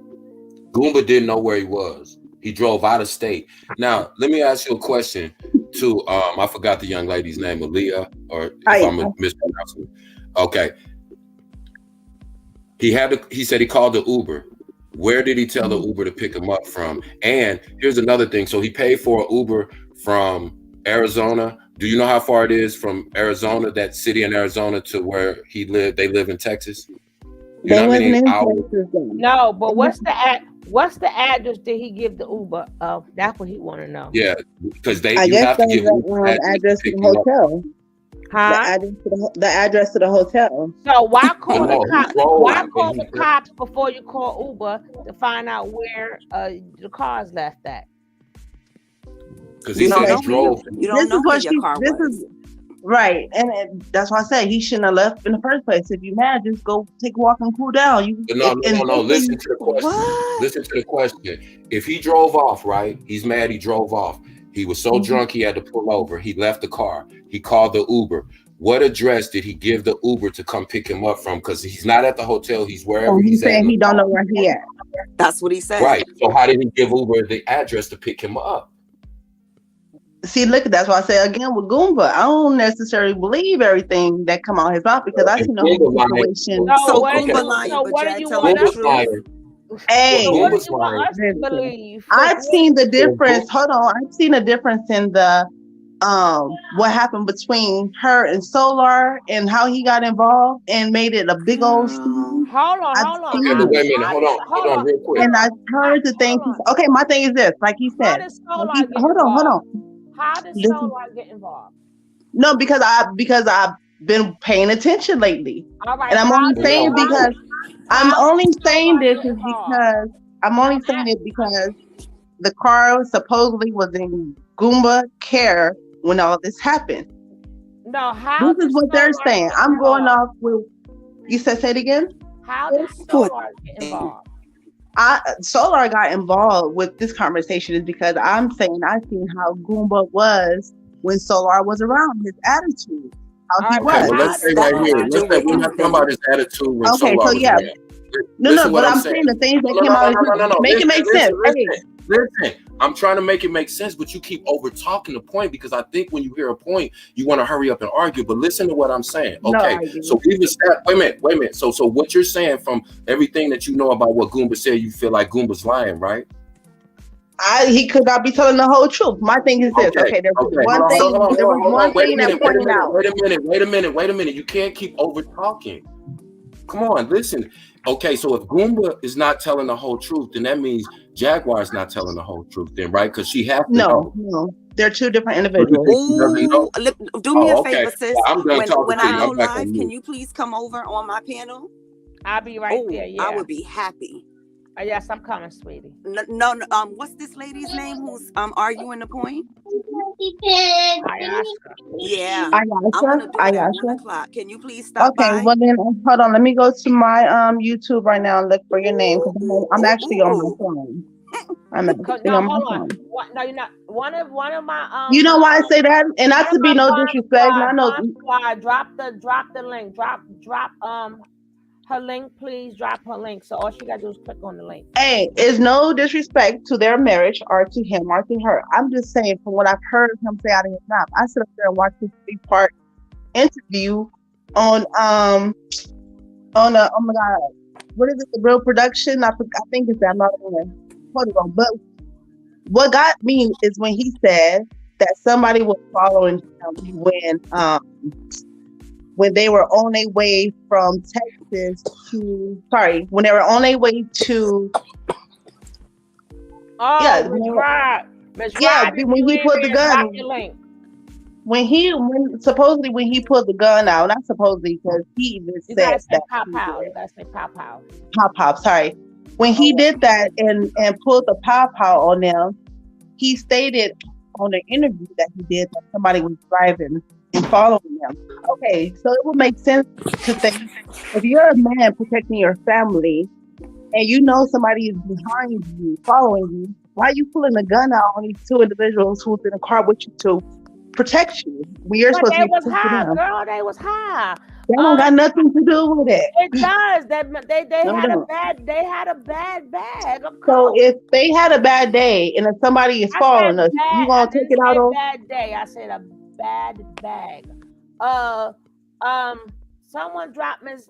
Goomba didn't know where he was. He drove out of state. Now, let me ask you a question to I forgot the young lady's name, Aaliyah, or if I'm mispronouncing it. Okay. He said he called the Uber. Where did he tell the Uber to pick him up from? And here's another thing. So he paid for an Uber from Arizona. Do you know how far it is from Arizona, that city in Arizona, to where he lived? They live in Texas. You know how many hours? No, but what's the address did he give the Uber of? That's what he want to know. Yeah, because you have to give address to the hotel. Huh? The address to the hotel. So why call the cops before you call Uber to find out where the car's left at? Because he said he drove. You don't know where your car was. Right, and that's why I said he shouldn't have left in the first place. If you mad, just go take a walk and cool down. No. Listen to the question. What? Listen to the question. If he drove off, right? He's mad. He drove off. He was so drunk he had to pull over. He left the car. He called the Uber. What address did he give the Uber to come pick him up from? Because he's not at the hotel. He's wherever he's at. He don't know where he at. That's what he said. Right. So how did he give Uber the address to pick him up? See, look, that's why I say again with Goomba, I don't necessarily believe everything that come out his mouth because I see no situation. So Goomba lying, but Jack telling the truth. Hey, what do you want us to believe? I've seen the difference. Hold on, I've seen a difference in the what happened between her and Solar and how he got involved and made it a big old scene. Hold on. Okay, wait a minute. Hold on, real quick. And I heard the thing. Okay, my thing is this, like he said. Hold on. How did Solar get involved? No, because I've been paying attention lately. All right, and I'm only saying because I'm only saying this is because I'm only saying it because the car supposedly was in Goomba care when all this happened. No, how this is what they're saying. I'm going off with you said say it again? How did Solar get involved? Solar got involved with this conversation is because I'm saying I seen how Goomba was when Solar was around, his attitude. How he was. Well, let's say right here. We're not talking about his attitude when Solar was around. No, but I'm saying the things that came out make it make sense. Listen, I'm trying to make it make sense, but you keep over talking the point because I think when you hear a point, you want to hurry up and argue. But listen to what I'm saying. Okay, so we've established. Wait a minute. So what you're saying from everything that you know about what Goomba said, you feel like Goomba's lying, right? He could not be telling the whole truth. My thing is this. Okay, there was one thing. There was one thing that pointed out. Wait a minute. You can't keep over talking. Come on, listen. Okay, so if Goomba is not telling the whole truth, then that means Jaguar is not telling the whole truth, then, right? Because she has to know. No, they're two different individuals. Ooh, do me a favor, sis. I'm done talking when to I you. go live, can you please come over on my panel? I'll be right there. Yeah, I would be happy. Yes, I'm coming, sweetie. No. What's this lady's name who's arguing the point? Ayasha. Yeah. I'm gonna do that at 1 o'clock. Can you please stop by? Okay, well then hold on. Let me go to my YouTube right now and look for your name because I'm actually on my phone. I'm actually on my phone. No, you're not. One of my You know why I say that? And not to be no disrespect. I know. Drop the link. Drop her link, please. Drop her link. So all she gotta do is click on the link. Hey, it's no disrespect to their marriage or to him or to her. I'm just saying from what I've heard him say out of his mouth. I sit up there and watch this 3-part interview on oh my god, what is it? The Real Production? I think it's that. I'm not hold on. But what got me is when he said that somebody was following him when they were on their way from Texas when they were on their way to Oh, Miss Rod. Miss Rod, when he put the gun, supposedly when he pulled the gun out, not supposedly because he even you said gotta say that. pow pow. You gotta say pow pow. Pow, sorry. When he did that and pulled the pow on them, he stated on the interview that he did that somebody was driving and following him. Okay, so it would make sense to think if you're a man protecting your family and you know somebody is behind you, following you, why are you pulling the gun out on these two individuals who's in the car with you to protect you when you're supposed to be protecting them? Girl, they was high. They don't got nothing to do with it. It does. They had a bad bag. So if they had a bad day and if somebody is following us, you gonna take it out on bad day. I said a bad bag. Someone dropped Miss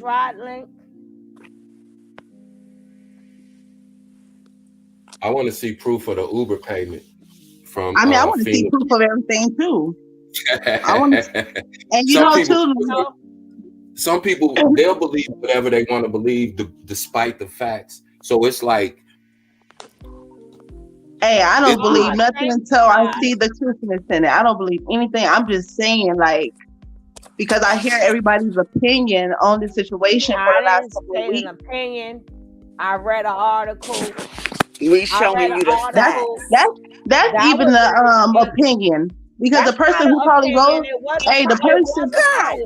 Rod link. I want to see proof of the Uber payment from. I want to see proof of everything too. And some people they'll believe whatever they want to believe, despite the facts. So it's like, hey, I don't believe nothing until I see the truthness in it. I don't believe anything. I'm just saying, like, because I hear everybody's opinion on the situation for the last couple of weeks. An opinion. I read an article. We showing you the facts. That's even the opinion. Because the person who probably wrote, the person.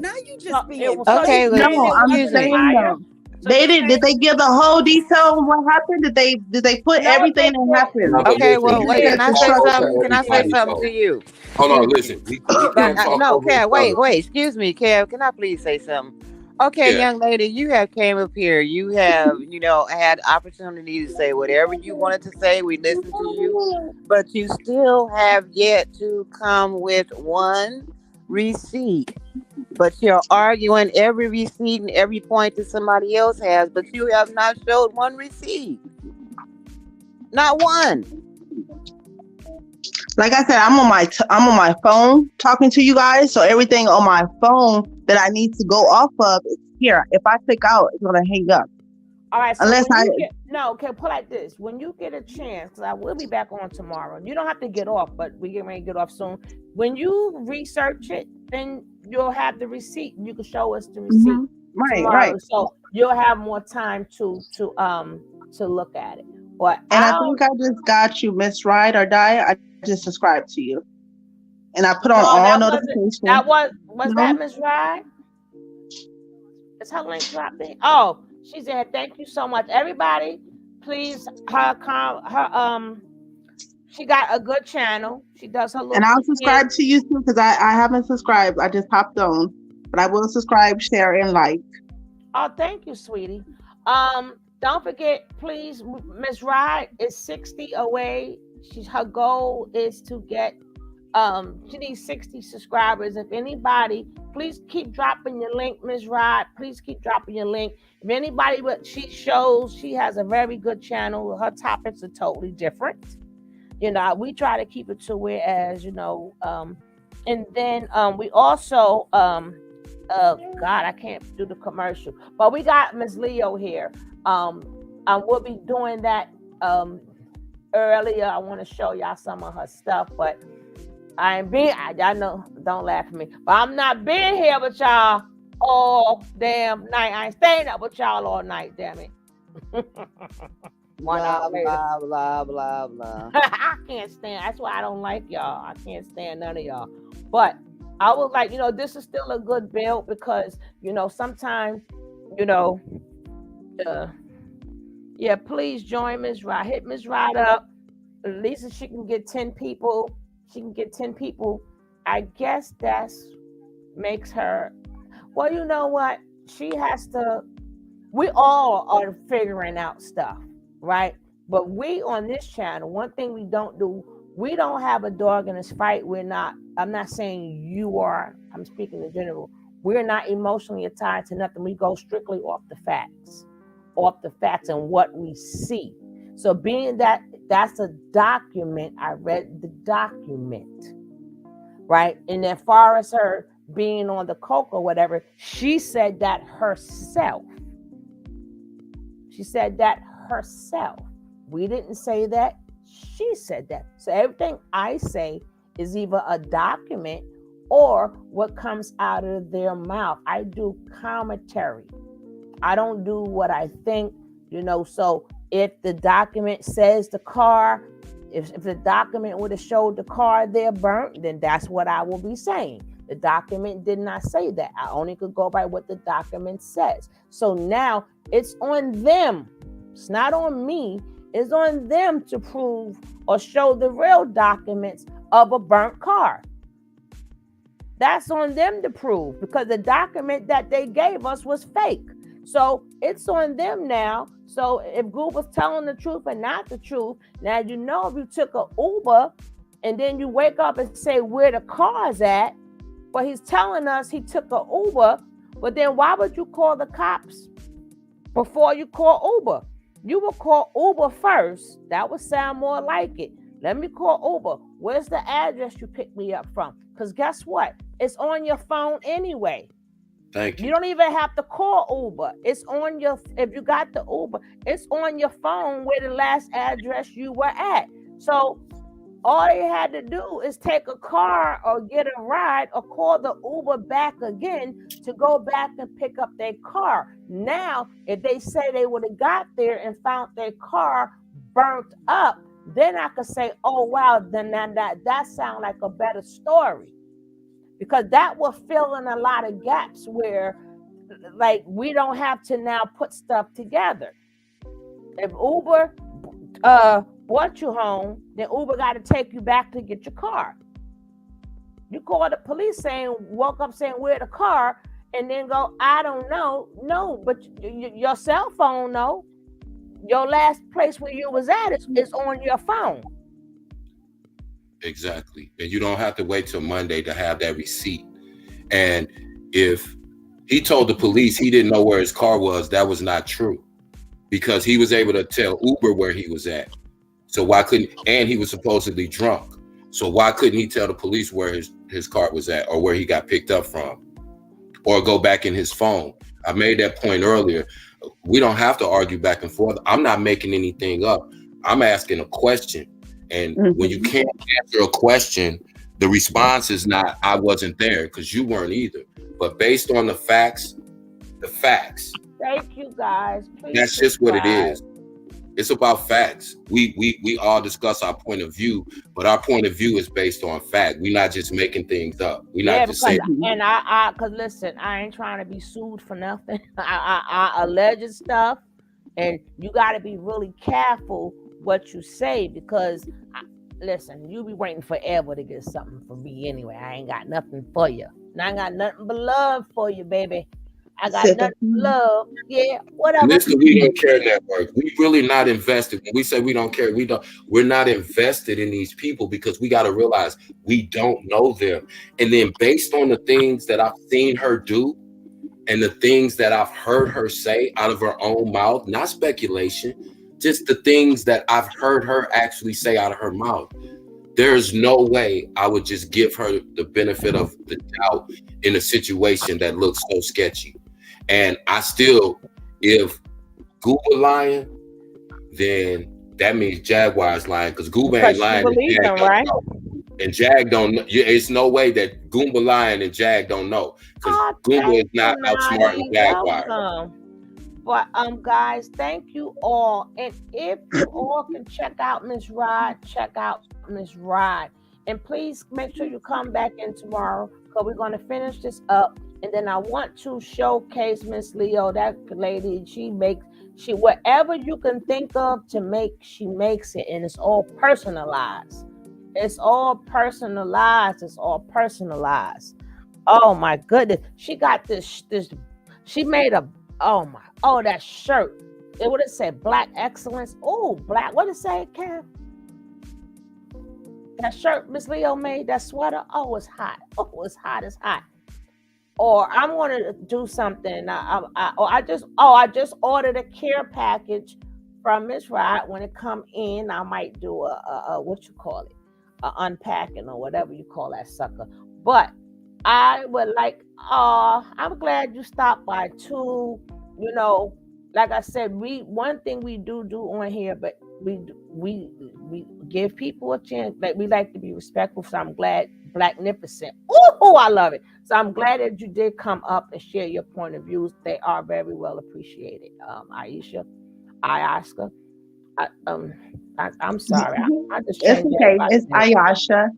Now you just being okay. No, I'm saying no. They did. Did they give the whole detail of what happened? Did they put everything that happened? Okay. Well, wait. Can I say something? Can I say something to you? Hold on. Listen. No, Kev. Wait. Excuse me, Kev. Can I please say something? Okay, young lady, you have came up here. You have, had opportunity to say whatever you wanted to say. We listened to you, but you still have yet to come with one receipt. But you're arguing every receipt and every point that somebody else has, but you have not showed one receipt. Not one. Like I said, I'm on my phone talking to you guys, so everything on my phone that I need to go off of is here. If I click out, it's gonna hang up. All right. So Unless put like this. When you get a chance, because I will be back on tomorrow. You don't have to get off, but we get ready to get off soon. When you research it, then you'll have the receipt. You can show us the receipt. Mm-hmm. Right. So you'll have more time to look at it. But I think I just got you, Miss Wright or Die. I just subscribed to you, and I put on all notifications. That was that Miss Wright? Is her link dropped in? Oh, she said, "Thank you so much, everybody. Please, she got a good channel. She does her little. And I'll subscribe to you too because I haven't subscribed. I just popped on, but I will subscribe, share, and like. Oh, thank you, sweetie. Don't forget, please, Miss Wright is 60 away. Her goal is to get she needs 60 subscribers. If anybody, please keep dropping your link, Miss Wright. Please keep dropping your link. If anybody, but she shows she has a very good channel. Her topics are totally different. We try to keep it to whereas, and then we also God, I can't do the commercial, but we got Miss Leo here. We'll be doing that earlier. I want to show y'all some of her stuff, but I know, don't laugh at me, but I'm not being here with y'all all damn night. I ain't staying up with y'all all night, damn it. Blah, blah, blah, blah, blah. I can't stand, that's why I don't like y'all. I can't stand none of y'all. But I was like, this is still a good build because, sometimes, please join Ms. Rod. Hit Ms. Rod up. At least she can get 10 people. She can get 10 people. I guess makes her, well, you know what? She has to, we all are figuring out stuff, right? But we on this channel, one thing we don't do, we don't have a dog in this fight. I'm not saying you are, I'm speaking in general. We're not emotionally tied to nothing. We go strictly off the facts and what we see. So being that That's a document. I read the document, right? And as far as her being on the coke or whatever, she said that herself. She said that herself. We didn't say that. She said that. So everything I say is either a document or what comes out of their mouth. I do commentary. I don't do what I think, So if the document says the car, if the document would have showed the car there burnt, then that's what I will be saying. The document did not say that. I only could go by what the document says. So now it's on them. It's not on me. It's on them to prove or show the real documents of a burnt car. That's on them to prove, because the document that they gave us was fake. So it's on them now. So if Google's telling the truth and not the truth, now if you took an Uber and then you wake up and say where the car's at, but he's telling us he took an Uber, but then why would you call the cops before you call Uber? You would call Uber first. That would sound more like it. Let me call Uber. Where's the address you picked me up from? Because guess what? It's on your phone anyway. Thank you. You don't even have to call Uber. It's on if you got the Uber, it's on your phone where the last address you were at. So all they had to do is take a car or get a ride or call the Uber back again to go back and pick up their car. Now, if they say they would have got there and found their car burnt up, then I could say, oh, wow, then that sounds like a better story. Because that will fill in a lot of gaps where, like, we don't have to now put stuff together. If Uber brought you home, then Uber got to take you back to get your car. You call the police woke up saying, where the car? And then go, I don't know. No, but your cell phone, no. Your last place where you was at is on your phone. Exactly. And you don't have to wait till Monday to have that receipt. And if he told the police he didn't know where his car was, that was not true, because he was able to tell Uber where he was at. So why couldn't, and he was supposedly drunk. So why couldn't he tell the police where his car was at or where he got picked up from, or go back in his phone? I made that point earlier. We don't have to argue back and forth. I'm not making anything up. I'm asking a question. And when you can't answer a question, the response is not, I wasn't there, because you weren't either. But based on the facts. Thank you, guys. Please that's just what it is. It's about facts. We all discuss our point of view, but our point of view is based on fact. We're not just making things up. We're not just saying. And because listen, I ain't trying to be sued for nothing. I alleged stuff, and you got to be really careful what you say, because listen, you be waiting forever to get something from me anyway. I ain't got nothing for you. And I got nothing but love for you, baby. I got nothing but love. Yeah, whatever. And this is the We Don't Care Network. We really not invested. When we say we don't care, we're not invested in these people, because we got to realize we don't know them. And then based on the things that I've seen her do and the things that I've heard her say out of her own mouth, not speculation, just the things that I've heard her actually say out of her mouth, there's no way I would just give her the benefit of the doubt in a situation that looks so sketchy. And I still, if Google lying, then that means Jaguar's lying, because Google ain't lying. And Jag don't know. It's no way that Goomba lying and Jag don't know, because Goomba is not outsmarting Jaguar. But guys, thank you all. And if you all can check out Miss Rod, check out Miss Rod. And please make sure you come back in tomorrow, because we're going to finish this up. And then I want to showcase Miss Leo. That lady, she whatever you can think of to make, she makes it. And it's all personalized. It's all personalized. It's all personalized. Oh my goodness. She got this, she made that shirt. It would have said Black Excellence. Oh, black. What did it say, Kev? That shirt Miss Leo made, that sweater. Oh, it's hot. Oh, it's hot. It's hot. Or I'm going to do something. I just ordered a care package from Miss Wright, when it come in, I might do a what you call it, a unpacking or whatever you call that sucker. But I would like, I'm glad you stopped by too. You know, like I said, one thing we do on here, but we give people a chance. Like we like to be respectful. So I'm glad, Blacknificent. Oh, I love it. So I'm glad that you did come up and share your point of views. They are very well appreciated. Aisha, Oscar. I'm sorry. I just It's changed okay. everybody's It's name. Ayasha.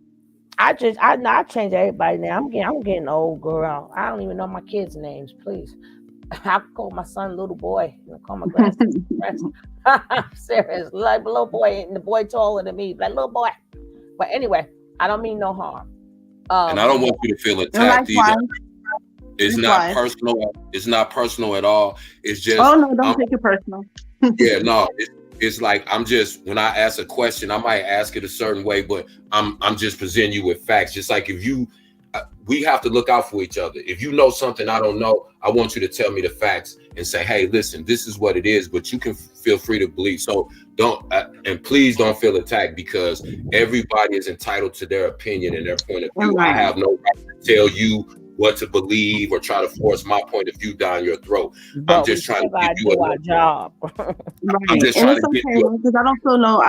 I change everybody now. I'm getting old, girl. I don't even know my kids' names. Please, I call my son little boy. I call my grandson. I'm serious, like little boy, and the boy taller than me, like little boy. But anyway, I don't mean no harm. And I don't want you to feel And attacked either. likewise, It's not likewise. personal. It's not personal at all. It's just Oh no, don't take it personal. yeah, no. It's like I'm just, when I ask a question, I might ask it a certain way, but I'm just presenting you with facts. Just like if you, we have to look out for each other. If you know something I don't know, I want you to tell me the facts and say, hey, listen, this is what it is, but you can feel free to believe. So don't, and please don't feel attacked, because everybody is entitled to their opinion and their point of view. I have no right to tell you what to believe or try to force my point of view down your throat. But I'm just trying to give you our job. Right. I'm just And trying it's to give okay you because I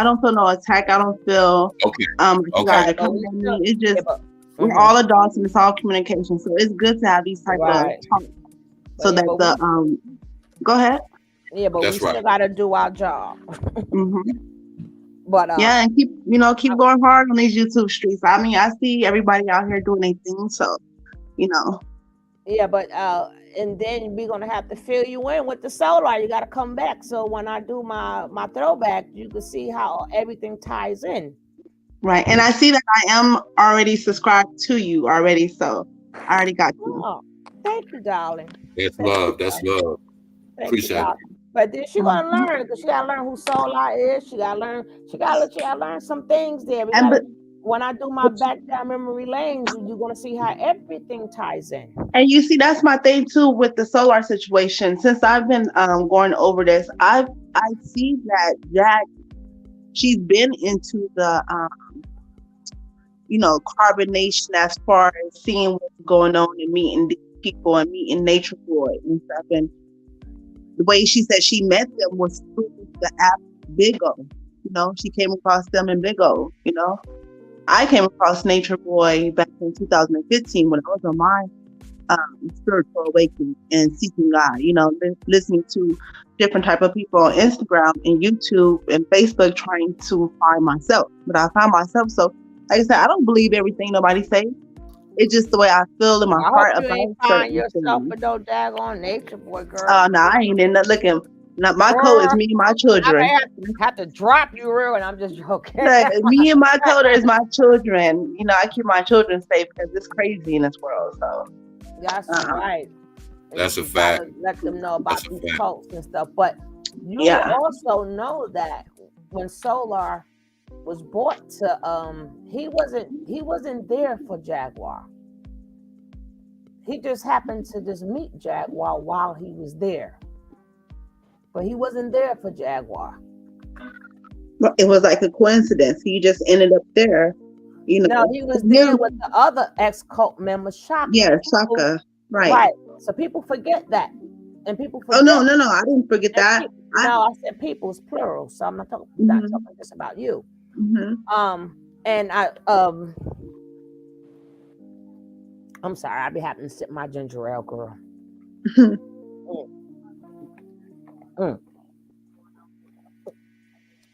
don't feel no attack. I don't feel okay. you guys are coming at me. It's just we're all adults and it's all communication. So it's good to have these type of talks so that the go ahead. Yeah, but we still gotta do our job. But yeah, and keep going hard on these YouTube streets. I mean, I see everybody out here doing their thing, so yeah, but and then we're gonna have to fill you in with the solar. You gotta come back. So when I do my throwback, you can see how everything ties in. Right. And I see that I am already subscribed to you already, so I already got you. Oh, thank you, darling. That's love. That's love. Appreciate it. But then she gonna learn, because she gotta learn who Solar is. She gotta learn some things there. When I do my back down memory lanes, you're gonna see how everything ties in. And you see, that's my thing too with the solar situation. Since I've been going over this, I see that she's been into the carbonation as far as seeing what's going on and meeting these people and meeting Nature Boy and stuff. And the way she said she met them was through the app Big O. She came across them in Big O. I came across Nature Boy back in 2015 when I was on my spiritual awakening and seeking God. Listening to different type of people on Instagram and YouTube and Facebook, trying to find myself. But I found myself. So, like I said, I don't believe everything nobody say. It's just the way I feel in my heart about certain find yourself with no daggone Nature Boy, girl. Oh no, I ain't in there looking. Now, my code is me and my children. I have to drop you real, and I'm just joking. Me and my code is my children. I keep my children safe because it's crazy in this world. So that's right. That's a fact. Let them know about these cults and stuff. But you also know that when Solar was brought to he wasn't there for Jaguar. He just happened to just meet Jaguar while he was there. But he wasn't there for Jaguar. It was like a coincidence. He just ended up there. No, he was there with the other ex-cult member, Shaka. Yeah, Shaka. Right. Right. So people forget that. And people forget. Oh, no. I didn't forget that. I said people's plural. So I'm not talking just about you. And I'm sorry, I be having to sip my ginger ale, girl.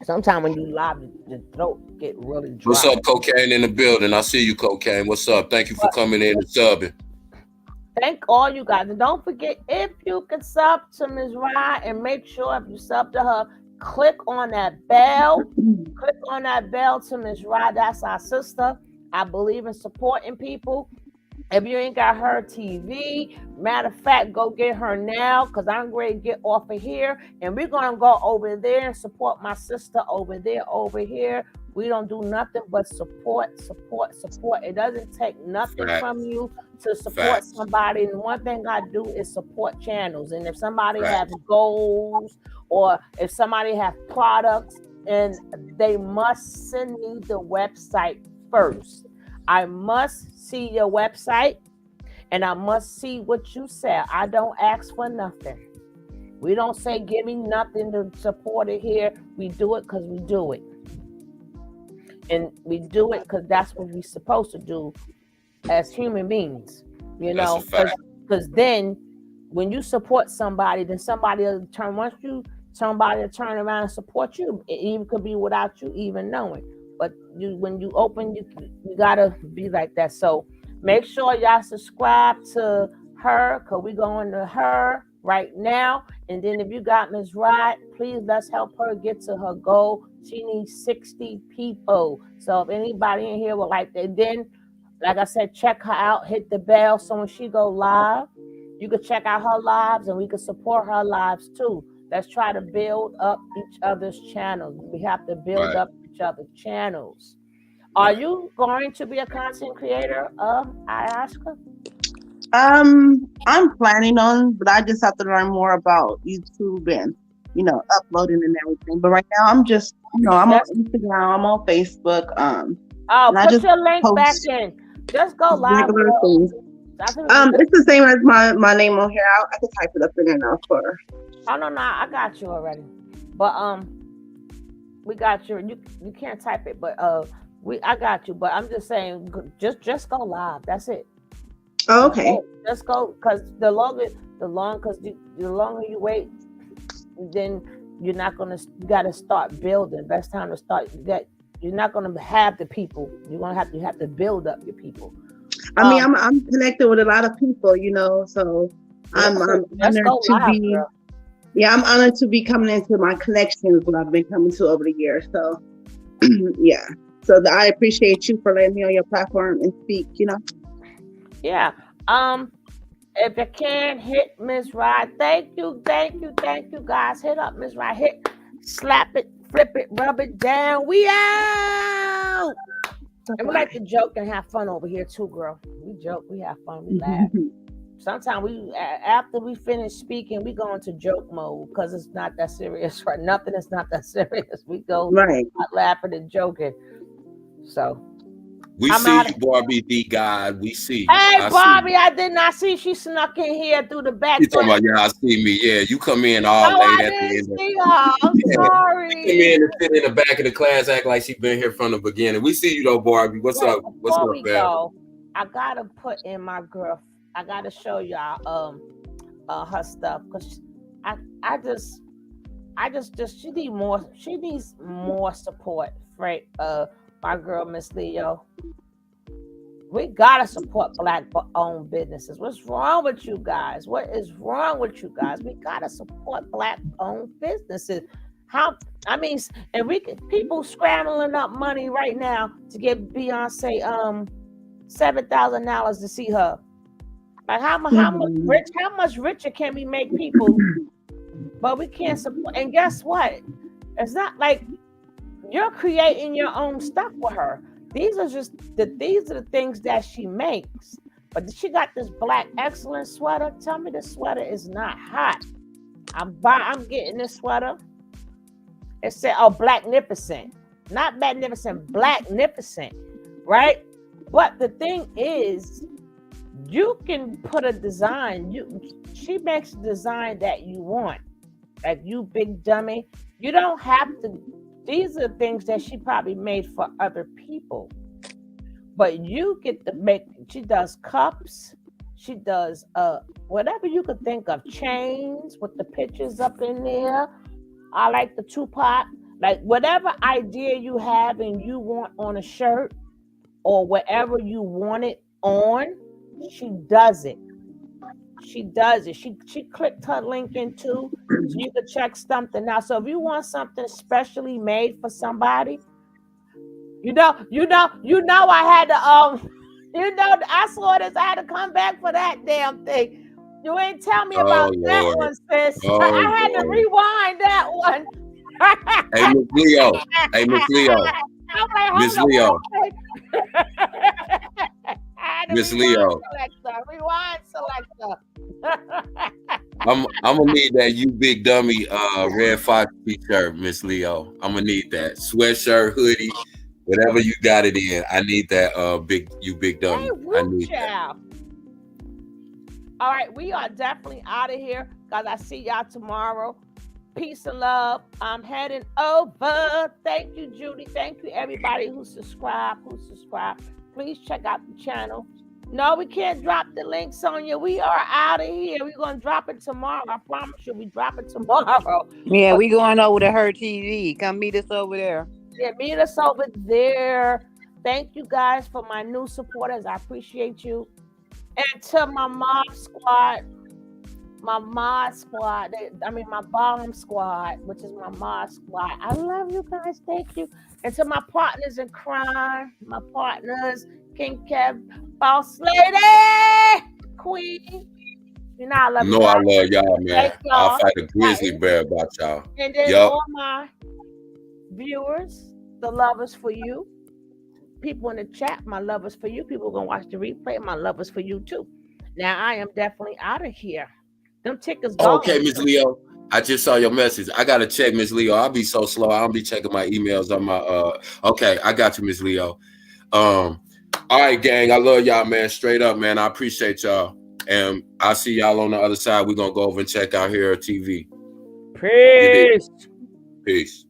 Sometimes when you live, the throat get really dry. What's up, Cocaine in the building? I see you, Cocaine. What's up? Thank you for coming in and subbing. Thank all you guys. And don't forget, if you can sub to Ms. Wright, and make sure if you sub to her, click on that bell. Click on that bell to Ms. Wright. That's our sister. I believe in supporting people. If you ain't got her TV, matter of fact, go get her now, because I'm ready to get off of here. And we're going to go over there and support my sister over there, over here We don't do nothing but support. It doesn't take nothing Facts. from you to support Facts. somebody. And one thing I do is support channels. And if somebody Facts. has goals or if somebody has products, and they must send me the website first. I must see your website and I must see what you sell. I don't ask for nothing. We don't say give me nothing to support it here. We do it because we do it. And we do it because that's what we're supposed to do as human beings. You know, because then when you support somebody, then somebody will turn, once you somebody will turn around and support you. It even could be without you even knowing. But you, when you open, you gotta be like that. So make sure y'all subscribe to her, because we're going to her right now. And then if you got Ms. Wright, please let's help her get to her goal. She needs 60 people. So if anybody in here would like that, then like I said, check her out, hit the bell. So when she go live, you can check out her lives and we can support her lives too. Let's try to build up each other's channels. We have to build up each other's channels. Are you going to be a content creator, Ayaska? I'm planning on, but I just have to learn more about YouTube and, you know, uploading and everything. But right now I'm just, you know, I'm on Instagram, I'm on Facebook. Put your link back in. Just go live. Things. It's the same as my name on here. I can type it up in there now for her. Oh no, I got you already. But we got you. You can't type it, but I got you. But I'm just saying, just go live. That's it. Oh, okay. Just go, because the longer you wait, then you're not gonna. You got to start building. Best time to start. You're not gonna have the people. You have to build up your people. I mean, I'm connected with a lot of people, you know, so I'm honored to be. Girl. Yeah, I'm honored to be coming into my connections that I've been coming to over the years. So, yeah. So I appreciate you for letting me on your platform and speak, you know. Yeah. If you can hit Ms. Wright, thank you, guys. Hit up Ms. Wright. Slap it, flip it, rub it down. We out. And we like to joke and have fun over here too, girl. We joke, we have fun, we laugh. Sometimes after we finish speaking, we go into joke mode because it's not that serious, right? Nothing is not that serious. We go laughing and joking. So we see you, Barbie D God. We see you. Hey, Barbie, I did not see. She snuck in here through the back. You talking about y'all see me? Yeah, you come in all late at the end. I'm sorry. She come in and sit in the back of the class, act like she been here from the beginning. We see you though, Barbie. What's up? What's up, Belle? I gotta put in my girl. I gotta show y'all her stuff, because I just she needs more support, right? My girl Miss Leo. We gotta support Black-owned businesses. What's wrong with you guys? What is wrong with you guys? We gotta support Black-owned businesses. And people scrambling up money right now to get Beyonce $7,000 to see her. Like how much richer can we make people? But we can't support. And guess what? It's not like you're creating your own stuff with her. These are the things that she makes. But she got this Black excellence sweater. Tell me the sweater is not hot. I'm getting this sweater. It said, Blacknificent. Not magnificent, Blacknificent. Right? But the thing is, you can put a design. She makes a design that you want. Like you big dummy. You don't have to. These are things that she probably made for other people. But you get to make, she does cups, she does whatever you could think of, chains with the pictures up in there. I like the Tupac, like whatever idea you have and you want on a shirt or whatever you want it on, she does it. She does it. She clicked her link in too, so you could check something out. So if you want something specially made for somebody, I had to I saw this. I had to come back for that damn thing. You ain't tell me about that one, sis. I had to rewind that one. Hey, Miss Leo. I'm like, Miss hold Leo. on. Miss Leo. Rewind selector. I'm gonna need that You Big Dummy Red Fox t-shirt, Miss Leo. I'm gonna need that sweatshirt, hoodie, whatever you got it in. I need that You Big Dummy. Hey, I need that. All right, we are definitely out of here, guys. I see y'all tomorrow. Peace and love. I'm heading over. Thank you, Judy. Thank you, everybody who subscribed. Please check out the channel. No, we can't drop the link, Sonia. We are out of here. We're going to drop it tomorrow. I promise you, we drop it tomorrow. Yeah, we going over to her TV. Come meet us over there. Yeah, meet us over there. Thank you guys for my new supporters. I appreciate you. And to my mob squad, my bomb squad, which is my mod squad. I love you guys. Thank you. And to my partners in crime, my partners, King Kev, Boss Lady, Queen. You know I love you. I love y'all, man. Y'all. I'll fight a grizzly bear about y'all. And then all my viewers, the love is for you. People in the chat, my love is for you. People gonna watch the replay, my love is for you too. Now I am definitely out of here. Them tickets gone. Okay, Miss Leo. I just saw your message. I gotta check, Miss Leo. I'll be so slow. I'll be checking my emails on my okay, I got you, Miss Leo. All right, gang. I love y'all, man. Straight up, man. I appreciate y'all. And I'll see y'all on the other side. We're gonna go over and check out here TV. Peace. Peace.